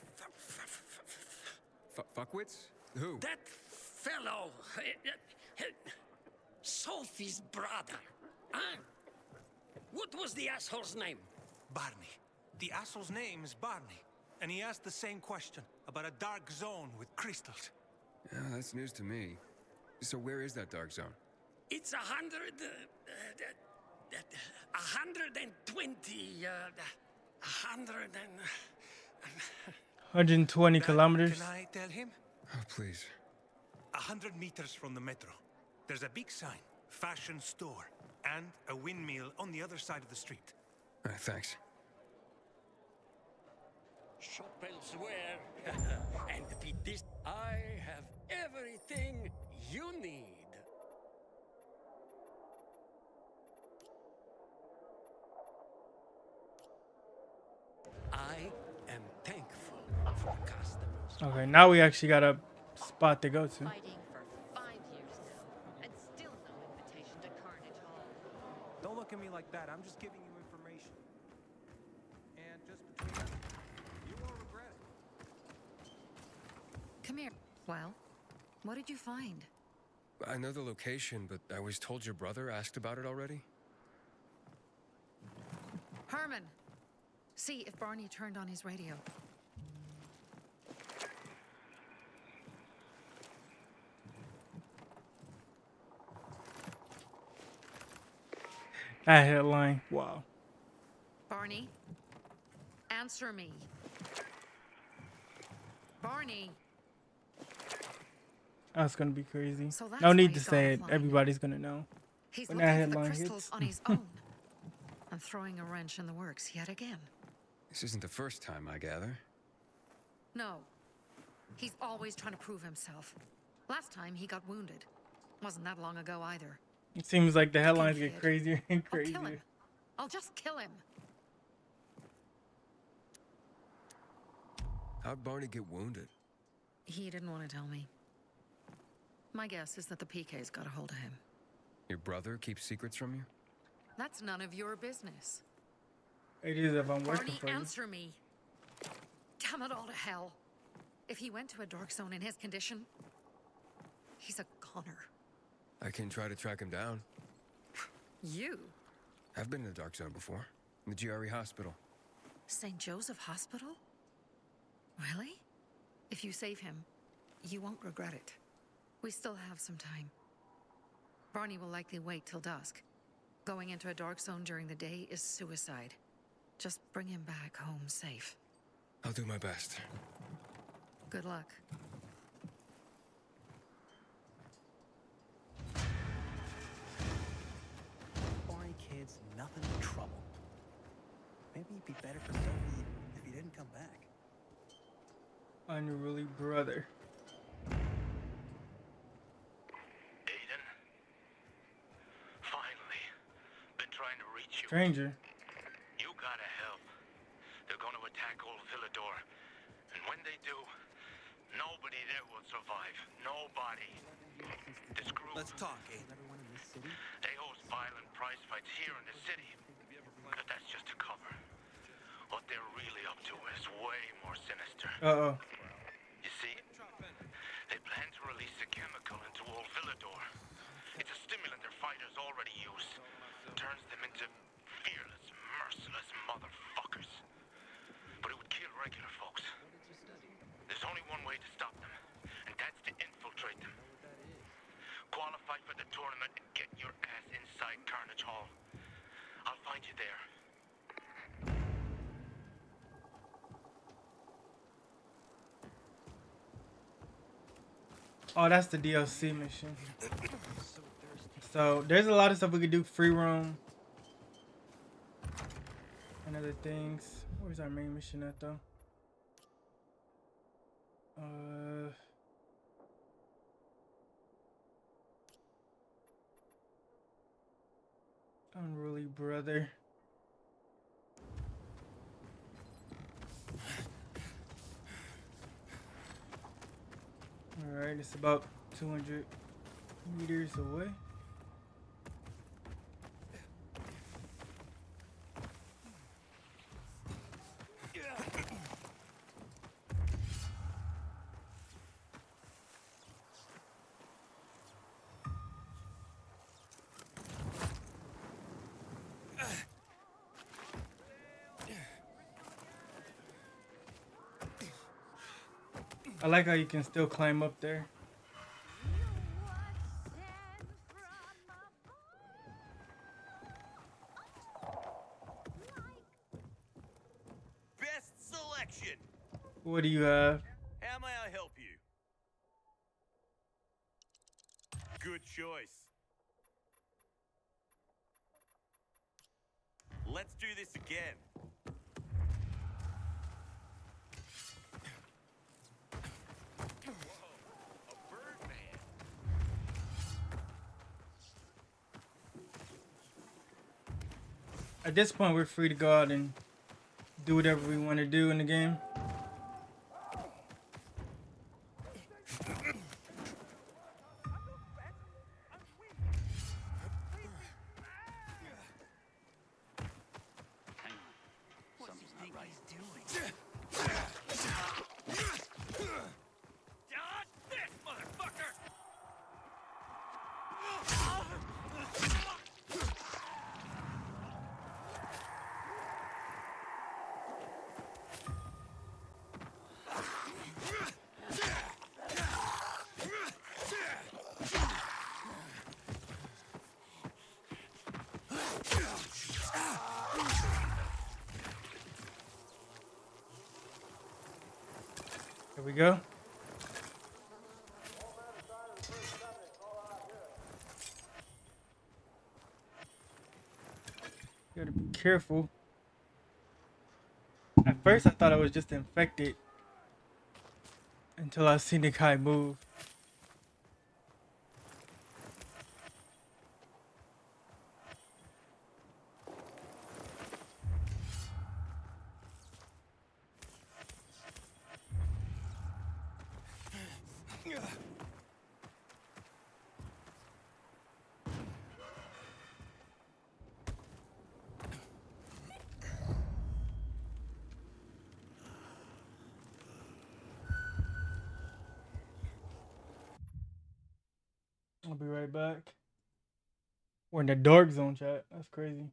Fuckwits? Who? that fellow, Sophie's brother. Huh? What was the asshole's name? Barney. The asshole's name is Barney. And he asked the same question about a dark zone with crystals. Yeah, that's news to me. So where is that dark zone? It's 100 120, 120 kilometers. Can I tell him? Oh, please. 100 meters from the metro. There's a big sign, fashion store, and a windmill on the other side of the street. Thanks. Shop elsewhere. And with this, I have everything you need. I am thankful for customers. Okay, now we actually got a spot to go to. Fighting for 5 years now, and still no invitation to Carnage Hall. Don't look at me like that. I'm just giving you information. And just between us, you won't regret it. Come here. Well, what did you find? I know the location, but I was told your brother asked about it already. Herman, see if Barney turned on his radio. That headline. Wow. Barney, answer me. Barney. That's gonna be crazy. So that's No why need to he's say gone it. flying. Everybody's gonna know. He's When looking that for the headline crystals hits. on his own. I'm throwing a wrench in the works yet again. This isn't the first time, I gather. No. He's always trying to prove himself. Last time he got wounded. Wasn't that long ago either. It seems like the headlines kid. get crazier and I'll kill him. crazier. I'll just kill him. How'd Barney get wounded? He didn't want to tell me. My guess is that the PK's got a hold of him. Your brother keeps secrets from you? That's none of your business. It is if I'm working Barney, for you. answer me. Damn it all to hell. If he went to a dark zone in his condition, he's a goner. I can try to track him down. You? I've been in the dark zone before. In the GRE hospital. St. Joseph Hospital? Really? If you save him, you won't regret it. We still have some time. Barney will likely wait till dusk. Going into a dark zone during the day is suicide. Just bring him back home safe. I'll do my best. Good luck. Barney kid's nothing but trouble. Maybe it'd be better for Sophie if he didn't come back. Unruly brother. Aiden? Finally. Been trying to reach you. Stranger. You gotta help. They're gonna attack old Villador. And when they do, nobody there will survive. Nobody. This group, Let's talk, Aiden. they host violent prize fights here in the city. But that's just a cover. What they're really up to is way more sinister. Uh-oh. You see, they plan to release a chemical into old Villador. It's a stimulant their fighters already use. Turns them into fearless, merciless motherfuckers. But it would kill regular folks. There's only one way to stop them, and that's to infiltrate them. Qualify for the tournament and get your ass inside Carnage Hall. I'll find you there. Oh, that's the DLC mission. So there's a lot of stuff we could do. Free roam and other things. Where's our main mission at though? Unruly brother. Alright, it's about 200 meters away. I like how you can still climb up there. Objection! What do you have? How may I help you? Good choice. Let's do this again. At this point, we're free to go out and do whatever we want to do in the game. Here we go. You gotta be careful. At first I thought I was just infected until I seen the guy move. I'll be right back. We're in the dark zone, chat. That's crazy.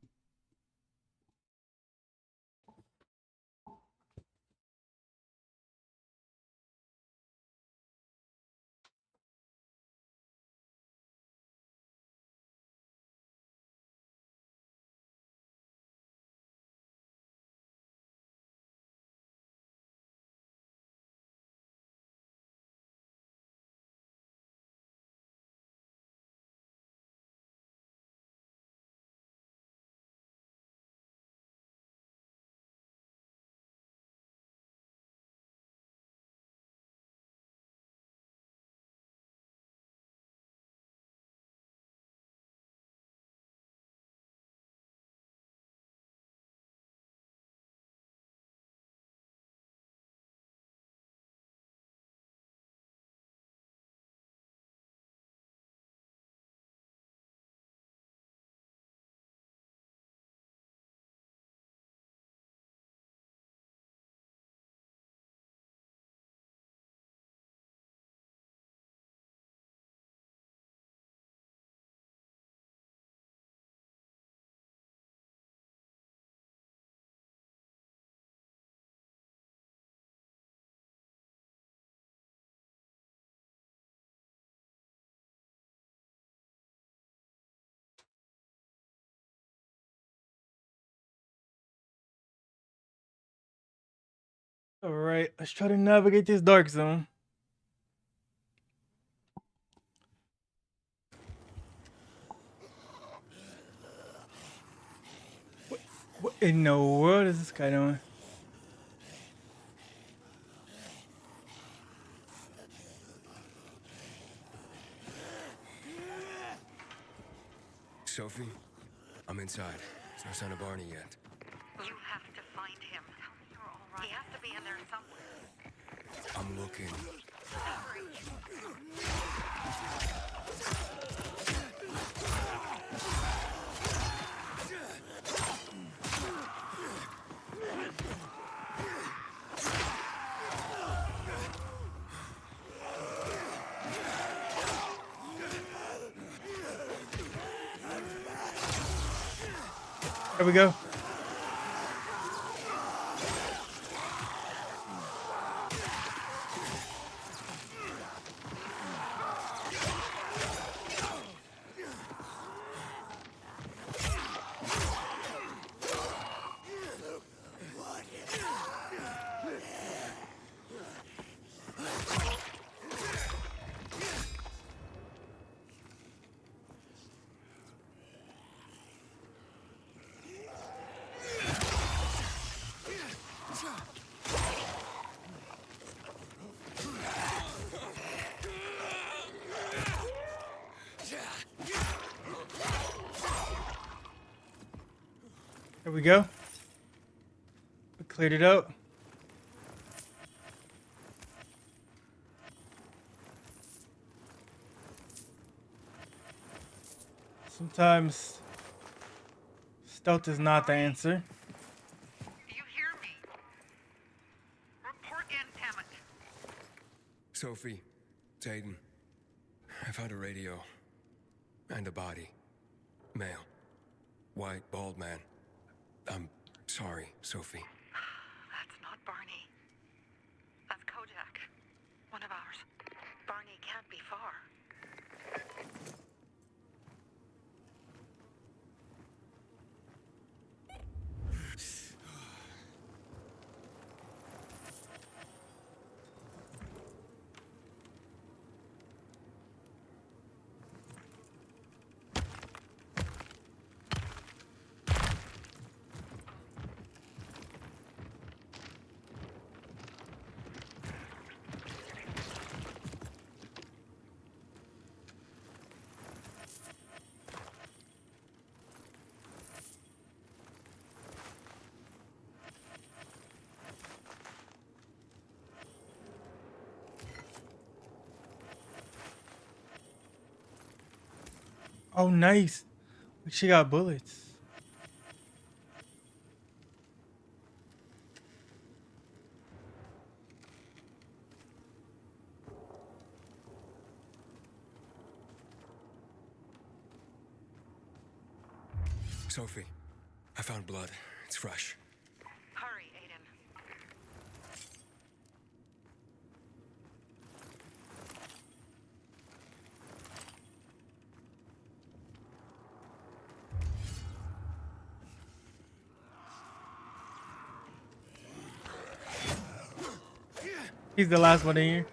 All right, let's try to navigate this dark zone. What in the world is this guy doing? Sophie, I'm inside. There's no sign of Barney yet. You have to find him. Tell me you're all right. He has to be in there somewhere. I'm looking. There we go. There we go. We cleared it out. Sometimes stealth is not the answer. Sophie, it's Aiden. I found a radio. And a body. Male. White, bald man. I'm sorry, Sophie. That's not Barney. That's Kojak. One of ours. Barney can't be far. Oh, nice. She got bullets. Sophie, I found blood. It's fresh. Hurry, Aiden. He's the last one in here.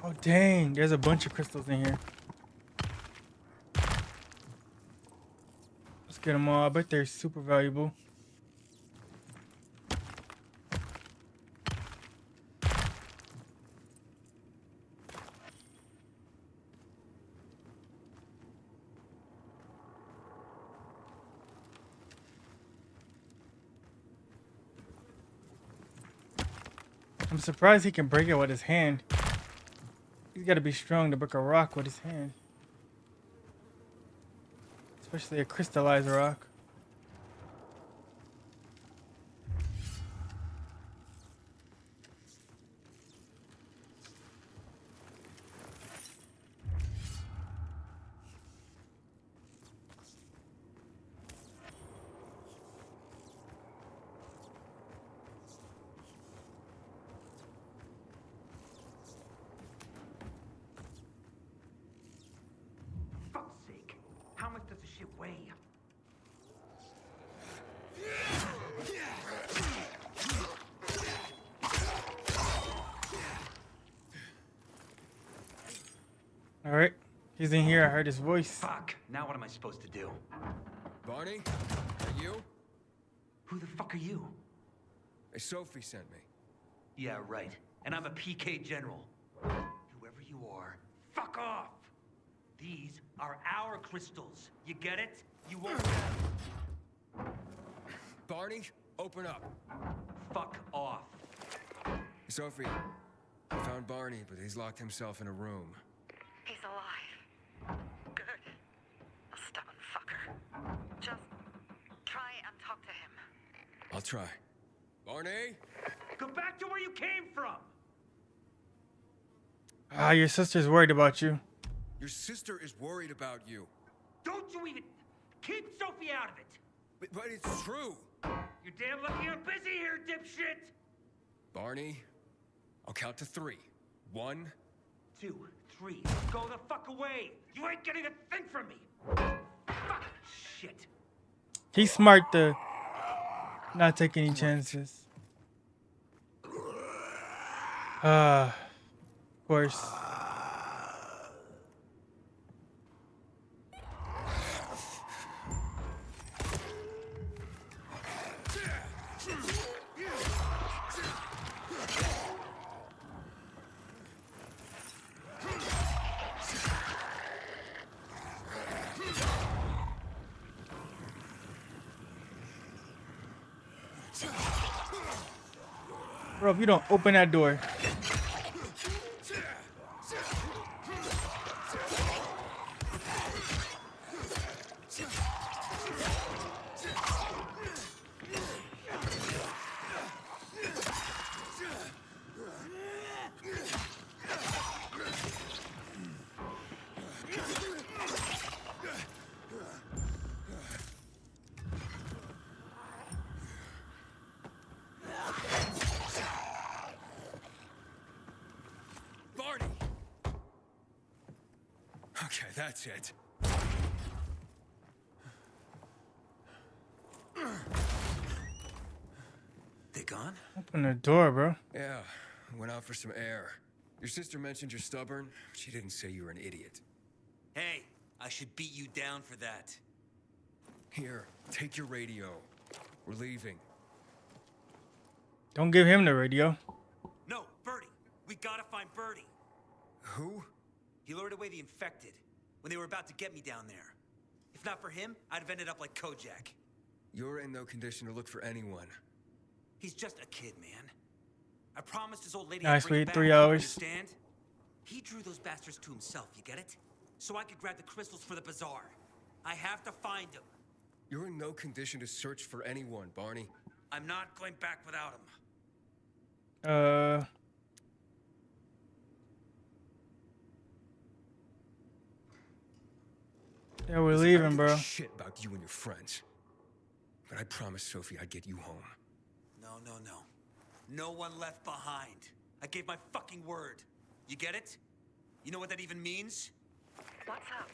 Oh, dang. There's a bunch of crystals in here. Let's get them all. I bet they're super valuable. I'm surprised he can break it with his hand. He's got to be strong to break a rock with his hand. Especially a crystallized rock. How much does the shit weigh? All right. He's in here. I heard his voice. Fuck. Now what am I supposed to do? Barney? Are you? Who the fuck are you? Sophie sent me. Yeah, right. And I'm a PK general. Whoever you are, fuck off! These are our crystals. You get it? You won't have... Barney, open up. Fuck off. Sophie, I found Barney, but he's locked himself in a room. He's alive. Good. A stubborn fucker. Just try and talk to him. I'll try. Barney? Go back to where you came from! Ah, your sister's worried about you. Your sister is worried about you. Don't you even... Keep Sophie out of it! But it's true. You're damn lucky I'm busy here, dipshit! Barney, I'll count to 3. 1, 2, 3. Go the fuck away! You ain't getting a thing from me! Fuck! Shit! He's smart to not take any chances. Of course. Bro, if you don't open that door. Okay, that's it. They gone? Open the door, bro. Yeah, went out for some air. Your sister mentioned you're stubborn. She didn't say you were an idiot. Hey, I should beat you down for that. Here, take your radio. We're leaving. Don't give him the radio. No, Birdie. We gotta find Birdie. Who? He lured away the infected when they were about to get me down there. If not for him, I'd have ended up like Kojak. You're in no condition to look for anyone. He's just a kid, man. I promised his old lady Nice, I'd bring wait, it back. 3 hours. Understand? He drew those bastards to himself, you get it? So I could grab the crystals for the bazaar. I have to find him. You're in no condition to search for anyone, Barney. I'm not going back without him. Yeah, we're leaving, bro. Shit about you and your friends. But I promised Sophie I'd get you home. No. No one left behind. I gave my fucking word. You get it? You know what that even means? What's up?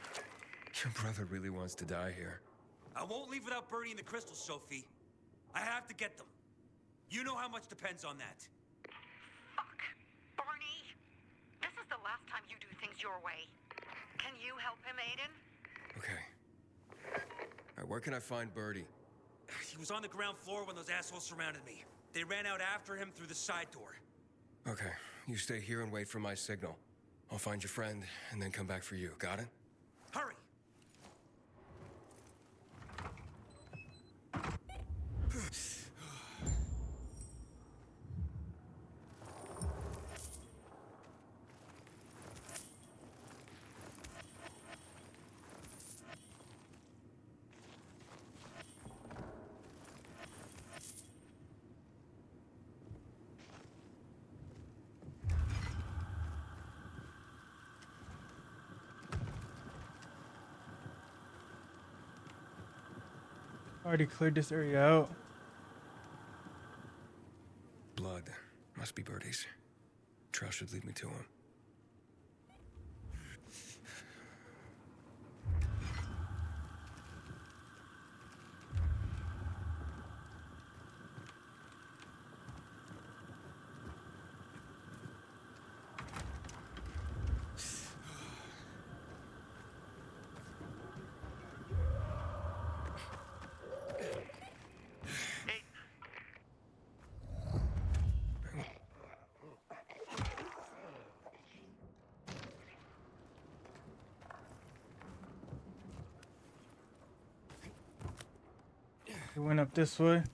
Your brother really wants to die here. I won't leave without Birdie and the crystals, Sophie. I have to get them. You know how much depends on that. Fuck. Barney, this is the last time you do things your way. Can you help him, Aiden? Okay. All right, where can I find Birdie? He was on the ground floor when those assholes surrounded me. They ran out after him through the side door. Okay, you stay here and wait for my signal. I'll find your friend and then come back for you. Got it? Hurry! Already cleared this area out. Blood. Must be Birdie's. Trail should lead me to him. He went up this way.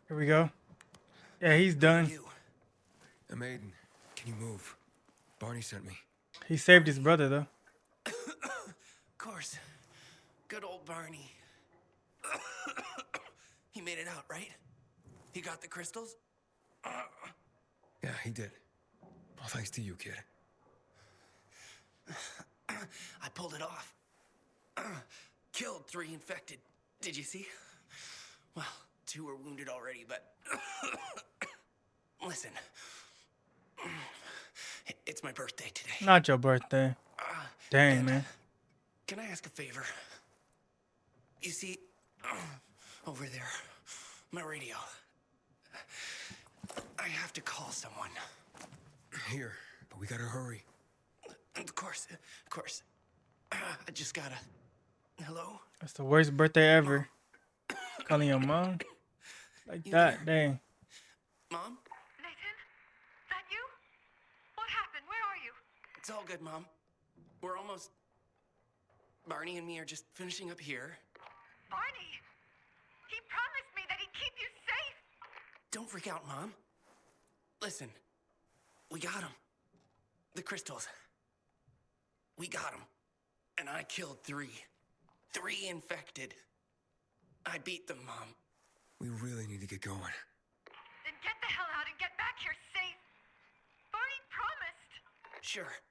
Here we go. Yeah, he's done. I'm Aiden. Can you move? Barney sent me. He saved his brother, though. Of course. Good old Barney. He made it out, right? He got the crystals? Yeah, he did. All thanks to you, kid. I pulled it off. Killed 3 infected. Did you see? Well, 2 were wounded already, but... Listen. It's my birthday today. Not your birthday. Dang, man. Can I ask a favor? You see, over there, my radio. I have to call someone. Here, but we gotta hurry. Of course. I just gotta... Hello? That's the worst birthday ever. Calling your mom? Like that, dang. Mom? Nathan? That you? What happened? Where are you? It's all good, Mom. We're almost... Barney and me are just finishing up here. Barney! He promised me that he'd keep you safe! Don't freak out, Mom. Listen. We got him. The crystals. We got him. And I killed 3. 3 infected. I beat them, Mom. We really need to get going. Then get the hell out and get back here safe! Barney promised! Sure.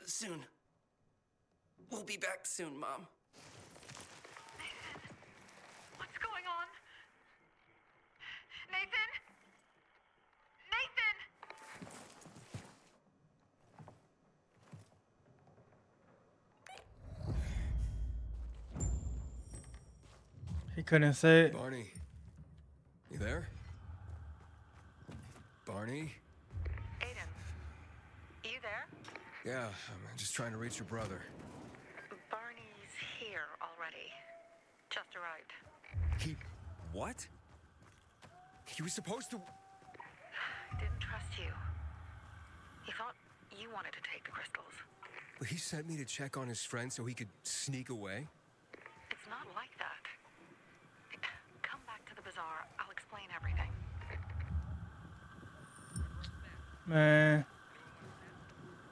Soon. We'll be back soon, Mom. Nathan? What's going on? Nathan? Nathan! He couldn't say it. Barney. You there? Barney? Aiden, you there? Yeah, I'm just trying to reach your brother. Barney's here already. Just arrived. He... what? He was supposed to... Didn't trust you. He thought you wanted to take the crystals. But he sent me to check on his friend so he could sneak away? It's not like that. Come back to the bazaar. I'll explain everything. Man.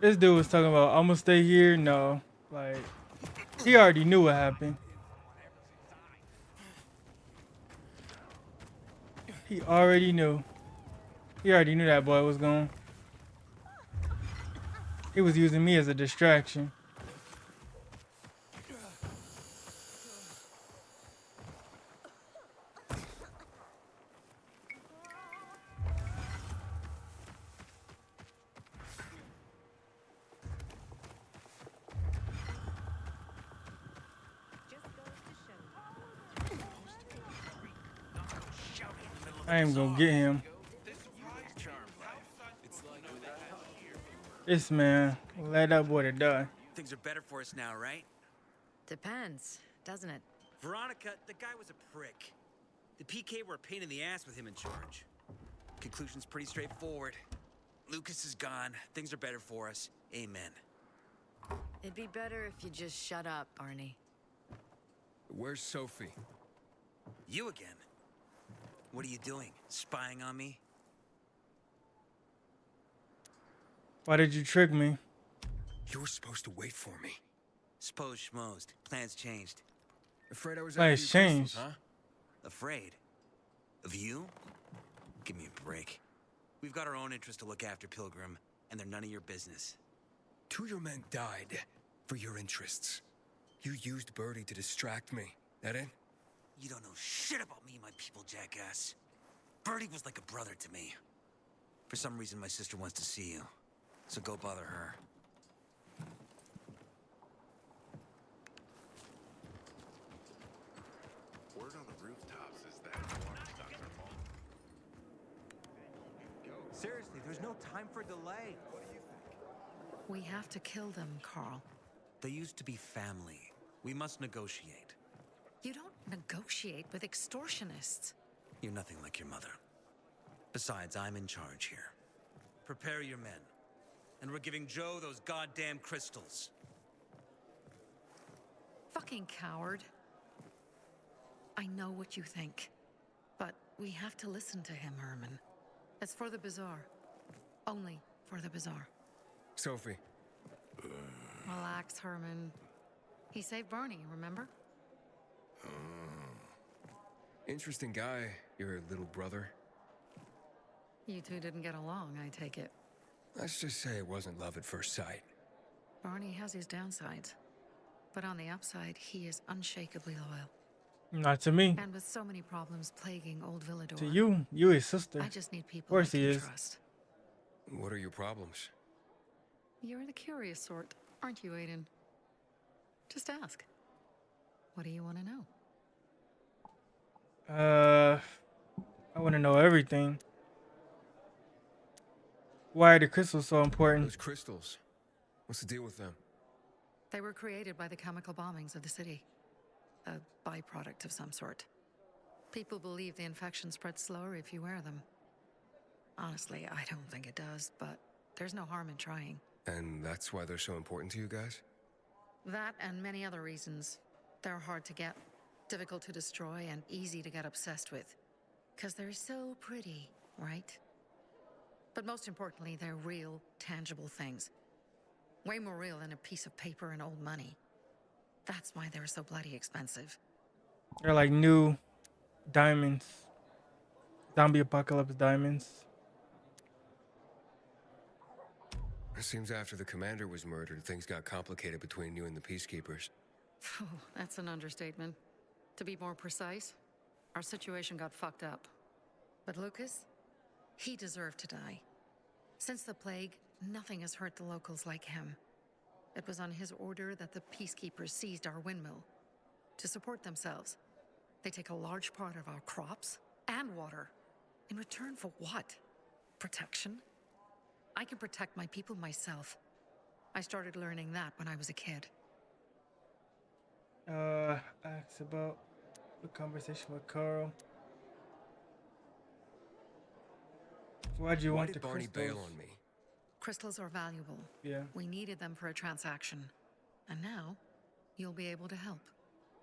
This dude was talking about, I'm gonna stay here. No. Like, he already knew what happened. He already knew. He already knew that boy was gone. He was using me as a distraction. I ain't gonna get him. This man, let that boy to die. Things are better for us now, right? Depends, doesn't it? Veronica, the guy was a prick. The PK were a pain in the ass with him in charge. Conclusion's pretty straightforward. Lucas is gone. Things are better for us. Amen. It'd be better if you just shut up, Barney. Where's Sophie? You again? What are you doing? Spying on me? Why did you trick me? You were supposed to wait for me. Suppose schmozed. Plans changed. Afraid I was Plans changed. Huh? Afraid? Of you? Give me a break. We've got our own interests to look after, Pilgrim, and they're none of your business. 2 of your men died for your interests. You used Birdie to distract me. That it? You don't know shit about me and my people, jackass. Birdie was like a brother to me. For some reason, my sister wants to see you. So go bother her. Word on the rooftops is that water stocks are full. Seriously, there's no time for delay. What do you think? We have to kill them, Carl. They used to be family. We must negotiate. You don't negotiate with extortionists. You're nothing like your mother. Besides, I'm in charge here. Prepare your men. And we're giving Joe those goddamn crystals. Fucking coward. I know what you think. But we have to listen to him, Herman. It's for the bazaar. Only for the bazaar. Sophie. Relax, Herman. He saved Barney, remember? Interesting guy, your little brother. You two didn't get along, I take it. Let's just say it wasn't love at first sight. Barney has his downsides. But on the upside, he is unshakably loyal. Not to me. And with so many problems plaguing old Villador. To you his sister. I just need people Of course I he can is. trust. What are your problems? You're the curious sort, aren't you, Aiden? Just ask. What do you want to know? I want to know everything. Why are the crystals so important? Those crystals. What's the deal with them? They were created by the chemical bombings of the city. A byproduct of some sort. People believe the infection spreads slower if you wear them. Honestly, I don't think it does, but there's no harm in trying. And that's why they're so important to you guys? That and many other reasons. They're hard to get, difficult to destroy, and easy to get obsessed with. 'Cause they're so pretty, right? But most importantly, they're real, tangible things. Way more real than a piece of paper and old money. That's why they're so bloody expensive. They're like new diamonds. Zombie apocalypse diamonds. It seems after the commander was murdered, things got complicated between you and the Peacekeepers. Oh, that's an understatement. To be more precise, our situation got fucked up. But Lucas, he deserved to die. Since the plague, nothing has hurt the locals like him. It was on his order that the Peacekeepers seized our windmill. To support themselves, they take a large part of our crops and water. In return for what? Protection? I can protect my people myself. I started learning that when I was a kid. Asked about the conversation with Carl. Why'd you Why want did the Barney crystals? bail on me? Crystals are valuable. Yeah. We needed them for a transaction. And now, you'll be able to help.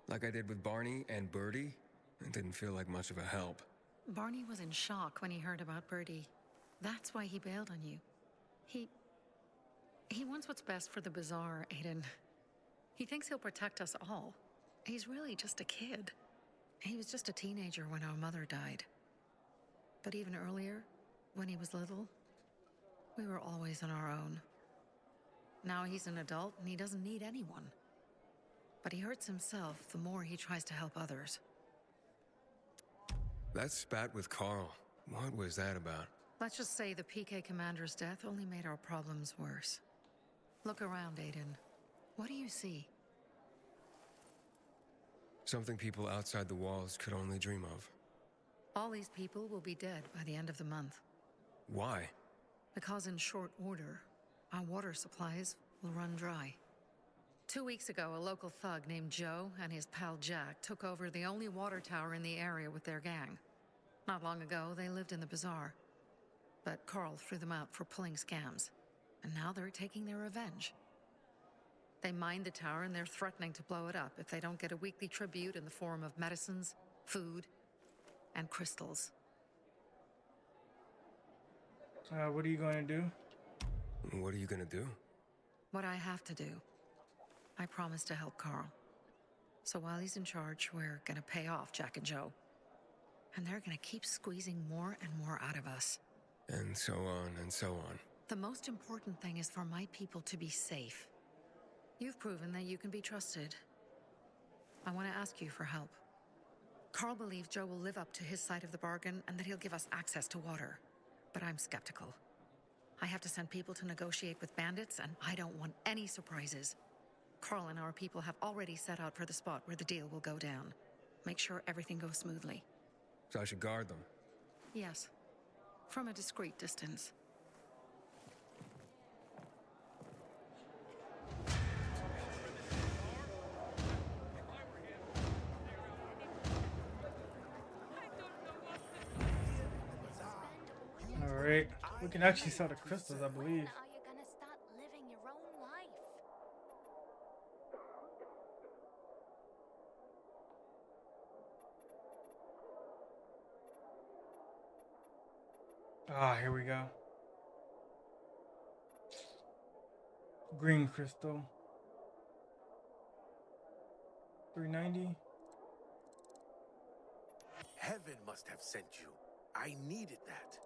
Like I did with Barney and Birdie? It didn't feel like much of a help. Barney was in shock when he heard about Birdie. That's why he bailed on you. He wants what's best for the Bazaar, Aiden. He thinks he'll protect us all. He's really just a kid. He was just a teenager when our mother died. But even earlier, when he was little, we were always on our own. Now he's an adult and he doesn't need anyone. But he hurts himself the more he tries to help others. That spat with Carl. What was that about? Let's just say the PK commander's death only made our problems worse. Look around, Aiden. What do you see? Something people outside the walls could only dream of. All these people will be dead by the end of the month. Why? Because in short order, our water supplies will run dry. 2 weeks ago, a local thug named Joe and his pal Jack took over the only water tower in the area with their gang. Not long ago, they lived in the bazaar. But Carl threw them out for pulling scams. And now they're taking their revenge. They mined the tower and they're threatening to blow it up if they don't get a weekly tribute in the form of medicines, food, and crystals. What are you going to do? What are you gonna do? What I have to do. I promise to help Carl. So while he's in charge, we're gonna pay off Jack and Joe. And they're gonna keep squeezing more and more out of us. And so on and so on. The most important thing is for my people to be safe. You've proven that you can be trusted. I want to ask you for help. Carl believes Joe will live up to his side of the bargain and that he'll give us access to water. But I'm skeptical. I have to send people to negotiate with bandits, and I don't want any surprises. Carl and our people have already set out for the spot where the deal will go down. Make sure everything goes smoothly. So I should guard them. Yes. From a discreet distance. All right. We can actually sell the crystals, I believe. Are you gonna start living your own life? Ah, here we go. Green crystal. 390. Heaven must have sent you. I needed that.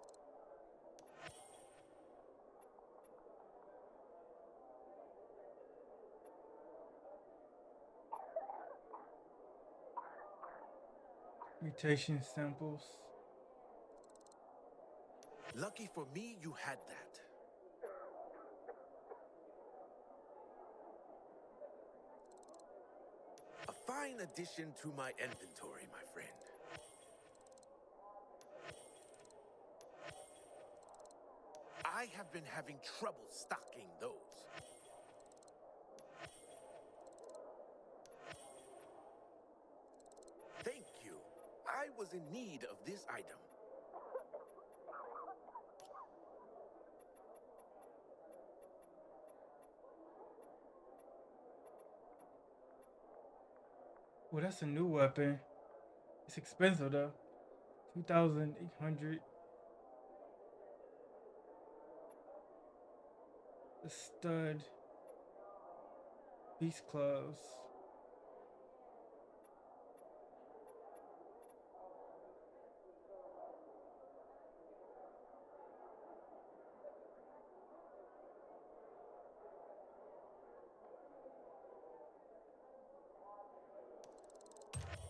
Mutation samples. Lucky for me, you had that. A fine addition to my inventory, my friend. I have been having trouble stocking those. Thank you. I was in need of this item. Well, that's a new weapon. It's expensive though. 2,800. The stud. Beast claws.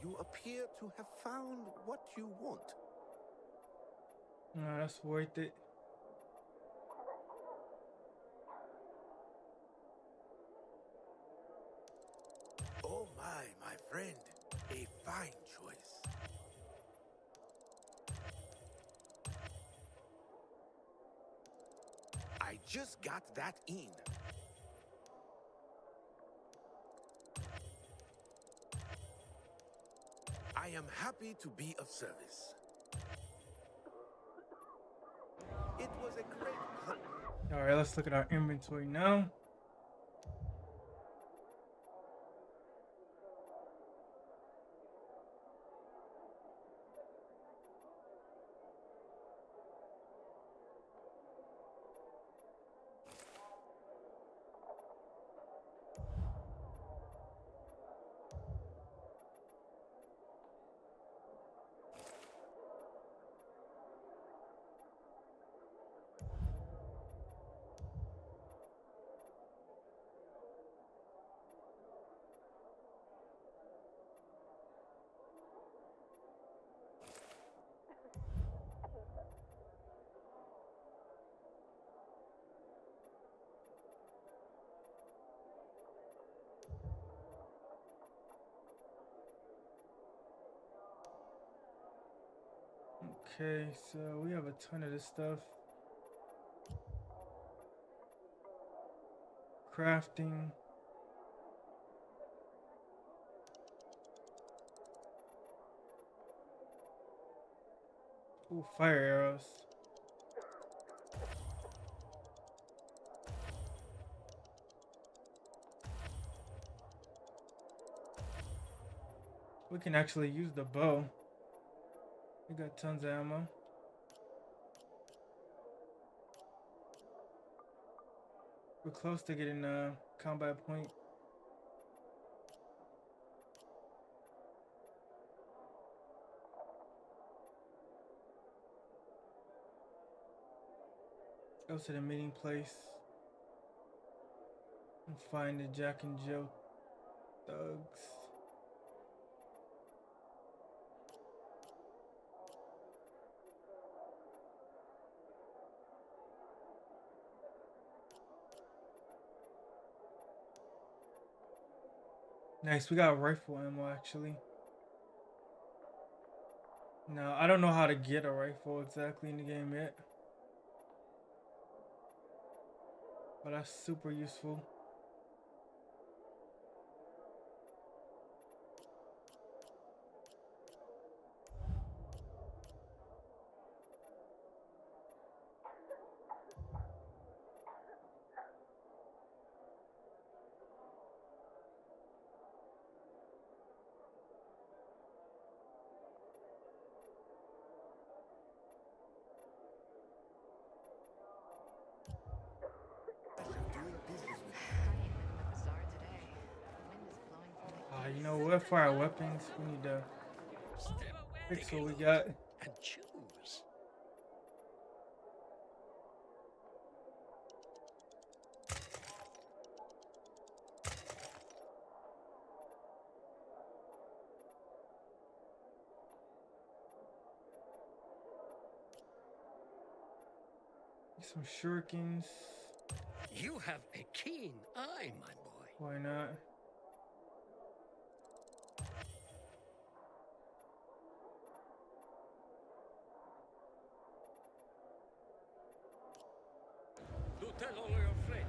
You appear to have found what you want. No, that's worth it. Oh my friend. A fine choice. I just got that in. I am happy to be of service. It was a great pleasure. All right, let's look at our inventory now. Okay, so we have a ton of this stuff. Crafting. Ooh, fire arrows. We can actually use the bow. We got tons of ammo. We're close to getting a combat point. Go to the meeting place and find the Jack and Jill thugs. Nice, we got rifle ammo actually. Now, I don't know how to get a rifle exactly in the game yet. But that's super useful. You know what? For our weapons, we need to fix what we got. And choose. Some shurikens. You have a keen eye, my boy. Why not? Do tell all your friends.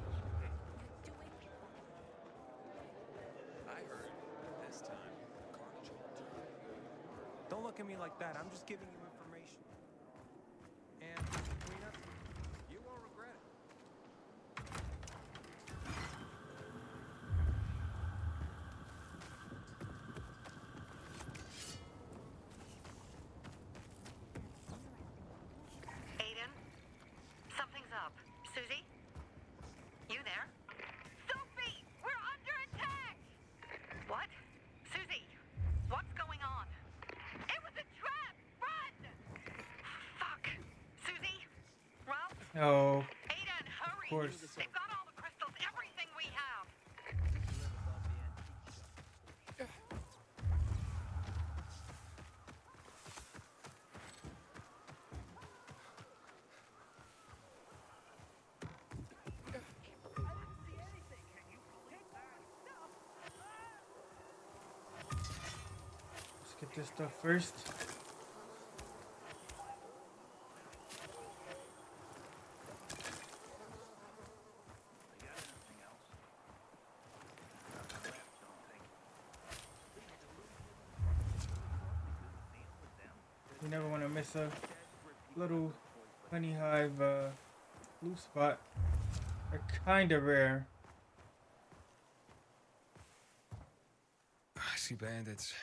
I heard this time Carnage will turn. Don't look at me like that. I'm just giving you information. And just between us, you won't regret it. Aiden, something's up. Susie? You there? Sophie! We're under attack! What? Susie, what's going on? It was a trap! Run! Fuck! Susie? Ralph? Oh. Aiden, hurry! Of course. They've got all the crystals, everything we have! Let's get this stuff first. You never want to miss a little honey hive loose spot. They're kind of rare. I see bandits.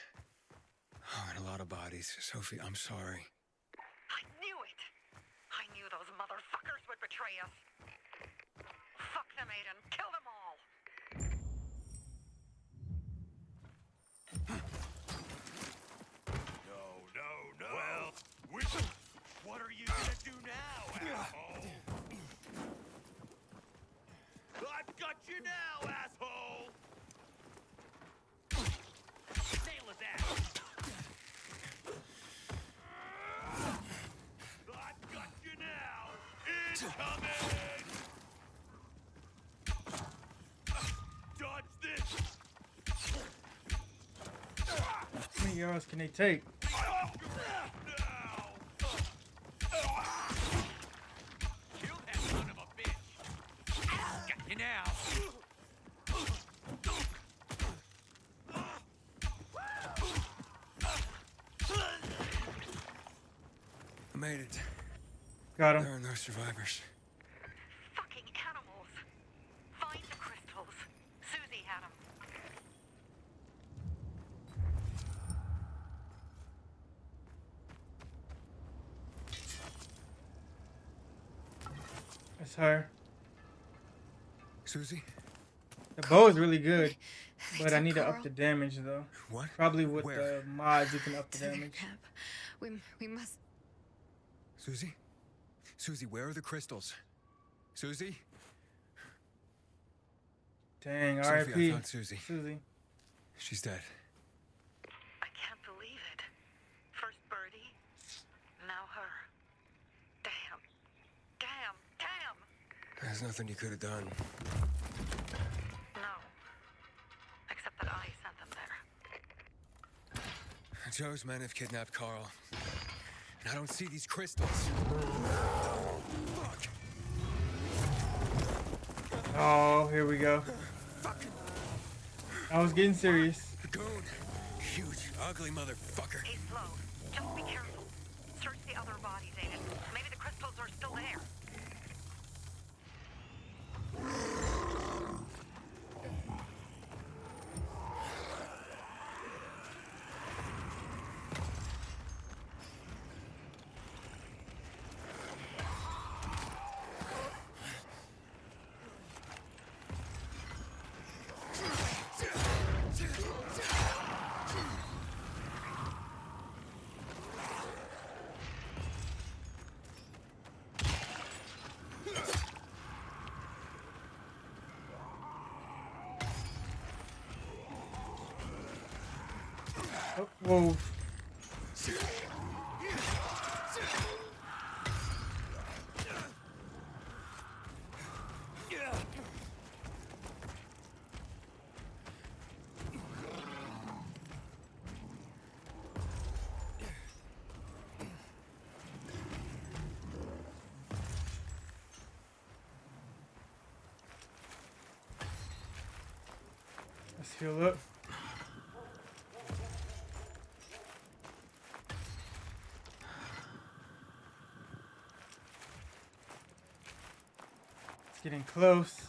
Oh, and a lot of bodies. Sophie, I'm sorry. I knew it! I knew those motherfuckers would betray us. Fuck them, Aiden. Kill them all. No. Well, what are you gonna do now, asshole? I've got you now, asshole! Nail his ass! I've got you now! Incoming! Dodge this! How many arrows can they take? Kill that son of a bitch! Got you now! I made it. Got him. There are no survivors. Fucking animals. Find the crystals. Susie had them. That's her. Susie? The bow is really good, but I took need to up Carl. the damage though. What? Probably with Where? the mods you can up the To their damage. camp. We must. Susie? Susie, where are the crystals? Susie? Dang, Sophie, I R.I.P. found Susie. Susie. She's dead. I can't believe it. First Birdie, now her. Damn. There's nothing you could have done. No. Except that I sent them there. Joe's men have kidnapped Carl. And I don't see these crystals. Fuck. Oh, here we go. I was getting serious. Goon. Huge, ugly motherfucker. He's slow. Just be careful. Search the other bodies, Aiden. Maybe the crystals are still there. Oh, whoa. heal up. It's getting close.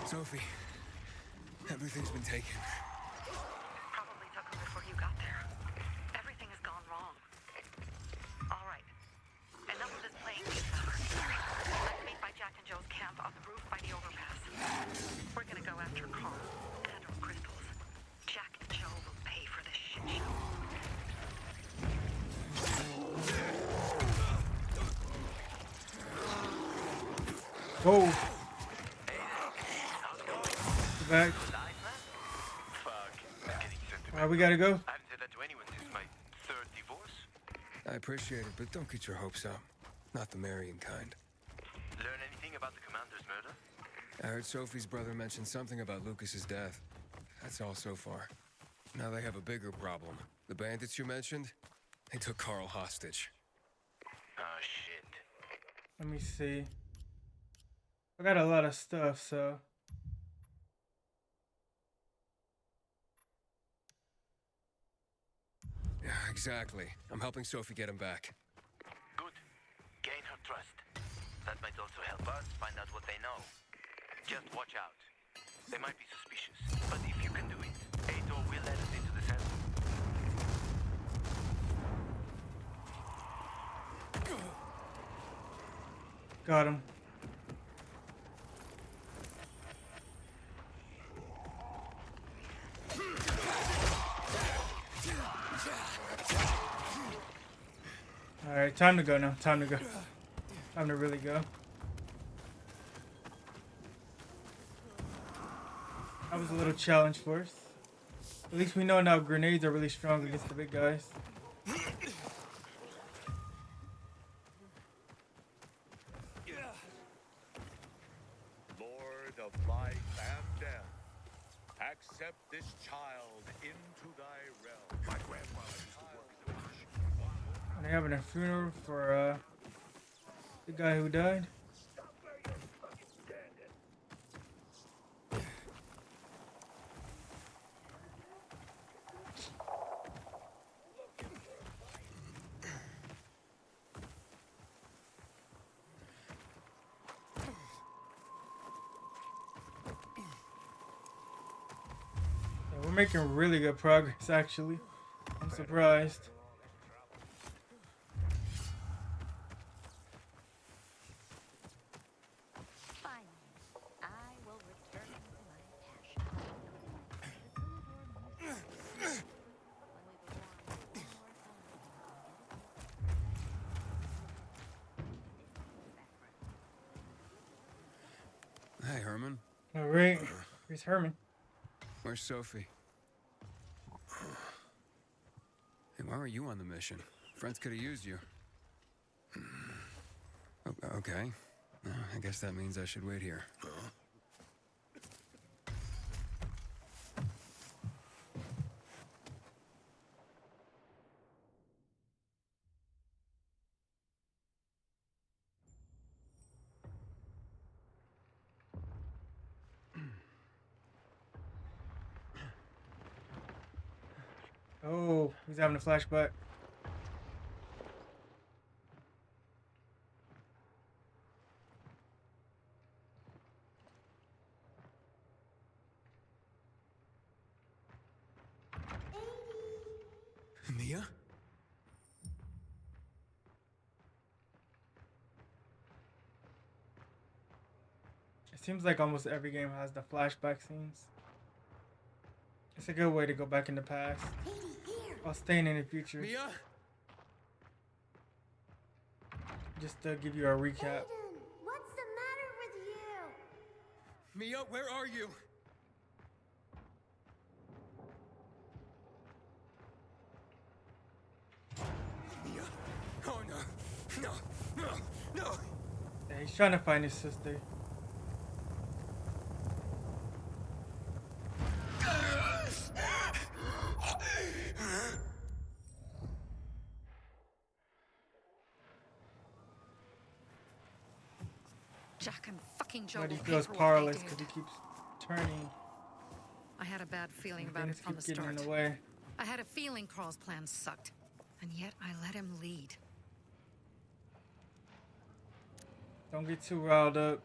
Sophie, everything's been taken. Probably took them before you got there. Everything has gone wrong. All right. Enough of this playing game, Summer. Let's meet by Jack and Joe's camp on the roof by the overpass. We're gonna go after Carl and our crystals. Jack and Joe will pay for this shit show. Whoa. Back. Alright, we gotta go. I haven't said that to anyone since my third divorce. I appreciate it, but don't get your hopes up. Not the marrying kind. Learn anything about the commander's murder? I heard Sophie's brother mention something about Lucas's death. That's all so far. Now they have a bigger problem. The bandits you mentioned, they took Carl hostage. Oh, shit. Let me see. I got a lot of stuff, so. Yeah, exactly. I'm helping Sophie get him back. Good. Gain her trust. That might also help us find out what they know. Just watch out. They might be suspicious, but if you can do it, Aitor will let us into the center. Got him. Alright, time to go now. Time to go. Time to really go. That was a little challenge for us. At least we know now grenades are really strong against the big guys. Lord of life and death, accept this child into thy realm. My grandfather used to work at the bush. They're having a funeral for the guy who died. Yeah, we're making really good progress, actually. I'm surprised. Hey, Herman. All right. Here's Herman. Where's Sophie? Hey, why were you on the mission? Friends could have used you. Okay. I guess that means I should wait here. Oh, he's having a flashback. Mia? It seems like almost every game has the flashback scenes. It's a good way to go back in the past while staying in the future. Mia? Just to give you a recap. What's the matter with you? Mia, where are you? Mia? Oh no. No. No. No! Yeah, he's trying to find his sister. Jack and fucking Joe But he will feels pay for what they powerless did. because he keeps turning. I had a bad feeling about it Things from the keep getting in start. the way. I had a feeling Carl's plan sucked, and yet I let him lead. Don't get too riled up.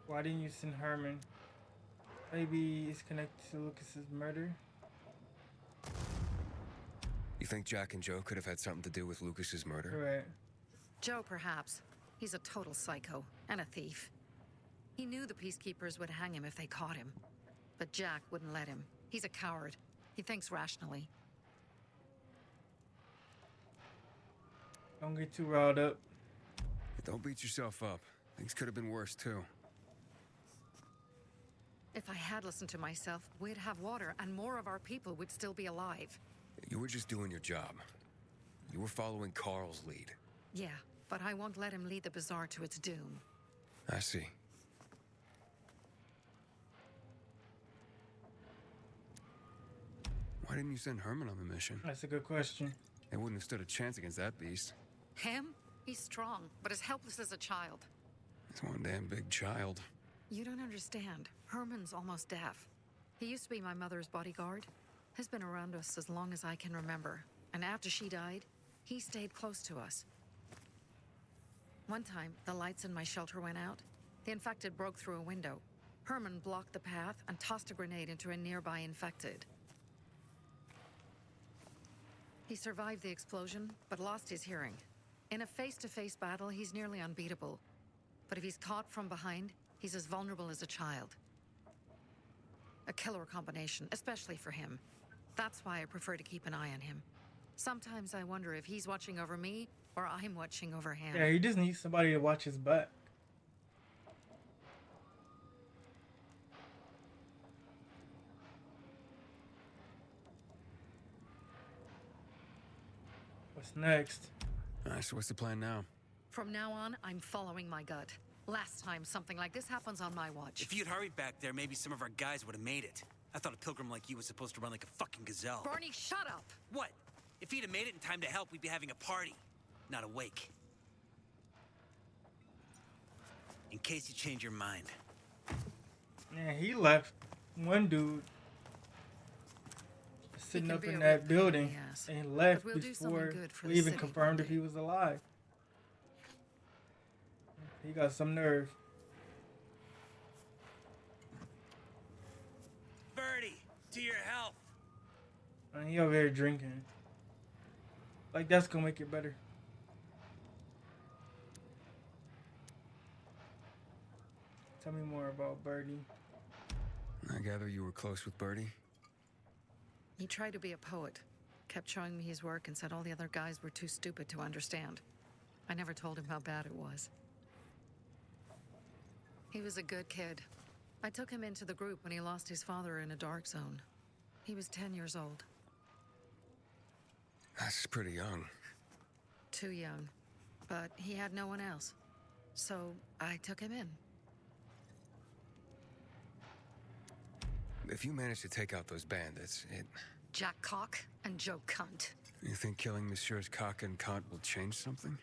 Why didn't you send Herman? Maybe it's connected to Lucas's murder. You think Jack and Joe could have had something to do with Lucas's murder? Right. Joe, perhaps. He's a total psycho and a thief. He knew the peacekeepers would hang him if they caught him. But Jack wouldn't let him. He's a coward. He thinks rationally. Don't get too riled up. Don't beat yourself up. Things could have been worse, too. If I had listened to myself, we'd have water and more of our people would still be alive. You were just doing your job. You were following Carl's lead. Yeah, but I won't let him lead the Bazaar to its doom. I see. Why didn't you send Herman on the mission? That's a good question. They wouldn't have stood a chance against that beast. Him? He's strong, but as helpless as a child. He's one damn big child. You don't understand. Herman's almost deaf. He used to be my mother's bodyguard. He's been around us as long as I can remember. And after she died, he stayed close to us. One time, the lights in my shelter went out. The infected broke through a window. Herman blocked the path and tossed a grenade into a nearby infected. He survived the explosion, but lost his hearing. In a face-to-face battle, he's nearly unbeatable. But if he's caught from behind, he's as vulnerable as a child. A killer combination, especially for him. That's why I prefer to keep an eye on him. Sometimes I wonder if he's watching over me or I'm watching over him. Yeah, he just needs somebody to watch his butt. What's next? Alright, so what's the plan now? From now on, I'm following my gut. Last time something like this happens on my watch. If you'd hurried back there, maybe some of our guys would have made it. I thought a pilgrim like you was supposed to run like a fucking gazelle. Barney, shut up! What? If he'd have made it in time to help, we'd be having a party, not a wake. In case you change your mind. Yeah, he left one dude sitting can up be in a that real pain in building the ass, and left but we'll do something before good for we the even city confirmed one if he was alive. He got some nerve. Birdie, to your health. And he over here drinking. Like, that's gonna make it better. Tell me more about Birdie. I gather you were close with Birdie? He tried to be a poet, kept showing me his work and said all the other guys were too stupid to understand. I never told him how bad it was. He was a good kid. I took him into the group when he lost his father in a dark zone. He was 10 years old. That's pretty young. Too young. But he had no one else. So I took him in. If you manage to take out those bandits, Jack Cock and Joe Cunt. You think killing Messieurs Cock and Cunt will change something?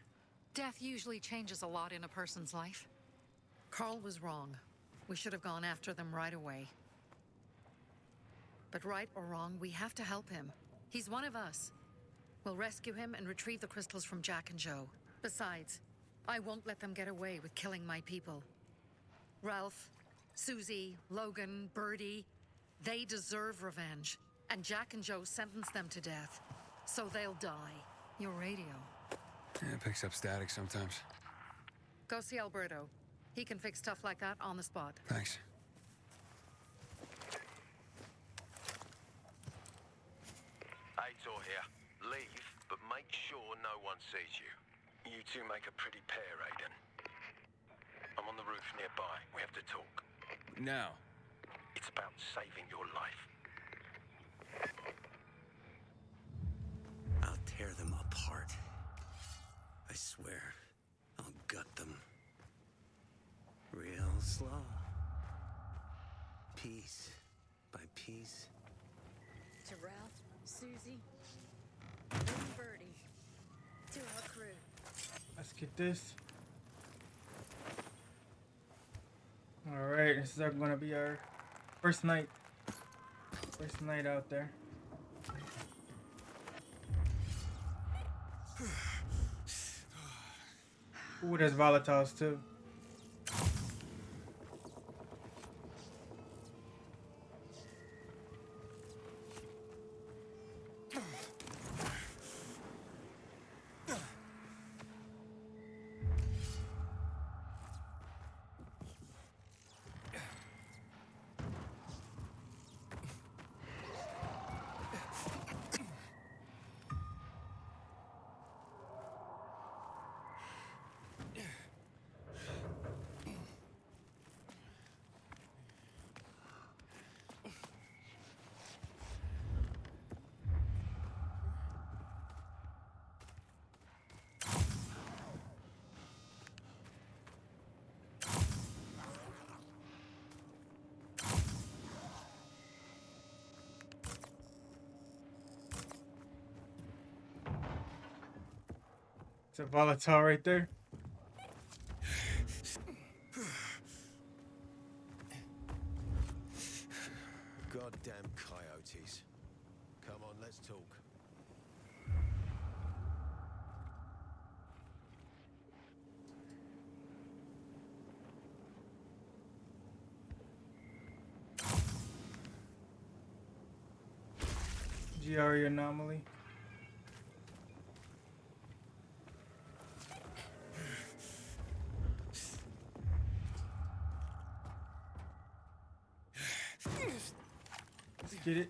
Death usually changes a lot in a person's life. Carl was wrong. We should have gone after them right away. But right or wrong, we have to help him. He's one of us. We'll rescue him and retrieve the crystals from Jack and Joe. Besides, I won't let them get away with killing my people. Ralph, Susie, Logan, Birdie, they deserve revenge. And Jack and Joe sentenced them to death. So they'll die. Your radio. Yeah, it picks up static sometimes. Go see Alberto. He can fix stuff like that on the spot. Thanks. Aitor here. Leave, but make sure no one sees you. You two make a pretty pair, Aiden. I'm on the roof nearby. We have to talk. Now. It's about saving your life. I'll tear them apart. I swear. I'll gut piece by piece. To Ralph, Susie, and Birdie. To our crew. Let's get this. All right, this is gonna be our first night. First night out there. Ooh, there's volatiles too. It's a volatile right there. Goddamn coyotes. Come on, let's talk. GRE anomaly. Let's get it.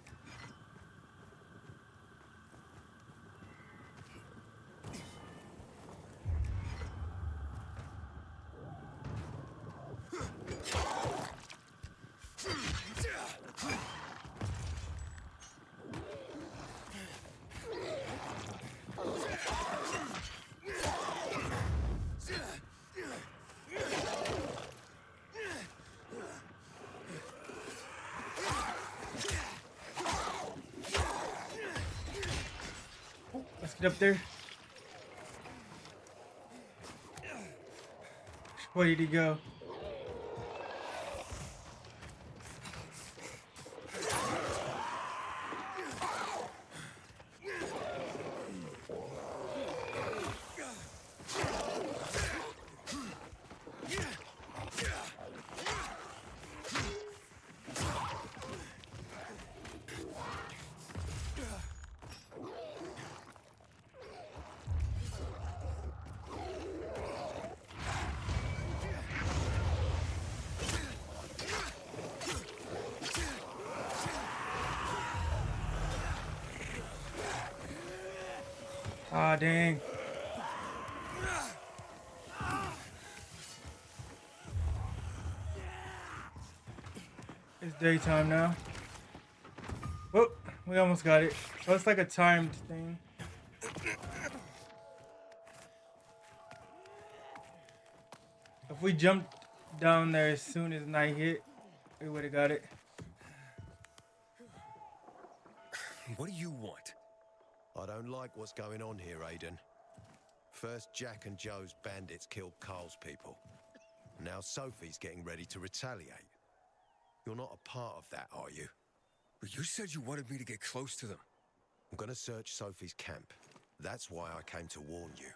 Let's get up there. Where did he go? Ah, dang. It's daytime now. Whoop, we almost got it. So it's like a timed thing. If we jumped down there as soon as night hit, we would have got it. What do you want? I don't like what's going on here, Aiden. First, Jack and Joe's bandits killed Carl's people. Now Sophie's getting ready to retaliate. You're not a part of that, are you? But you said you wanted me to get close to them. I'm gonna search Sophie's camp. That's why I came to warn you.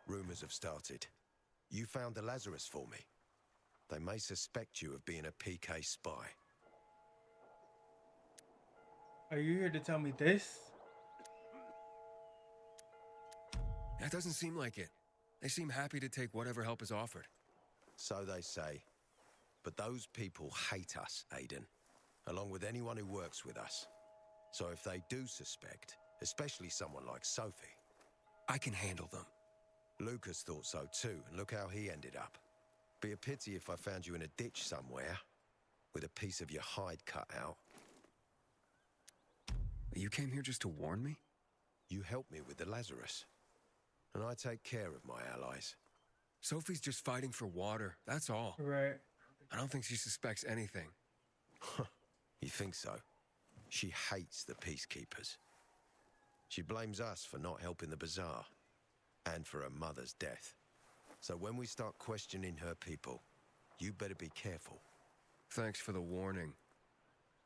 Rumors have started. You found the Lazarus for me. They may suspect you of being a PK spy. Are you here to tell me this? That doesn't seem like it. They seem happy to take whatever help is offered. So they say. But those people hate us, Aiden, along with anyone who works with us. So if they do suspect, especially someone like Sophie, I can handle them. Lucas thought so too, and look how he ended up. Be a pity if I found you in a ditch somewhere, with a piece of your hide cut out. You came here just to warn me? You helped me with the Lazarus. And I take care of my allies. Sophie's just fighting for water, that's all. Right. I don't think she suspects anything. You think so? She hates the Peacekeepers. She blames us for not helping the bazaar, and for her mother's death. So when we start questioning her people, you better be careful. Thanks for the warning.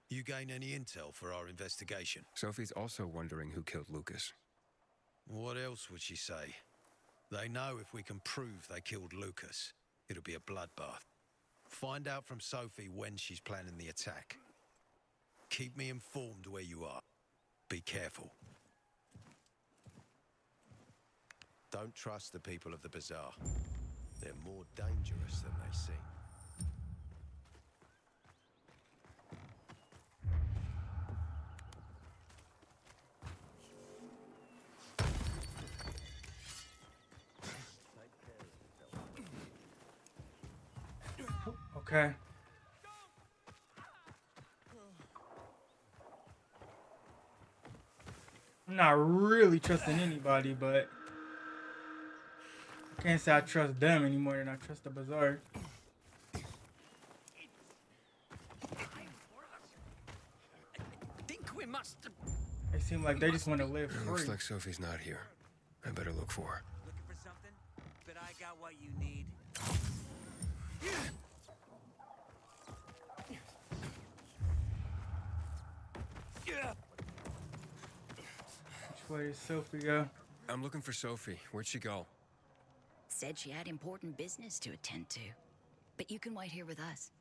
You gain any intel for our investigation? Sophie's also wondering who killed Lucas. What else would she say? They know if we can prove they killed Lucas, it'll be a bloodbath. Find out from Sophie when she's planning the attack. Keep me informed where you are. Be careful. Don't trust the people of the bazaar. They're more dangerous than they seem. Okay. I'm not really trusting anybody, but I can't say I trust them any more than I trust the bazaar. Think we must. They seem like they just want to live It free. looks like Sophie's not here. I better look for her. Looking for something? But I got what you need. Which way did Sophie go? I'm looking for Sophie. Where'd she go? Said she had important business to attend to. But you can wait here with us.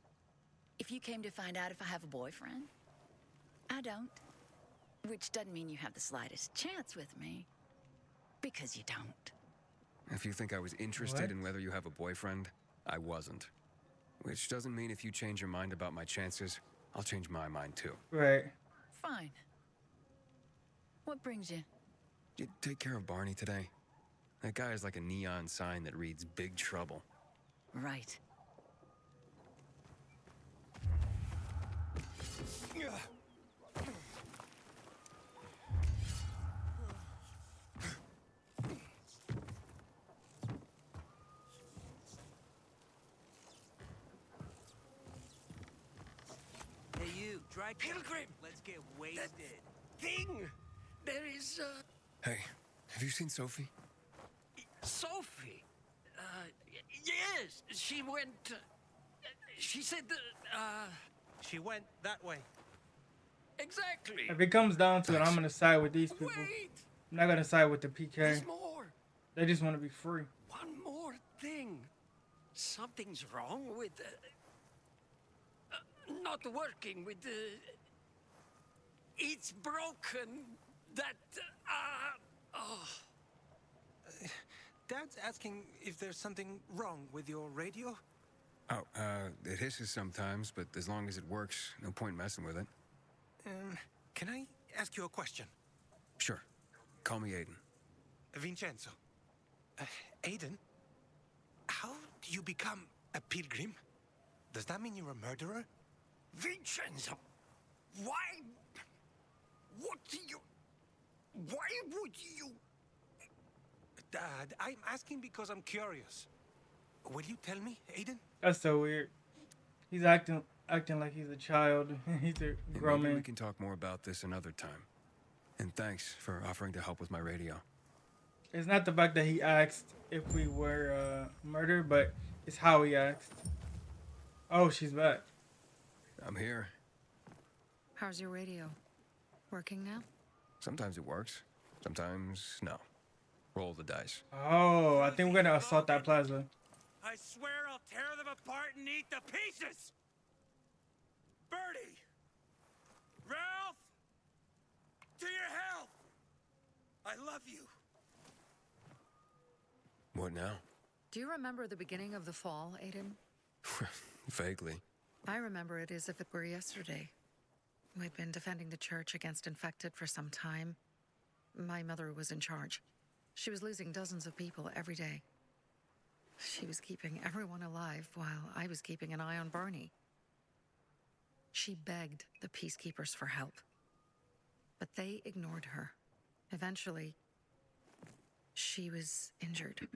If you came to find out if I have a boyfriend, I don't. Which doesn't mean you have the slightest chance with me. Because you don't. If you think I was interested What? in whether you have a boyfriend, I wasn't. Which doesn't mean if you change your mind about my chances, I'll change my mind too. Right. Fine. What brings you? Did you take care of Barney today? That guy is like a neon sign that reads Big Trouble. Right. Hey, you, dry Pilgrim! Let's get wasted. Thing! There is, Hey, have you seen Sophie? Sophie. Yes, she went. She said that, She went that way. Exactly. If it comes down to it, I'm gonna side with these people. Wait! I'm not gonna side with the PK. There's more. They just want to be free. One more thing. Something's wrong with. Not working with the. It's broken. That. Oh. Dad's asking if there's something wrong with your radio. Oh, it hisses sometimes, but as long as it works, no point messing with it. Can I ask you a question? Sure. Call me Aiden. Vincenzo. Aiden? How do you become a pilgrim? Does that mean you're a murderer? Vincenzo! Why? What do you. Why would you. Dad, I'm asking because I'm curious. Will you tell me, Aiden? That's so weird. He's acting like he's a child. He's a grown Maybe we man. can talk more about this another time. And thanks for offering to help with my radio. It's not the fact that he asked if we were murdered, but it's how he asked. Oh, she's back. I'm here. How's your radio? Working now? Sometimes it works. Sometimes no. Roll the dice. Oh, I think we're gonna assault that plaza. I swear I'll tear them apart and eat the pieces! Birdie! Ralph! To your health! I love you. What now? Do you remember the beginning of the fall, Aiden? Vaguely. I remember it as if it were yesterday. We'd been defending the church against infected for some time. My mother was in charge. She was losing dozens of people every day. She was keeping everyone alive while I was keeping an eye on Barney. She begged the peacekeepers for help, but they ignored her. Eventually, she was injured.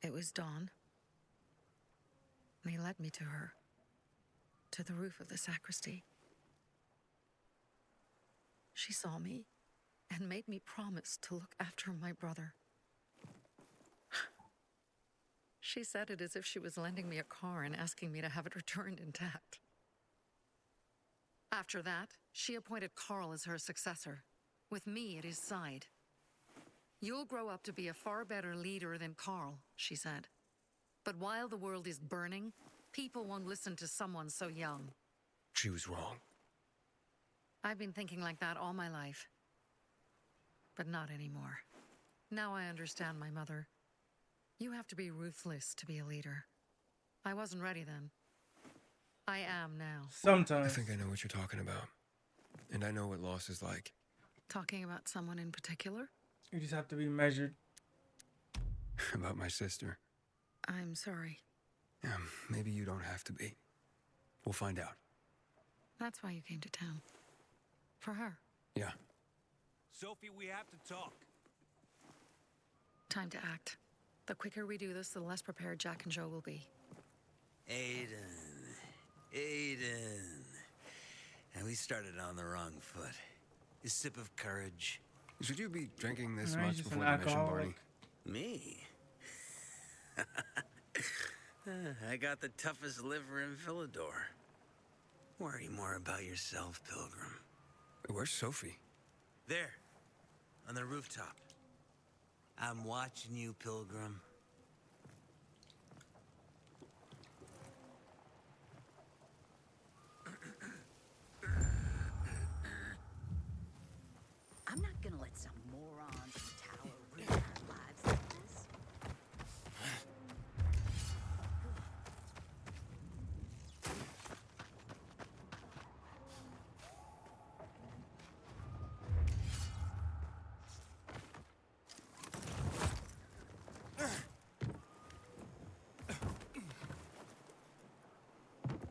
It was Dawn. And he led me to her to the roof of the sacristy. She saw me and made me promise to look after my brother. She said it as if she was lending me a car and asking me to have it returned intact. After that, she appointed Carl as her successor, with me at his side. You'll grow up to be a far better leader than Carl, she said. But while the world is burning, people won't listen to someone so young. She was wrong. I've been thinking like that all my life. But not anymore. Now I understand my mother. You have to be ruthless to be a leader. I wasn't ready then. I am now. Sometimes. I think I know what you're talking about. And I know what loss is like. Talking about someone in particular? You just have to be measured. About my sister. I'm sorry. Maybe you don't have to be. We'll find out. That's why you came to town. For her. Yeah. Sophie, we have to talk. Time to act. The quicker we do this, the less prepared Jack and Joe will be. Aiden. And we started on the wrong foot. A sip of courage. Should you be drinking this No, he's much just before an the mission, alcoholic. Barney? Me? I got the toughest liver in Villador. Worry more about yourself, Pilgrim. Where's Sophie? There, on the rooftop. I'm watching you, Pilgrim. I'm not gonna let some morons in the tower ruin our lives like this.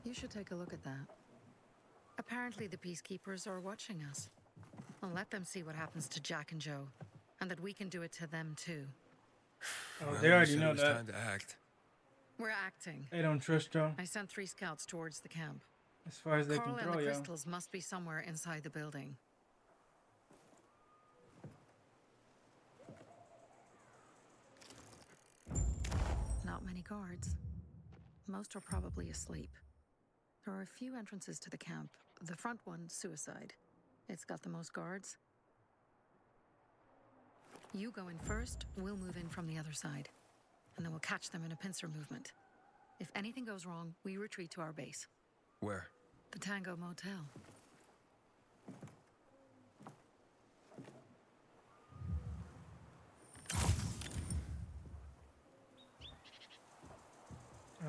You should take a look at that. Apparently the peacekeepers are watching us. Well, let them see what happens to Jack and Joe, and that we can do it to them too. Oh, Well, they you already said know it was that. time to act. We're acting. They don't trust Joe. I sent 3 scouts towards the camp. As far as they Carl can and throw, the yo. crystals must be somewhere inside the building. Not many guards. Most are probably asleep. There are a few entrances to the camp. The front one, suicide. It's got the most guards. You go in first, we'll move in from the other side. And then we'll catch them in a pincer movement. If anything goes wrong, we retreat to our base. Where? The Tango Motel.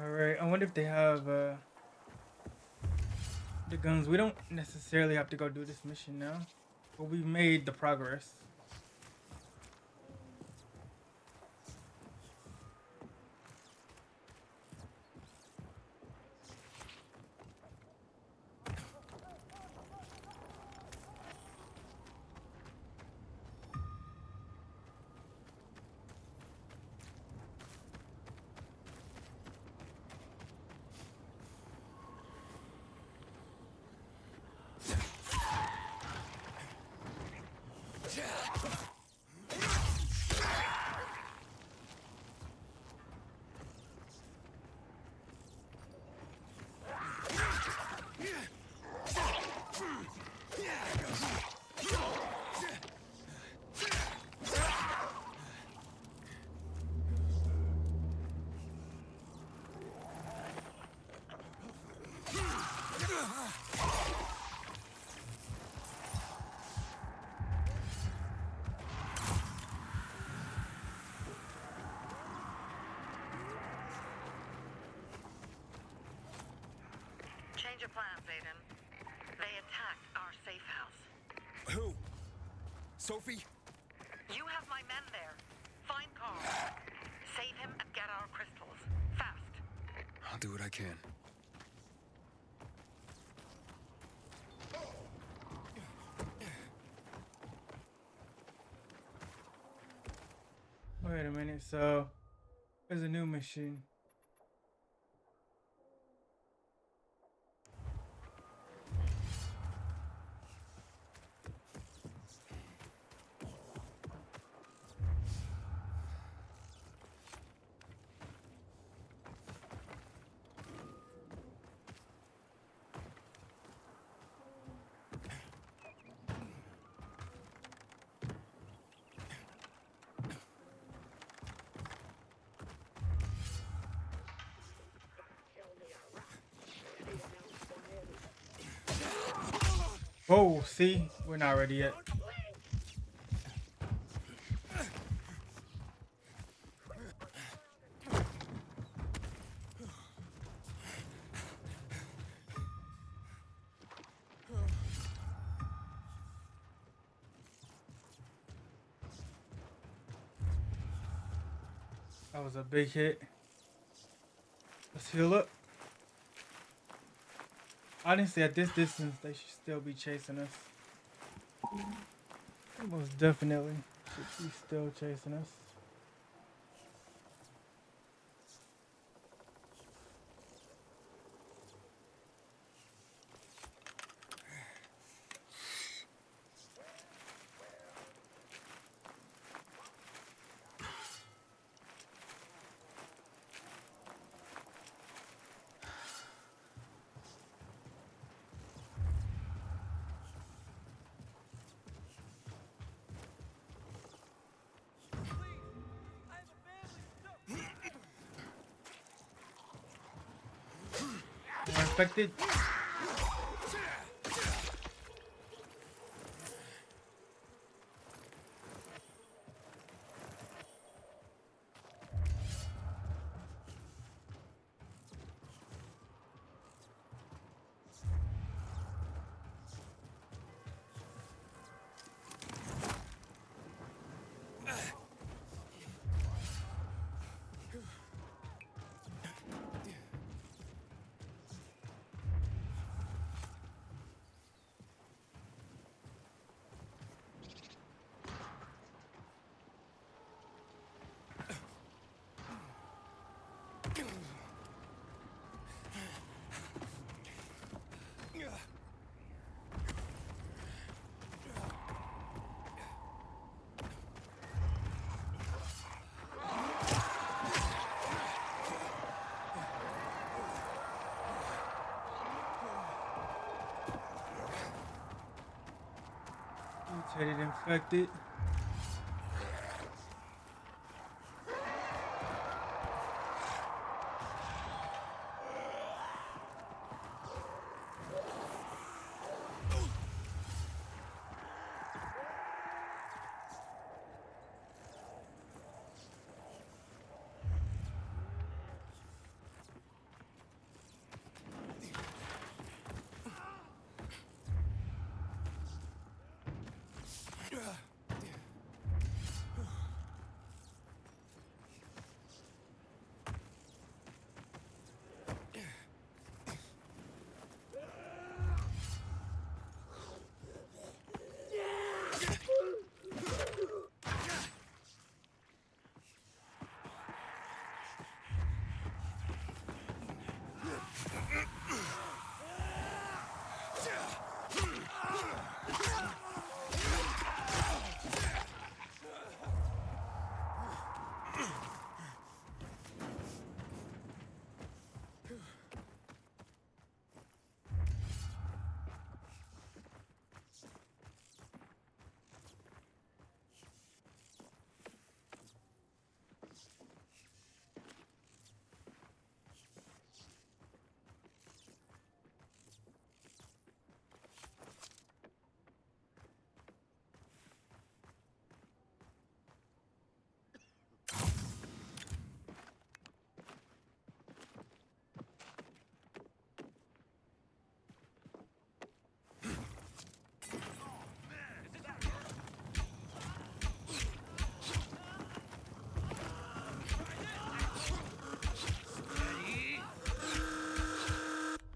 Alright, I wonder if they have the guns. We don't necessarily have to go do this mission now, but we've made the progress. Change of plans, Aiden. They attacked our safe house. Who? Sophie? You have my men there. Find Carl. Save him and get our crystals. Fast. I'll do what I can. Wait a minute, so there's a new mission. Oh, see, we're not ready yet. That was a big hit. Let's heal up. Honestly, at this distance, they should still be chasing us. Most definitely should be still chasing us. More infected. Mutated infected.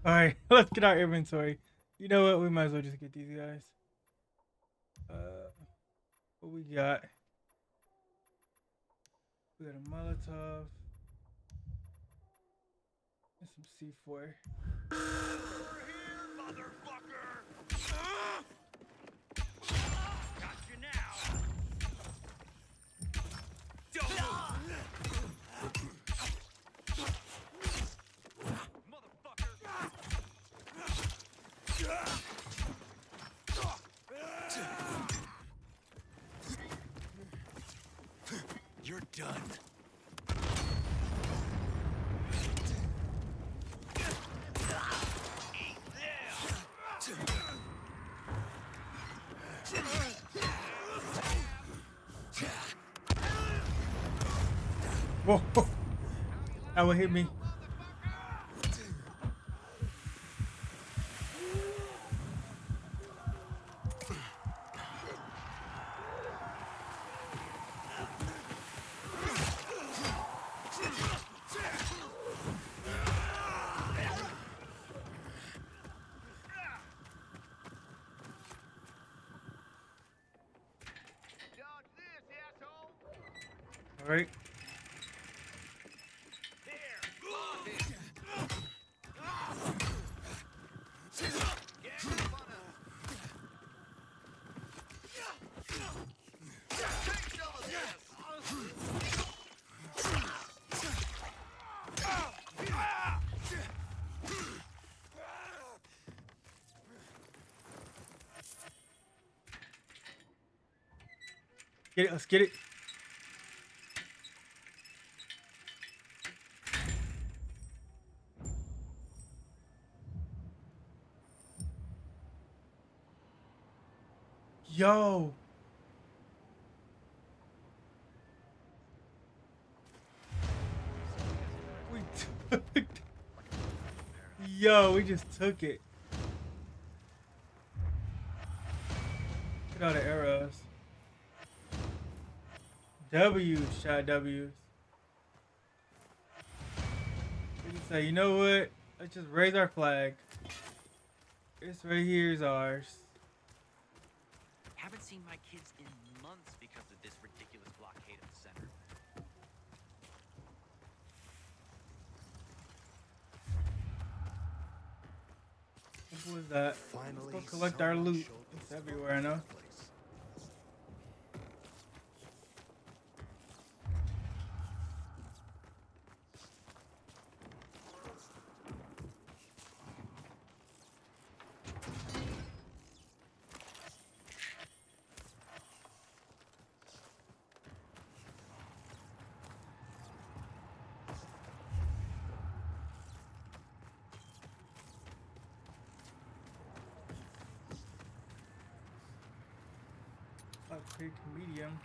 Alright, let's get our inventory. You know what? We might as well just get these guys. What we got? We got a Molotov. And some C4. You're done. Whoa. That one hit me. All right. Get it, let's get it. Yo. We took. Yo, we just took it. Look at all the arrows. W shot W's. We just say, you know what? Let's just raise our flag. This right here is ours. Haven't seen my kids in months because of this ridiculous blockade of the center. What was that? Let's go collect our loot. It's everywhere, I know. Big medium.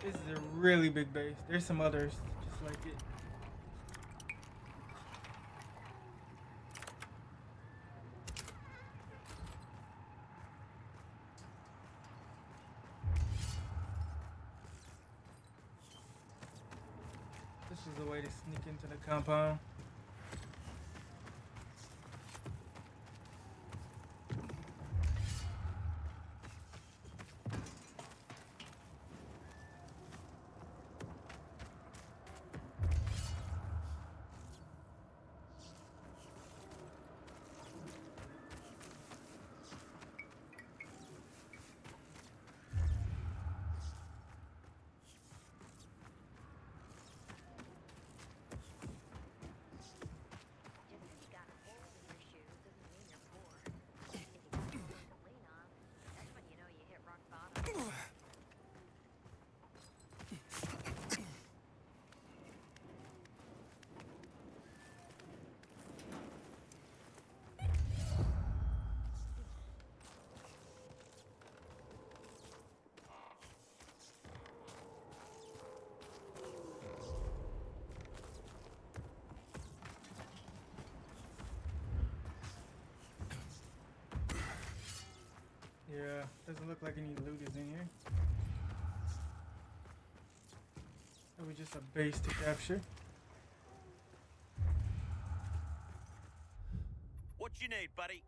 This is a really big base. There's some others just like it. This is a way to sneak into the compound. Yeah, doesn't look like any loot is in here. It was just a base to capture. What you need, buddy?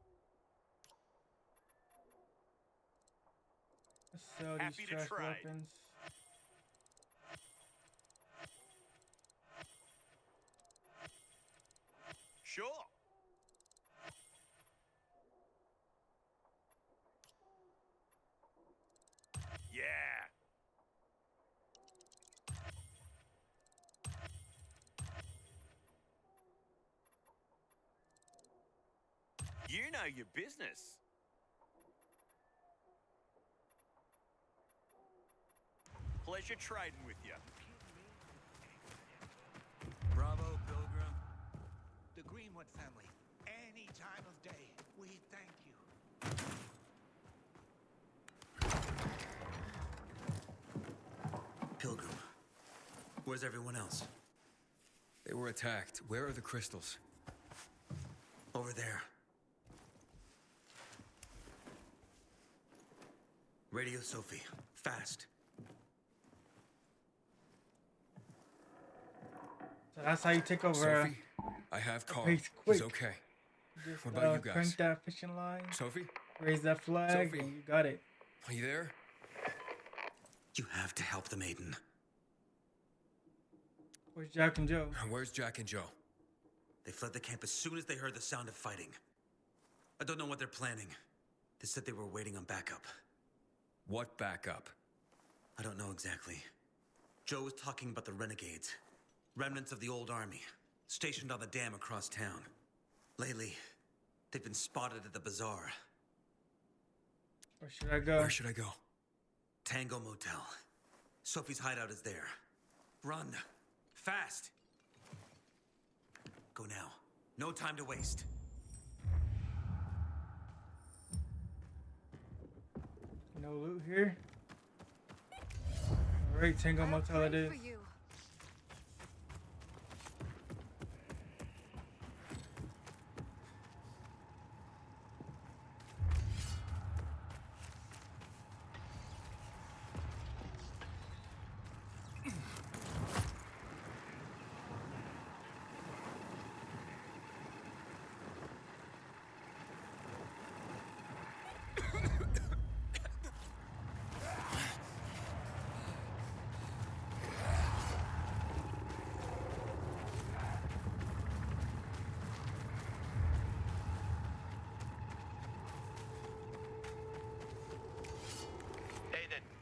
Let's sell Happy these to trash trade. weapons. Sure. Yeah. You know your business. Pleasure trading with you. Bravo, Pilgrim. The Greenwood family. Any time of day, we thank you. Where's everyone else? They were attacked. Where are the crystals? Over there. Radio Sophie. Fast. So that's how you take over. Sophie, I have Carl. pace quick. He's okay. Just, What about you guys? Crank that fishing line. Sophie? Raise that flag. Sophie. And you got it. Are you there? You have to help them, Aiden. Where's Jack and Joe? Where's Jack and Joe? They fled the camp as soon as they heard the sound of fighting. I don't know what they're planning. They said they were waiting on backup. What backup? I don't know exactly. Joe was talking about the renegades. Remnants of the old army, stationed on the dam across town. Lately, they've been spotted at the bazaar. Where should I go? Where should I go? Tango Motel. Sophie's hideout is there. Run. Fast. Go now. No time to waste. No loot here. Alright, Tango Motel it is.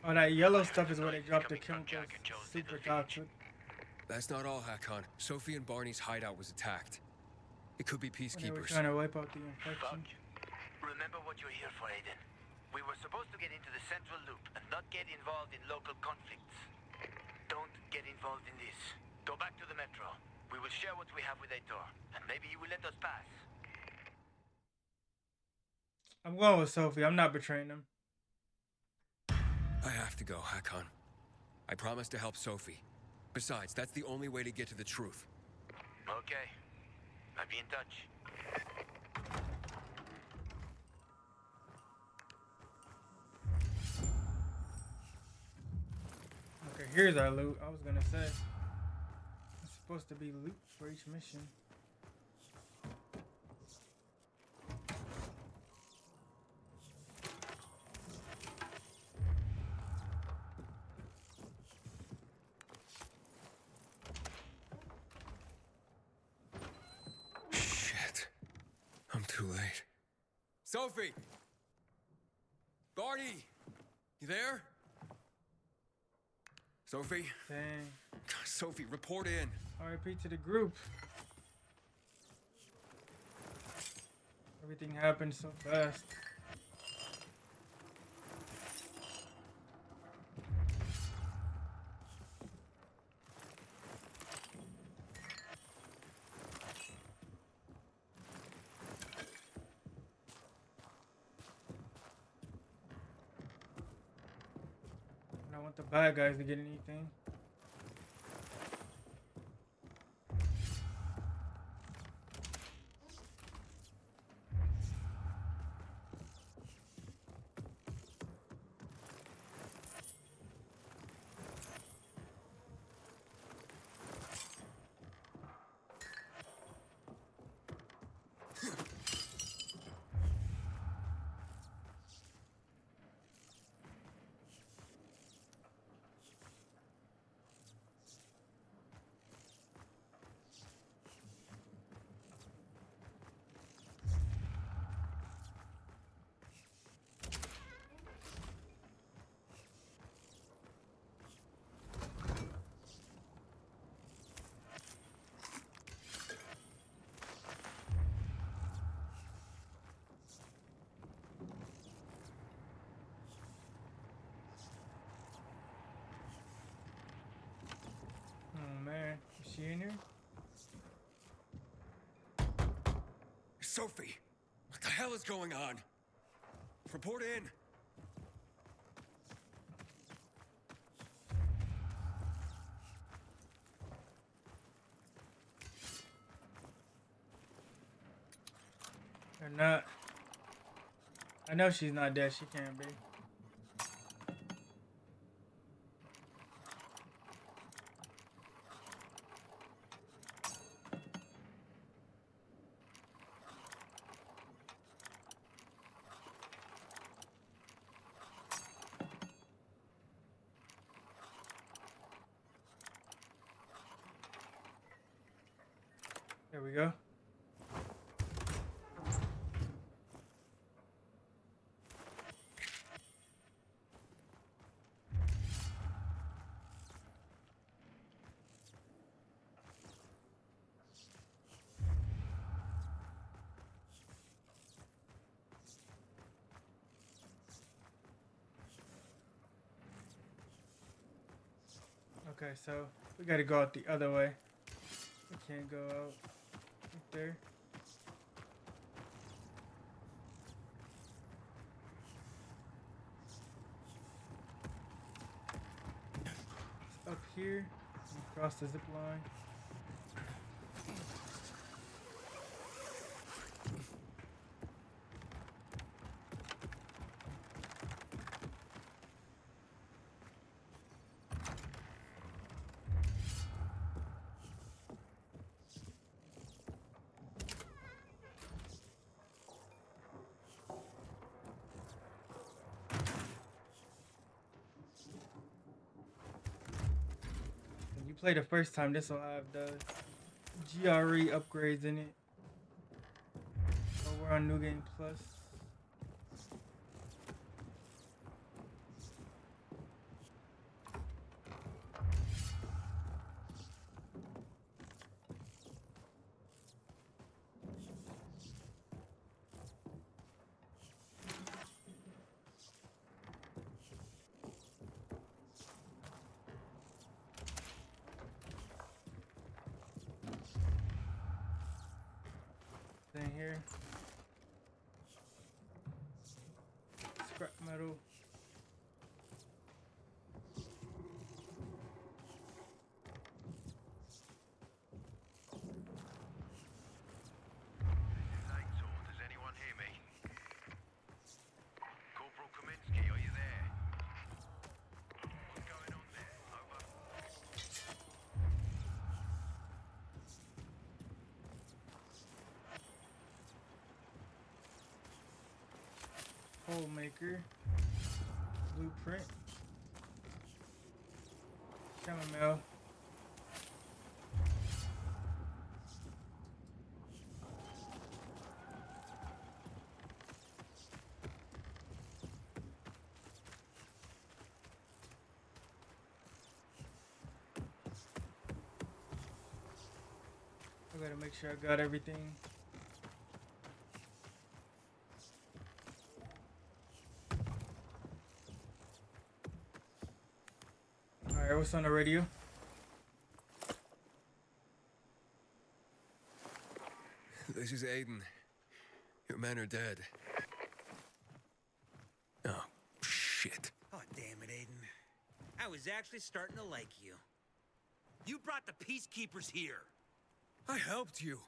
Oh, that yellow stuff is where they drop the chemicals. Super toxic. That's not all, Hakon. Sophie and Barney's hideout was attacked. It could be They were peacekeepers. trying to wipe out the infection. Remember what you're here for, Aiden. We were supposed to get into the central loop and not get involved in local conflicts. Don't get involved in this. Go back to the metro. We will share what we have with Aitor, and maybe he will let us pass. I'm going with Sophie. I'm not betraying them. I have to go, Hakon. I promised to help Sophie. Besides, that's the only way to get to the truth. Okay. I'll be in touch. Okay, here's our loot. I was gonna say. It's supposed to be loot for each mission. Shit. I'm too late. Sophie! Barney! You there? Sophie? Dang. Sophie, report in. RIP to the group. Everything happened so fast. I don't want the bad guys to get anything. Oh man, is she in here? Sophie! What the hell is going on? Report in. Or not. I know she's not dead. She can't be. There we go. Okay, so we gotta go out the other way. We can't go out right there. It's up here, and across the zip line. Play the first time, this will have the GRE upgrades in it. We're on New Game Plus. Thing here. Scrap metal. Does anyone hear me? Corporal Kaminsky, are you there? What's going on there? Over. Hole maker. Blueprint. Chamomile. I gotta make sure I got everything. Alright, what's on the radio? This is Aiden. Your men are dead. Oh, shit. Oh, damn it, Aiden. I was actually starting to like you. You brought the peacekeepers here. I helped you.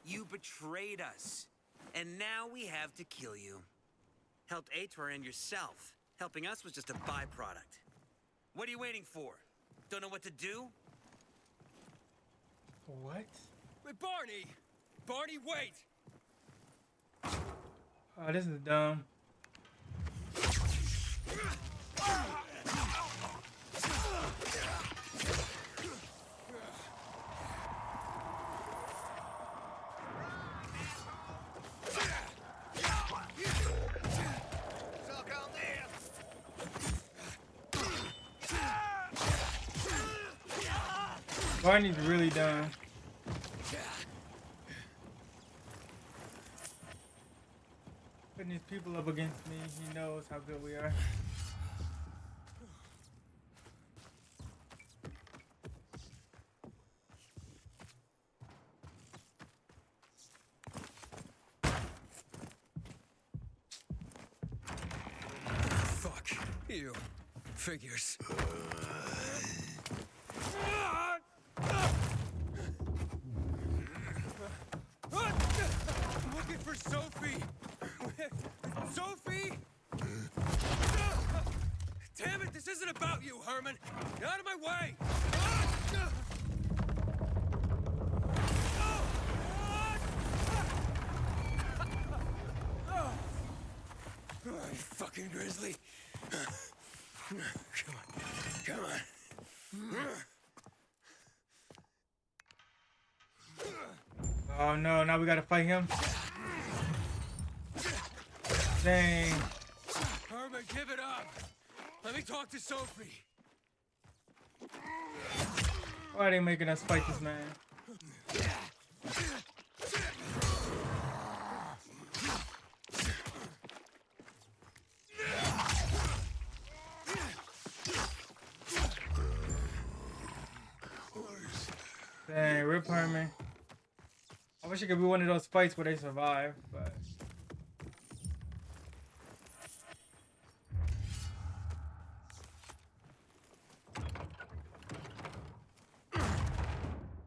You betrayed us. And now we have to kill you. Helped Aitor and yourself. Helping us was just a byproduct. What are you waiting for? Don't know what to do? What? Wait, Barney! Barney, wait! Oh, this is dumb. Barney's really dumb. Putting these people up against me, he knows how good we are. Fuck you. Figures. Looking for so Out of my way! Oh, you fucking grizzly. Come on. Come on. Oh no, now we gotta fight him. Dang. Herman, give it up. Let me talk to Sophie. Why are they making us fight this man? Dang, rip Herman. I wish it could be one of those fights where they survive, but...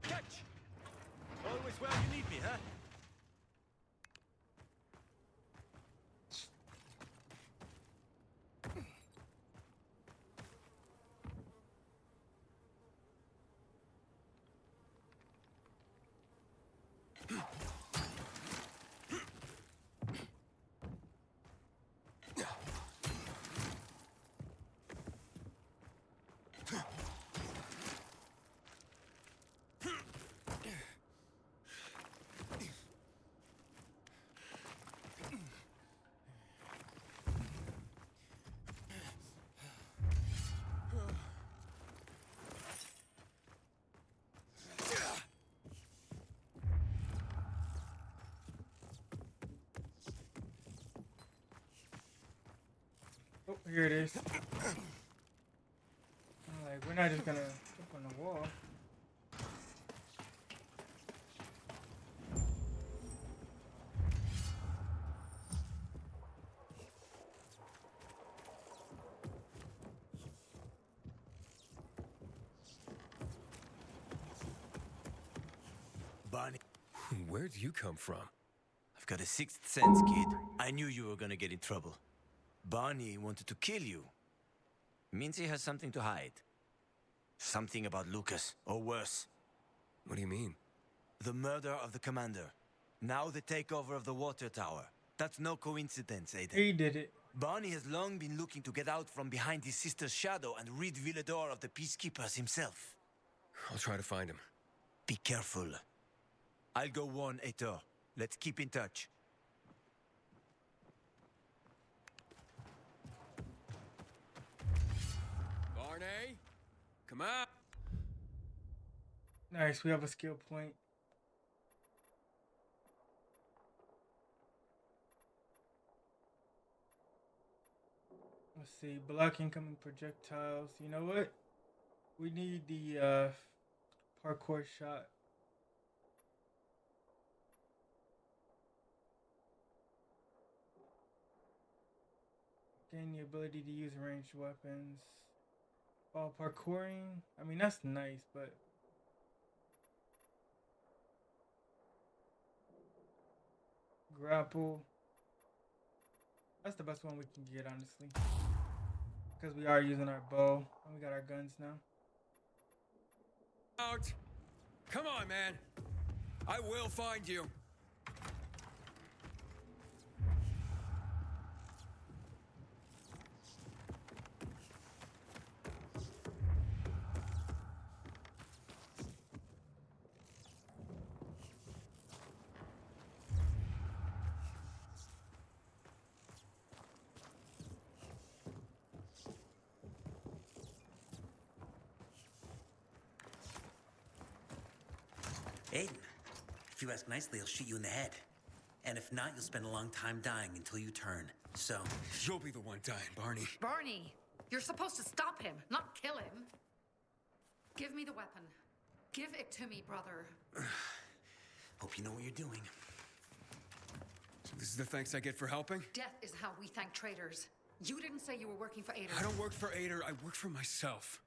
Catch! Always where you need me, huh? Oh, here it is. I'm like, we're not just gonna flip on the wall. Barney. Where'd you come from? I've got a sixth sense, kid. I knew you were gonna get in trouble. Barney wanted to kill you. Means he has something to hide. Something about Lucas, or worse. What do you mean? The murder of the commander. Now the takeover of the water tower. That's no coincidence, Aiden. He did it. Barney has long been looking to get out from behind his sister's shadow and rid Villador of the Peacekeepers himself. I'll try to find him. Be careful. I'll go warn Aitor. Let's keep in touch. Barney? Come on! Nice, we have a skill point. Let's see, block incoming projectiles. You know what? We need the parkour shot. Gain the ability to use ranged weapons. While parkouring, I mean that's nice, but grapple. That's the best one we can get, honestly. Because we are using our bow and we got our guns now. Out! Come on, man! I will find you! Aiden, if you ask nicely, I'll shoot you in the head. And if not, you'll spend a long time dying until you turn. So... You'll be the one dying, Barney. Barney, you're supposed to stop him, not kill him. Give me the weapon. Give it to me, brother. Hope you know what you're doing. So this is the thanks I get for helping? Death is how we thank traitors. You didn't say you were working for Aiden. I don't work for Ader, I work for myself.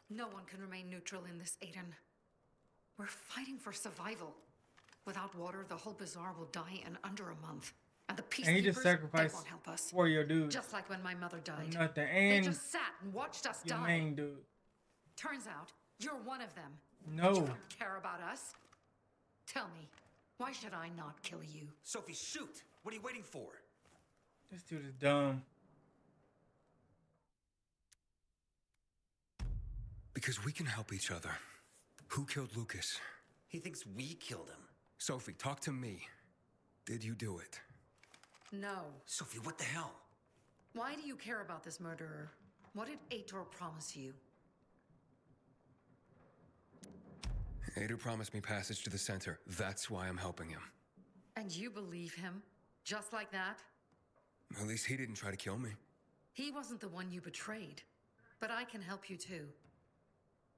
No one can remain neutral in this, Aiden. We're fighting for survival. Without water, the whole bazaar will die in under a month. And the And he just peacekeepers, they sacrificed won't help us. for your dude. Just like when my mother died. Nothing. They And just sat and watched us your die. main dude. Turns out you're one of them. No. You don't care about us. Tell me, why should I not kill you? Sophie, shoot! What are you waiting for? This dude is dumb. Because we can help each other. Who killed Lucas? He thinks we killed him. Sophie, talk to me. Did you do it? No. Sophie, what the hell? Why do you care about this murderer? What did Aitor promise you? Aitor promised me passage to the center. That's why I'm helping him. And you believe him? Just like that? At least he didn't try to kill me. He wasn't the one you betrayed. But I can help you too.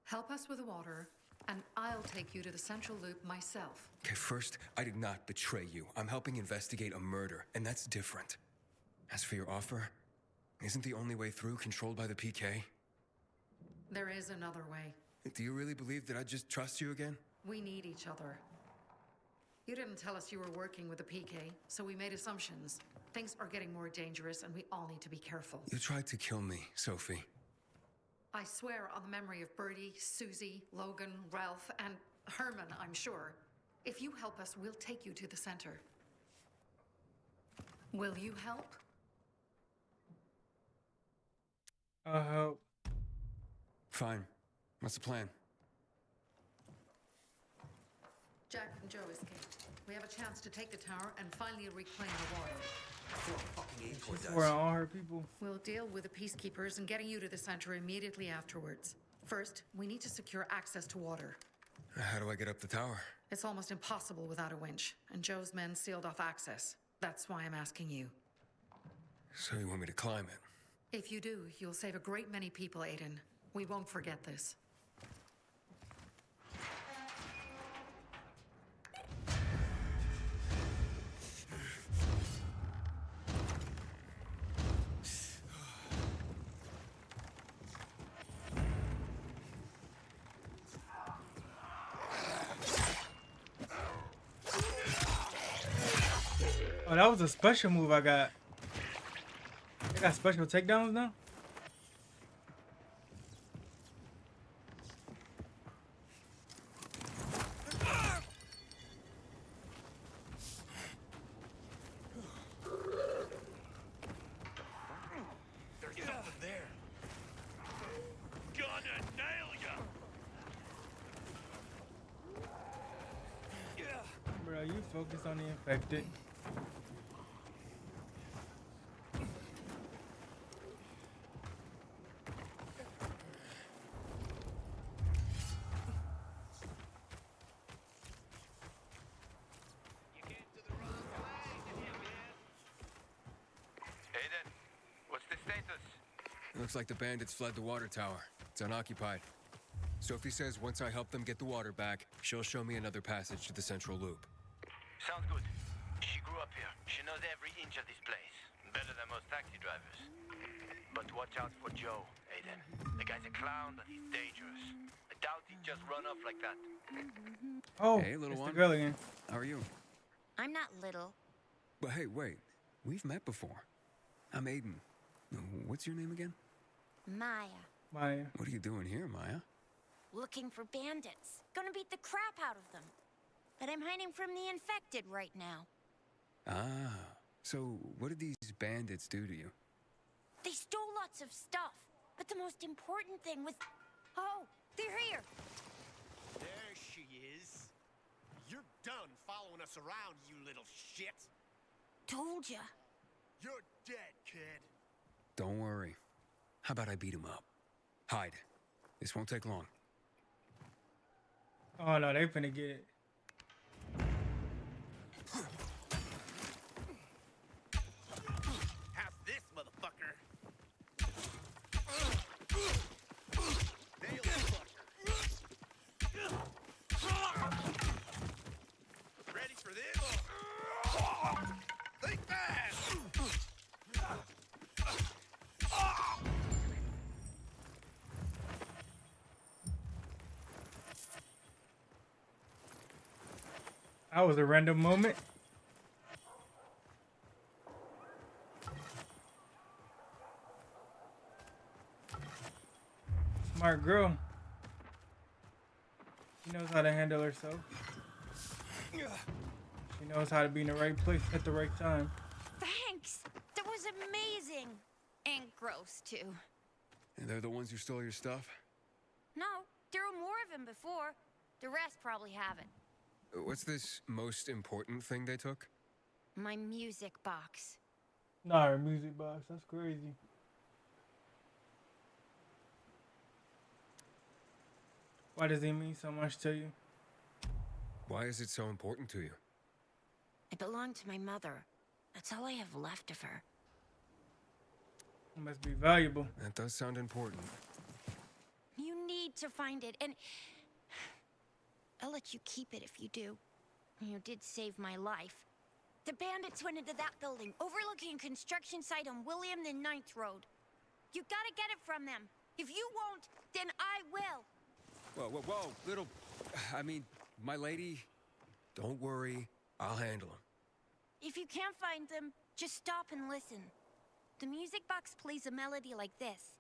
Help us with the water, and I'll take you to the Central Loop myself. Okay, first, I did not betray you. I'm helping investigate a murder, and that's different. As for your offer, isn't the only way through controlled by the PK? There is another way. Do you really believe that I'd just trust you again? We need each other. You didn't tell us you were working with the PK, so we made assumptions. Things are getting more dangerous, and we all need to be careful. You tried to kill me, Sophie. I swear on the memory of Birdie, Susie, Logan, Ralph, and Herman, I'm sure. If you help us, we'll take you to the center. Will you help? I'll help. Fine. What's the plan? Jack and Joe escaped. We have a chance to take the tower and finally reclaim the water. She's for all her people. We'll deal with the peacekeepers and getting you to the center immediately afterwards. First, we need to secure access to water. How do I get up the tower? It's almost impossible without a winch, and Joe's men sealed off access. That's why I'm asking you. So you want me to climb it? If you do, you'll save a great many people, Aiden. We won't forget this. Oh, that was a special move I got. I got special takedowns now? There's something there. Gonna nail ya. Bro, you focus on the infected. Aiden, what's the status? It looks like the bandits fled the water tower. It's unoccupied. Sophie says once I help them get the water back, she'll show me another passage to the central loop. Sounds good. She grew up here. She knows every inch of this place. Better than most taxi drivers. But watch out for Joe, Aiden. The guy's a clown, but he's dangerous. I doubt he'd just run off like that. Oh, hey, little it's one. the girl again. How are you? I'm not little. But hey, wait. We've met before. I'm Aiden. What's your name again? Maya. Maya. What are you doing here, Maya? Looking for bandits. Gonna beat the crap out of them. But I'm hiding from the infected right now. Ah, so what did these bandits do to you? They stole lots of stuff. But the most important thing was... Oh, they're here. There she is. You're done following us around, you little shit. Told ya. You're dead, kid. Don't worry. How about I beat him up? Hide. This won't take long. Oh no, they finna get it. Have this, motherfucker. Nail fucker. Ready for this? Think fast. That was a random moment. Smart girl. She knows how to handle herself. She knows how to be in the right place at the right time. Thanks. That was amazing. And gross, too. And they're the ones who stole your stuff? No, there were more of them before. The rest probably haven't. What's this most important thing they took? My music box. Nah, her music box. That's crazy. Why does it mean so much to you? Why is it so important to you? It belonged to my mother. That's all I have left of her. It must be valuable. That does sound important. You need to find it, and I'll let you keep it if you do. You did save my life. The bandits went into that building, overlooking a construction site on William the Ninth Road. You gotta get it from them. If you won't, then I will. Whoa, little... I mean, my lady, don't worry. I'll handle him. If you can't find them, just stop and listen. The music box plays a melody like this.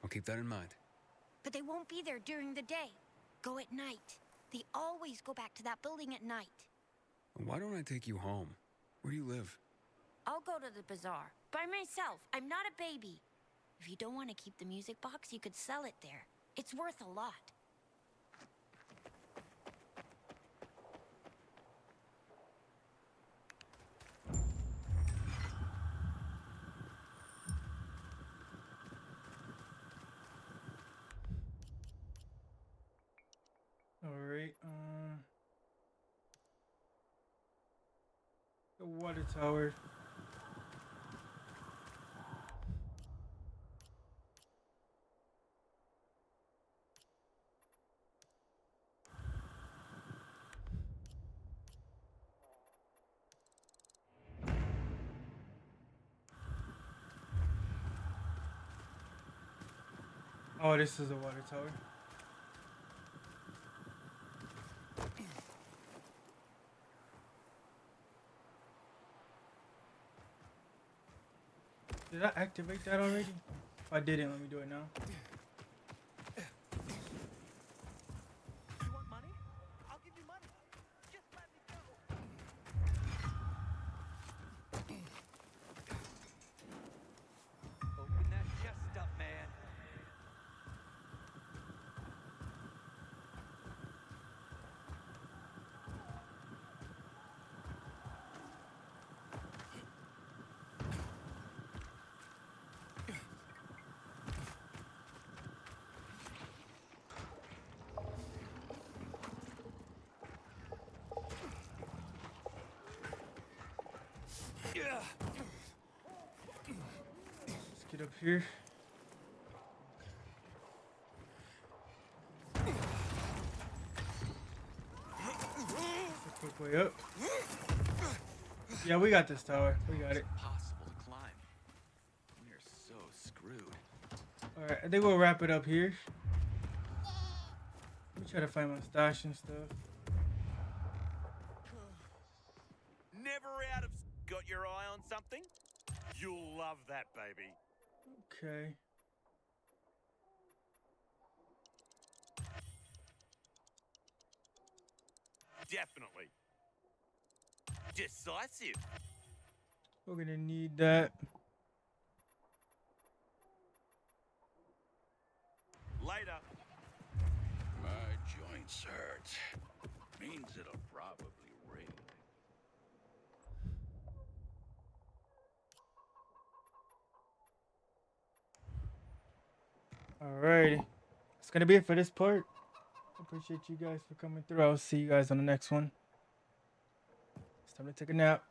I'll keep that in mind. But they won't be there during the day. Go at night. They always go back to that building at night. Why don't I take you home? Where do you live? I'll go to the bazaar. By myself. I'm not a baby. If you don't want to keep the music box, you could sell it there. It's worth a lot. Alright, the water tower. Oh, this is a water tower. Did I activate that already? If I didn't, let me do it now. You want money? I'll give you money. Just let me go. Open that chest up, man. Let's get up here. That's a quick way up. Yeah, we got this tower. We got it. Impossible to climb. We're so screwed. Alright, I think we'll wrap it up here. Let me try to find my stash and stuff. Never out of... Got your eye on something? You'll love that, baby. Okay. Definitely. Decisive. We're gonna need that. Later. My joints hurt. Means it'll probably ring. Alrighty. That's gonna be it for this part. Appreciate you guys for coming through. I'll see you guys on the next one. It's time to take a nap.